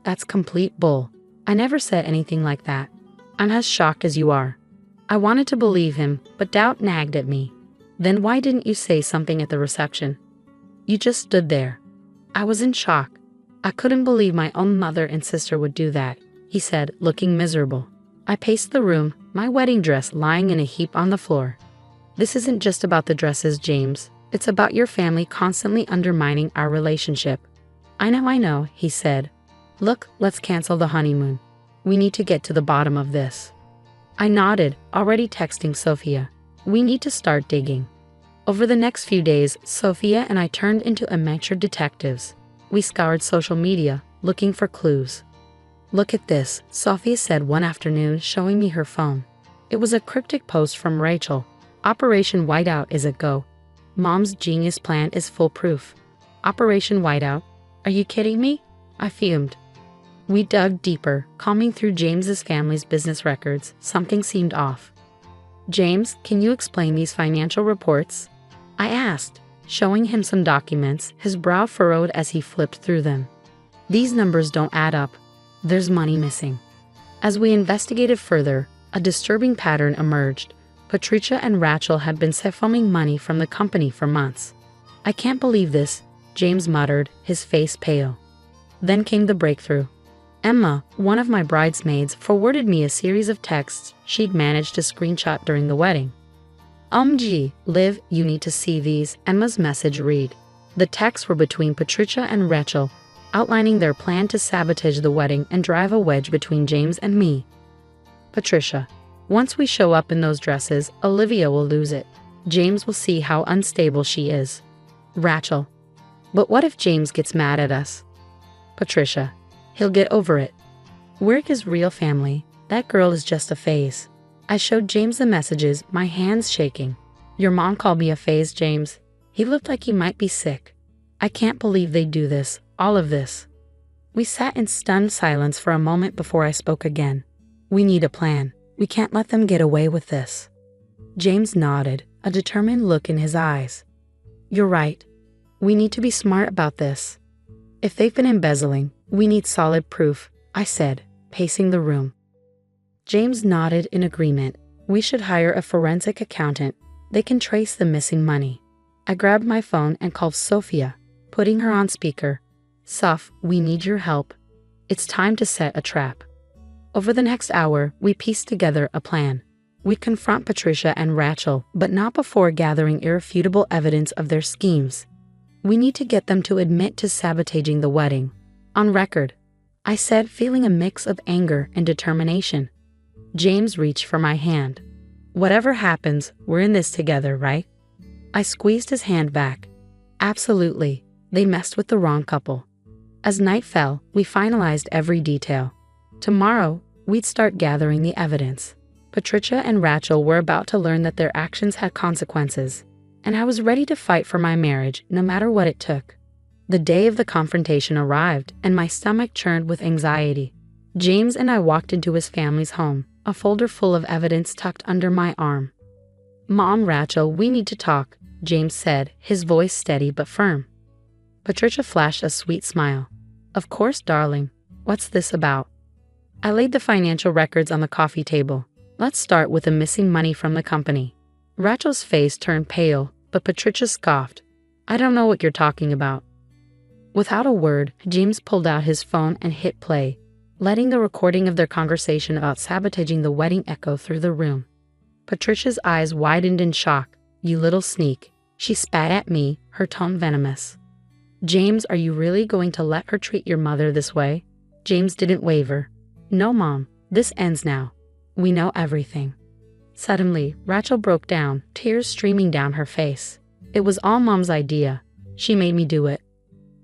"That's complete bull. I never said anything like that. I'm as shocked as you are." I wanted to believe him, but doubt nagged at me. "Then why didn't you say something at the reception? You just stood there." I was in shock. I couldn't believe my own mother and sister would do that, he said, looking miserable. I paced the room, my wedding dress lying in a heap on the floor. "This isn't just about the dresses, James. It's about your family constantly undermining our relationship." I know, he said. "Look, let's cancel the honeymoon. We need to get to the bottom of this." I nodded, already texting Sophia. "We need to start digging." Over the next few days, Sophia and I turned into amateur detectives. We scoured social media, looking for clues. "Look at this," Sophia said one afternoon, showing me her phone. It was a cryptic post from Rachel. "Operation Whiteout is a go. Mom's genius plan is foolproof." Operation Whiteout? Are you kidding me? I fumed. We dug deeper, combing through James's family's business records. Something seemed off. "James, can you explain these financial reports?" I asked, showing him some documents, his brow furrowed as he flipped through them. "These numbers don't add up. There's money missing." As we investigated further, a disturbing pattern emerged. Patricia and Rachel had been siphoning money from the company for months. "I can't believe this," James muttered, his face pale. Then came the breakthrough. Emma, one of my bridesmaids, forwarded me a series of texts she'd managed to screenshot during the wedding. Gee, Liv, you need to see these," Emma's message read. The texts were between Patricia and Rachel, outlining their plan to sabotage the wedding and drive a wedge between James and me. Patricia: "Once we show up in those dresses, Olivia will lose it. James will see how unstable she is." Rachel: "But what if James gets mad at us?" Patricia: "He'll get over it. We're his real family. That girl is just a phase." I showed James the messages, my hands shaking. "Your mom called me a phase, James. He looked like he might be sick. I can't believe they do this, all of this." We sat in stunned silence for a moment before I spoke again. "We need a plan. We can't let them get away with this." James nodded, a determined look in his eyes. "You're right. We need to be smart about this. If they've been embezzling, we need solid proof," I said, pacing the room. James nodded in agreement. "We should hire a forensic accountant. They can trace the missing money." I grabbed my phone and called Sophia, putting her on speaker. "Soph, we need your help. It's time to set a trap." Over the next hour, we pieced together a plan. We'd confront Patricia and Rachel, but not before gathering irrefutable evidence of their schemes. We need to get them to admit to sabotaging the wedding. On record, I said, feeling a mix of anger and determination. James reached for my hand. "Whatever happens, we're in this together, right?" I squeezed his hand back. "Absolutely. They messed with the wrong couple." As night fell, we finalized every detail. Tomorrow, we'd start gathering the evidence. Patricia and Rachel were about to learn that their actions had consequences, and I was ready to fight for my marriage, no matter what it took. The day of the confrontation arrived, and my stomach churned with anxiety. James and I walked into his family's home, a folder full of evidence tucked under my arm. "Mom, Rachel, we need to talk," James said, his voice steady but firm. Patricia flashed a sweet smile. "Of course, darling. What's this about?" I laid the financial records on the coffee table. "Let's start with the missing money from the company." Rachel's face turned pale, but Patricia scoffed. "I don't know what you're talking about." Without a word, James pulled out his phone and hit play, letting the recording of their conversation about sabotaging the wedding echo through the room. Patricia's eyes widened in shock. "You little sneak." She spat at me, her tone venomous. "James, are you really going to let her treat your mother this way?" James didn't waver. "No, Mom. This ends now. We know everything." Suddenly, Rachel broke down, tears streaming down her face. "It was all Mom's idea. She made me do it."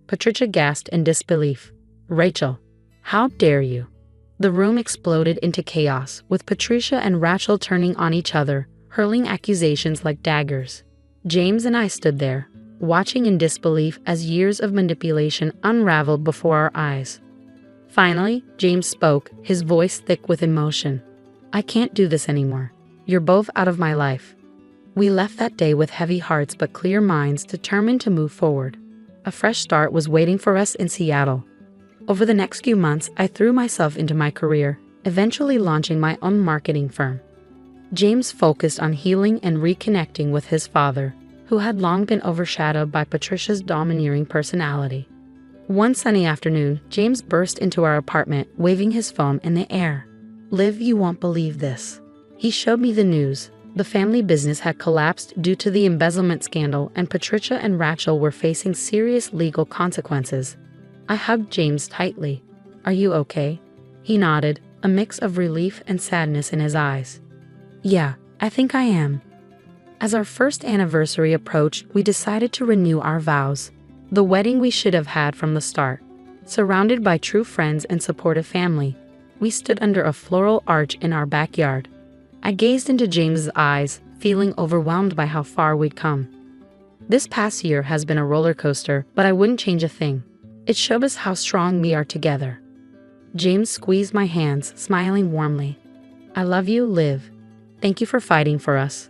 Patricia gasped in disbelief. "Rachel, how dare you?" The room exploded into chaos, with Patricia and Rachel turning on each other, hurling accusations like daggers. James and I stood there, watching in disbelief as years of manipulation unraveled before our eyes. Finally, James spoke, his voice thick with emotion. "I can't do this anymore. You're both out of my life." We left that day with heavy hearts but clear minds, determined to move forward. A fresh start was waiting for us in Seattle. Over the next few months, I threw myself into my career, eventually launching my own marketing firm. James focused on healing and reconnecting with his father, who had long been overshadowed by Patricia's domineering personality. One sunny afternoon, James burst into our apartment, waving his phone in the air. "Liv, you won't believe this." He showed me the news. The family business had collapsed due to the embezzlement scandal, and Patricia and Rachel were facing serious legal consequences. I hugged James tightly. "Are you okay?" He nodded, a mix of relief and sadness in his eyes. "Yeah, I think I am." As our first anniversary approached, we decided to renew our vows. The wedding we should have had from the start. Surrounded by true friends and supportive family, we stood under a floral arch in our backyard. I gazed into James's eyes, feeling overwhelmed by how far we'd come. This past year has been a roller coaster, but I wouldn't change a thing. It showed us how strong we are together. James squeezed my hands, smiling warmly. "I love you, Liv. Thank you for fighting for us."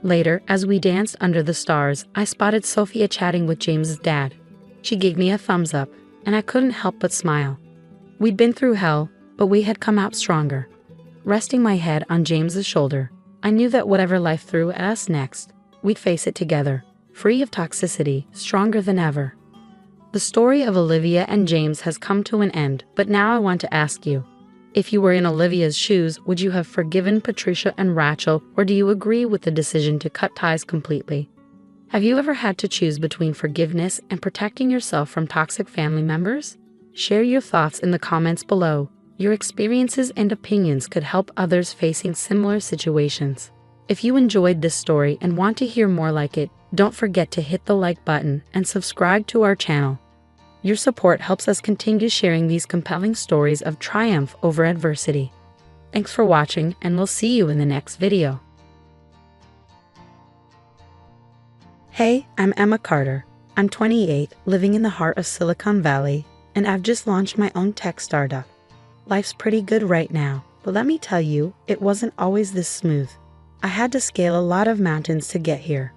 Later, as we danced under the stars, I spotted Sophia chatting with James's dad. She gave me a thumbs up, and I couldn't help but smile. We'd been through hell, but we had come out stronger. Resting my head on James's shoulder, I knew that whatever life threw at us next, we'd face it together, free of toxicity, stronger than ever. The story of Olivia and James has come to an end, but now I want to ask you, if you were in Olivia's shoes, would you have forgiven Patricia and Rachel, or do you agree with the decision to cut ties completely? Have you ever had to choose between forgiveness and protecting yourself from toxic family members? Share your thoughts in the comments below. Your experiences and opinions could help others facing similar situations. If you enjoyed this story and want to hear more like it, don't forget to hit the like button and subscribe to our channel. Your support helps us continue sharing these compelling stories of triumph over adversity. Thanks for watching, and we'll see you in the next video. Hey, I'm Emma Carter. I'm 28, living in the heart of Silicon Valley, and I've just launched my own tech startup. Life's pretty good right now, but let me tell you, it wasn't always this smooth. I had to scale a lot of mountains to get here.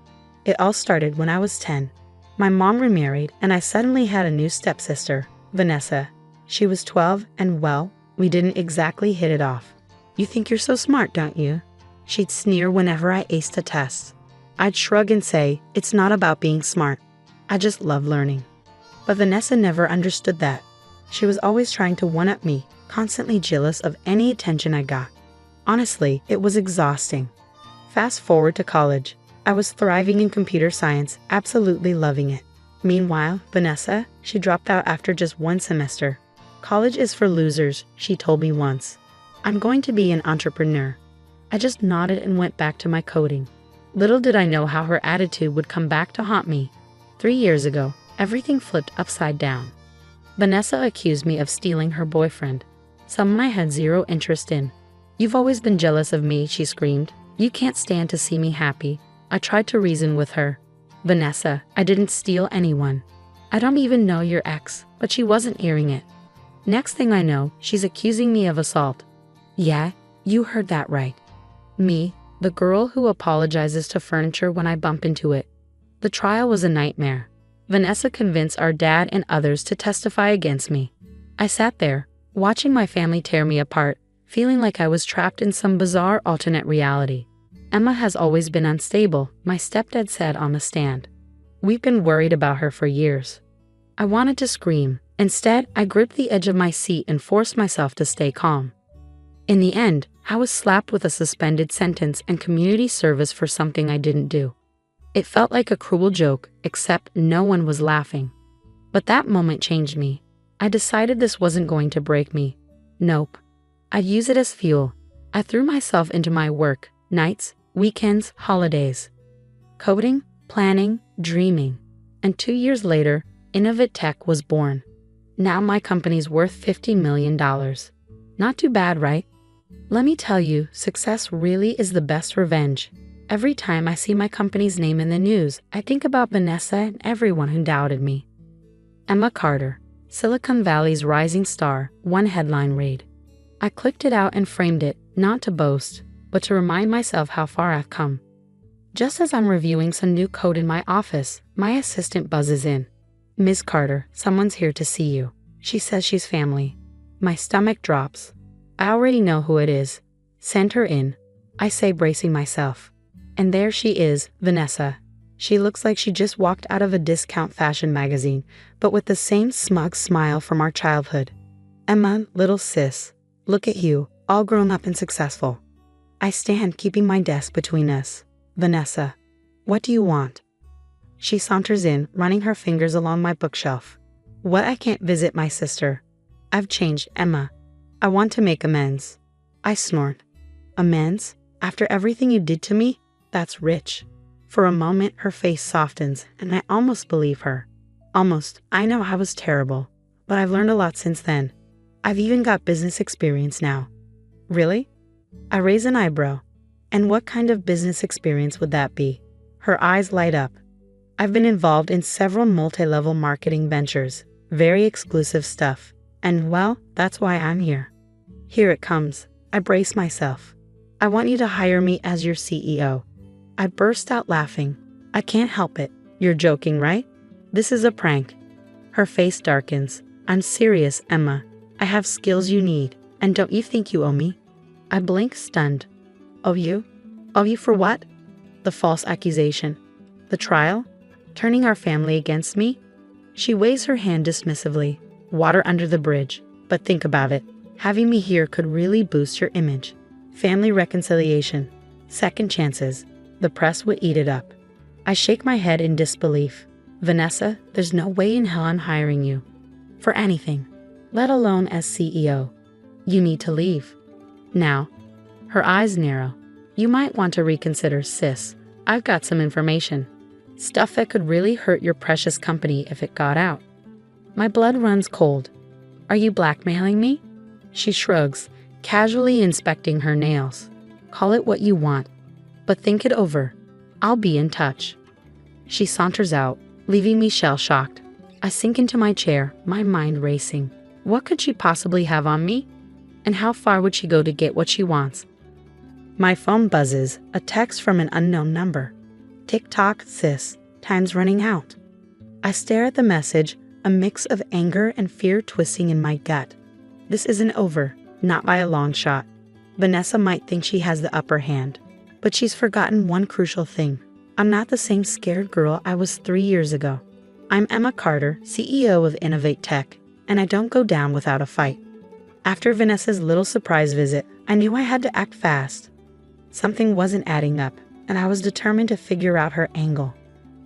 It all started when I was 10. My mom remarried, and I suddenly had a new stepsister, Vanessa. She was 12, and well, we didn't exactly hit it off. "You think you're so smart, don't you?" She'd sneer whenever I aced a test. I'd shrug and say, "It's not about being smart. I just love learning." But Vanessa never understood that. She was always trying to one-up me, constantly jealous of any attention I got. Honestly, it was exhausting. Fast forward to college. I was thriving in computer science, absolutely loving it. Meanwhile, Vanessa, she dropped out after just one semester. "College is for losers," she told me once. "I'm going to be an entrepreneur." I just nodded and went back to my coding. Little did I know how her attitude would come back to haunt me. 3 years ago, everything flipped upside down. Vanessa accused me of stealing her boyfriend, someone I had zero interest in. "You've always been jealous of me," she screamed. "You can't stand to see me happy." I tried to reason with her. "Vanessa, I didn't steal anyone. I don't even know your ex," but she wasn't hearing it. Next thing I know, she's accusing me of assault. Yeah, you heard that right. Me, the girl who apologizes to furniture when I bump into it. The trial was a nightmare. Vanessa convinced our dad and others to testify against me. I sat there, watching my family tear me apart, feeling like I was trapped in some bizarre alternate reality. "Emma has always been unstable," my stepdad said on the stand. "We've been worried about her for years." I wanted to scream. Instead, I gripped the edge of my seat and forced myself to stay calm. In the end, I was slapped with a suspended sentence and community service for something I didn't do. It felt like a cruel joke, except no one was laughing. But that moment changed me. I decided this wasn't going to break me. Nope. I'd use it as fuel. I threw myself into my work, nights, weekends, holidays. Coding, planning, dreaming. And 2 years later, Innovate Tech was born. Now my company's worth $50 million. Not too bad, right? Let me tell you, success really is the best revenge. Every time I see my company's name in the news, I think about Vanessa and everyone who doubted me. Emma Carter, Silicon Valley's rising star, one headline read. I clicked it out and framed it, not to boast, but to remind myself how far I've come. Just as I'm reviewing some new code in my office, my assistant buzzes in. Ms. Carter, someone's here to see you. She says she's family. My stomach drops. I already know who it is. Send her in, I say, bracing myself. And there she is, Vanessa. She looks like she just walked out of a discount fashion magazine, but with the same smug smile from our childhood. Emma, little sis, look at you, all grown up and successful. I stand, keeping my desk between us. Vanessa, what do you want? She saunters in, running her fingers along my bookshelf. What, I can't visit my sister. I've changed, Emma. I want to make amends. I snort. Amends? After everything you did to me? That's rich. For a moment, her face softens, and I almost believe her. Almost. I know I was terrible, but I've learned a lot since then. I've even got business experience now. Really? I raise an eyebrow. And what kind of business experience would that be? Her eyes light up. I've been involved in several multi-level marketing ventures, very exclusive stuff, and well, that's why I'm here. Here it comes. I brace myself. I want you to hire me as your CEO. I burst out laughing. I can't help it. You're joking, right? This is a prank. Her face darkens. I'm serious, Emma. I have skills you need, and don't you think you owe me? I blink, stunned. Owe you? Owe you for what? The false accusation. The trial? Turning our family against me? She waves her hand dismissively. Water under the bridge. But think about it. Having me here could really boost your image. Family reconciliation. Second chances. The press would eat it up. I shake my head in disbelief. Vanessa, there's no way in hell I'm hiring you. For anything. Let alone as CEO. You need to leave. Now. Her eyes narrow. You might want to reconsider, sis. I've got some information. Stuff that could really hurt your precious company if it got out. My blood runs cold. Are you blackmailing me? She shrugs, casually inspecting her nails. Call it what you want, but think it over. I'll be in touch. She saunters out, leaving me shell-shocked. I sink into my chair, my mind racing. What could she possibly have on me? And how far would she go to get what she wants? My phone buzzes, a text from an unknown number. Tick-tock, sis. Time's running out. I stare at the message, a mix of anger and fear twisting in my gut. This isn't over, not by a long shot. Vanessa might think she has the upper hand, but she's forgotten one crucial thing. I'm not the same scared girl I was 3 years ago. I'm Emma Carter, CEO of Innovate Tech, and I don't go down without a fight. After Vanessa's little surprise visit, I knew I had to act fast. Something wasn't adding up, and I was determined to figure out her angle.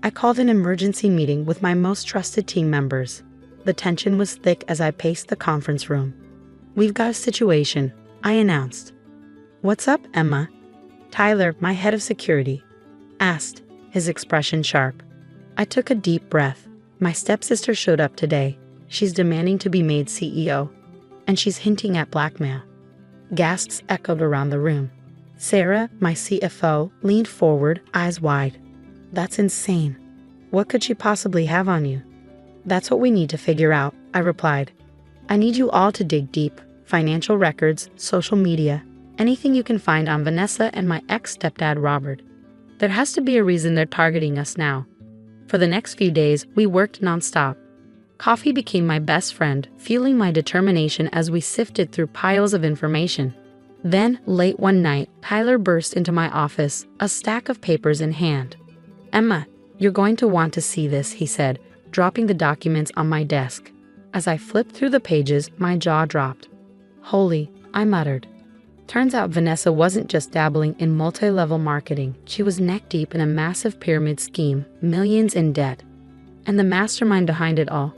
I called an emergency meeting with my most trusted team members. The tension was thick as I paced the conference room. We've got a situation, I announced. What's up, Emma? Tyler, my head of security, asked, his expression sharp. I took a deep breath. My stepsister showed up today. She's demanding to be made CEO, and she's hinting at blackmail. Gasps echoed around the room. Sarah, my CFO, leaned forward, eyes wide. That's insane. What could she possibly have on you? That's what we need to figure out, I replied. I need you all to dig deep. Financial records, social media, anything you can find on Vanessa and my ex-stepdad Robert. There has to be a reason they're targeting us now. For the next few days, we worked nonstop. Coffee became my best friend, fueling my determination as we sifted through piles of information. Then, late one night, Tyler burst into my office, a stack of papers in hand. Emma, you're going to want to see this, he said, dropping the documents on my desk. As I flipped through the pages, my jaw dropped. Holy, I muttered. Turns out Vanessa wasn't just dabbling in multi-level marketing. She was neck-deep in a massive pyramid scheme, millions in debt. And the mastermind behind it all,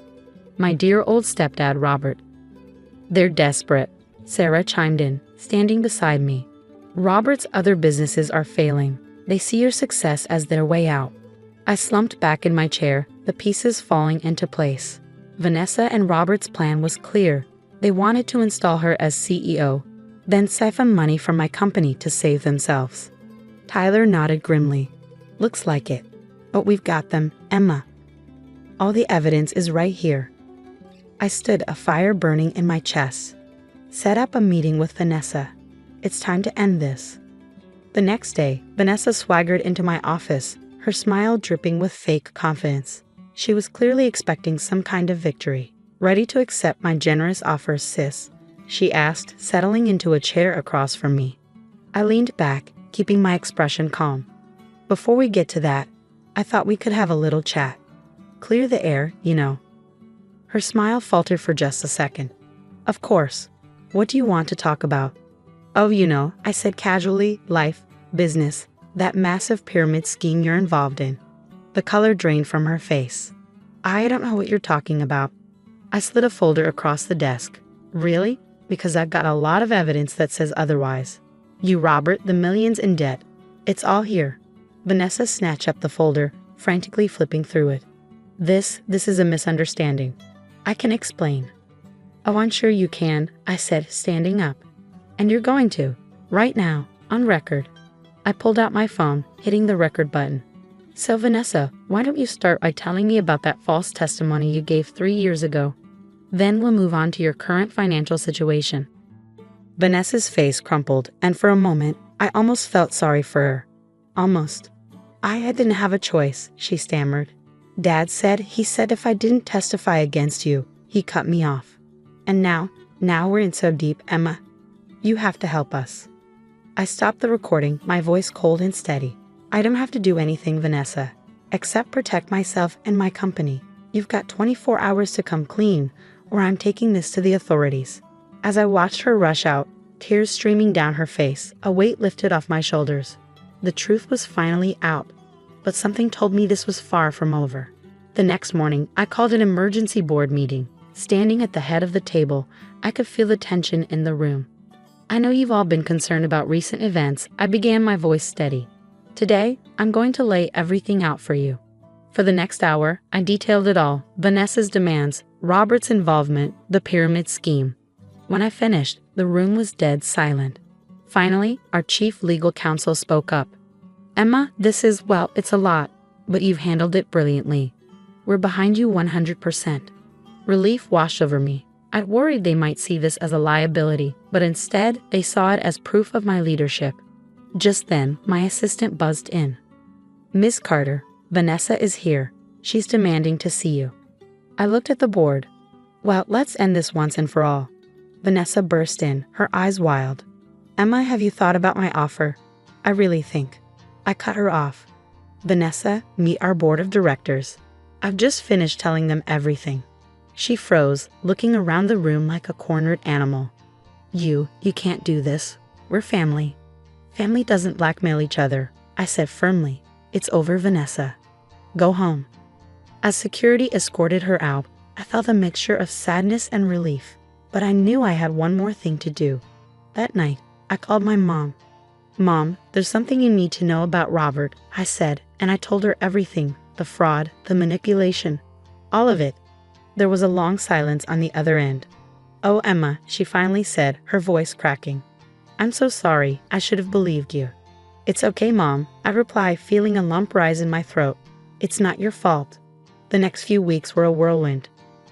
my dear old stepdad Robert. They're desperate, Sarah chimed in, standing beside me. Robert's other businesses are failing. They see your success as their way out. I slumped back in my chair, the pieces falling into place. Vanessa and Robert's plan was clear. They wanted to install her as CEO, then siphon money from my company to save themselves. Tyler nodded grimly. Looks like it. But we've got them, Emma. All the evidence is right here. I stood, a fire burning in my chest. Set up a meeting with Vanessa. It's time to end this. The next day, Vanessa swaggered into my office, her smile dripping with fake confidence. She was clearly expecting some kind of victory. Ready to accept my generous offer, sis? She asked, settling into a chair across from me. I leaned back, keeping my expression calm. Before we get to that, I thought we could have a little chat. Clear the air, you know. Her smile faltered for just a second. Of course. What do you want to talk about? Oh, you know, I said casually, life, business, that massive pyramid scheme you're involved in. The color drained from her face. I don't know what you're talking about. I slid a folder across the desk. Really? Because I've got a lot of evidence that says otherwise. You, Robert, the millions in debt. It's all here. Vanessa snatched up the folder, frantically flipping through it. This is a misunderstanding. I can explain. Oh, I'm sure you can, I said, standing up. And you're going to, right now, on record. I pulled out my phone, hitting the record button. So Vanessa, why don't you start by telling me about that false testimony you gave 3 years ago? Then we'll move on to your current financial situation. Vanessa's face crumpled, and for a moment, I almost felt sorry for her. Almost. I didn't have a choice, she stammered. Dad said if I didn't testify against you, he cut me off. And now we're in so deep, Emma. You have to help us. I stopped the recording, my voice cold and steady. I don't have to do anything, Vanessa, except protect myself and my company. You've got 24 hours to come clean, or I'm taking this to the authorities. As I watched her rush out, tears streaming down her face, a weight lifted off my shoulders. The truth was finally out, but something told me this was far from over. The next morning, I called an emergency board meeting. Standing at the head of the table, I could feel the tension in the room. I know you've all been concerned about recent events. I began, my voice steady. Today, I'm going to lay everything out for you. For the next hour, I detailed it all: Vanessa's demands, Robert's involvement, the pyramid scheme. When I finished, the room was dead silent. Finally, our chief legal counsel spoke up. Emma, it's a lot, but you've handled it brilliantly. We're behind you 100%. Relief washed over me. I'd worried they might see this as a liability, but instead, they saw it as proof of my leadership. Just then, my assistant buzzed in. Miss Carter, Vanessa is here. She's demanding to see you. I looked at the board. Well, let's end this once and for all. Vanessa burst in, her eyes wild. Emma, have you thought about my offer? I really think. I cut her off. Vanessa, meet our board of directors. I've just finished telling them everything. She froze, looking around the room like a cornered animal. You can't do this. We're family. Family doesn't blackmail each other, I said firmly. It's over, Vanessa. Go home. As security escorted her out, I felt a mixture of sadness and relief, but I knew I had one more thing to do. That night, I called my mom. Mom, there's something you need to know about Robert, I said, and I told her everything, the fraud, the manipulation, all of it. There was a long silence on the other end. Oh, Emma, she finally said, her voice cracking. I'm so sorry, I should have believed you. It's okay, Mom, I replied, feeling a lump rise in my throat. It's not your fault. The next few weeks were a whirlwind.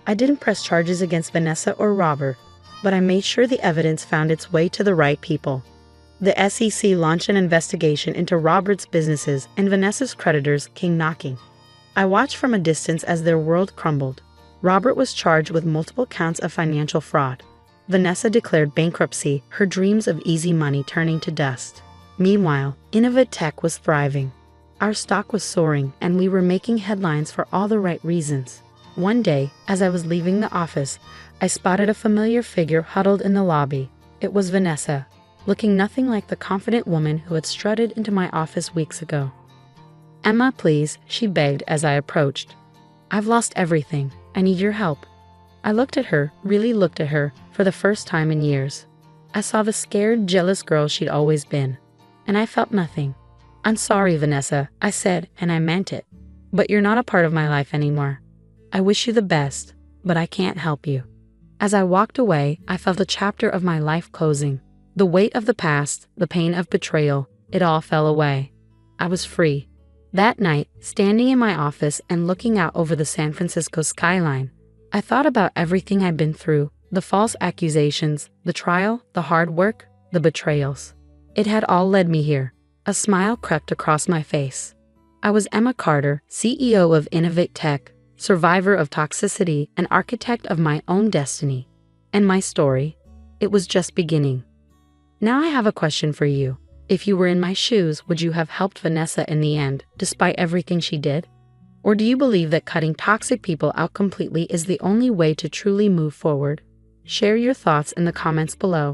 I didn't press charges against Vanessa or Robert, but I made sure the evidence found its way to the right people. The SEC launched an investigation into Robert's businesses, and Vanessa's creditors came knocking. I watched from a distance as their world crumbled. Robert was charged with multiple counts of financial fraud. Vanessa declared bankruptcy, her dreams of easy money turning to dust. Meanwhile, Innovative Tech was thriving. Our stock was soaring, and we were making headlines for all the right reasons. One day, as I was leaving the office, I spotted a familiar figure huddled in the lobby. It was Vanessa, looking nothing like the confident woman who had strutted into my office weeks ago. Emma, please, she begged as I approached. I've lost everything. I need your help. I looked at her, really looked at her, for the first time in years. I saw the scared, jealous girl she'd always been, and I felt nothing. I'm sorry, Vanessa, I said, and I meant it. But you're not a part of my life anymore. I wish you the best, but I can't help you. As I walked away, I felt a chapter of my life closing. The weight of the past, the pain of betrayal, it all fell away. I was free. That night, standing in my office and looking out over the San Francisco skyline, I thought about everything I'd been through, the false accusations, the trial, the hard work, the betrayals. It had all led me here. A smile crept across my face. I was Emma Carter, CEO of Innovate Tech, survivor of toxicity, and architect of my own destiny. And my story? It was just beginning. Now I have a question for you. If you were in my shoes, would you have helped Vanessa in the end, despite everything she did? Or do you believe that cutting toxic people out completely is the only way to truly move forward? Share your thoughts in the comments below.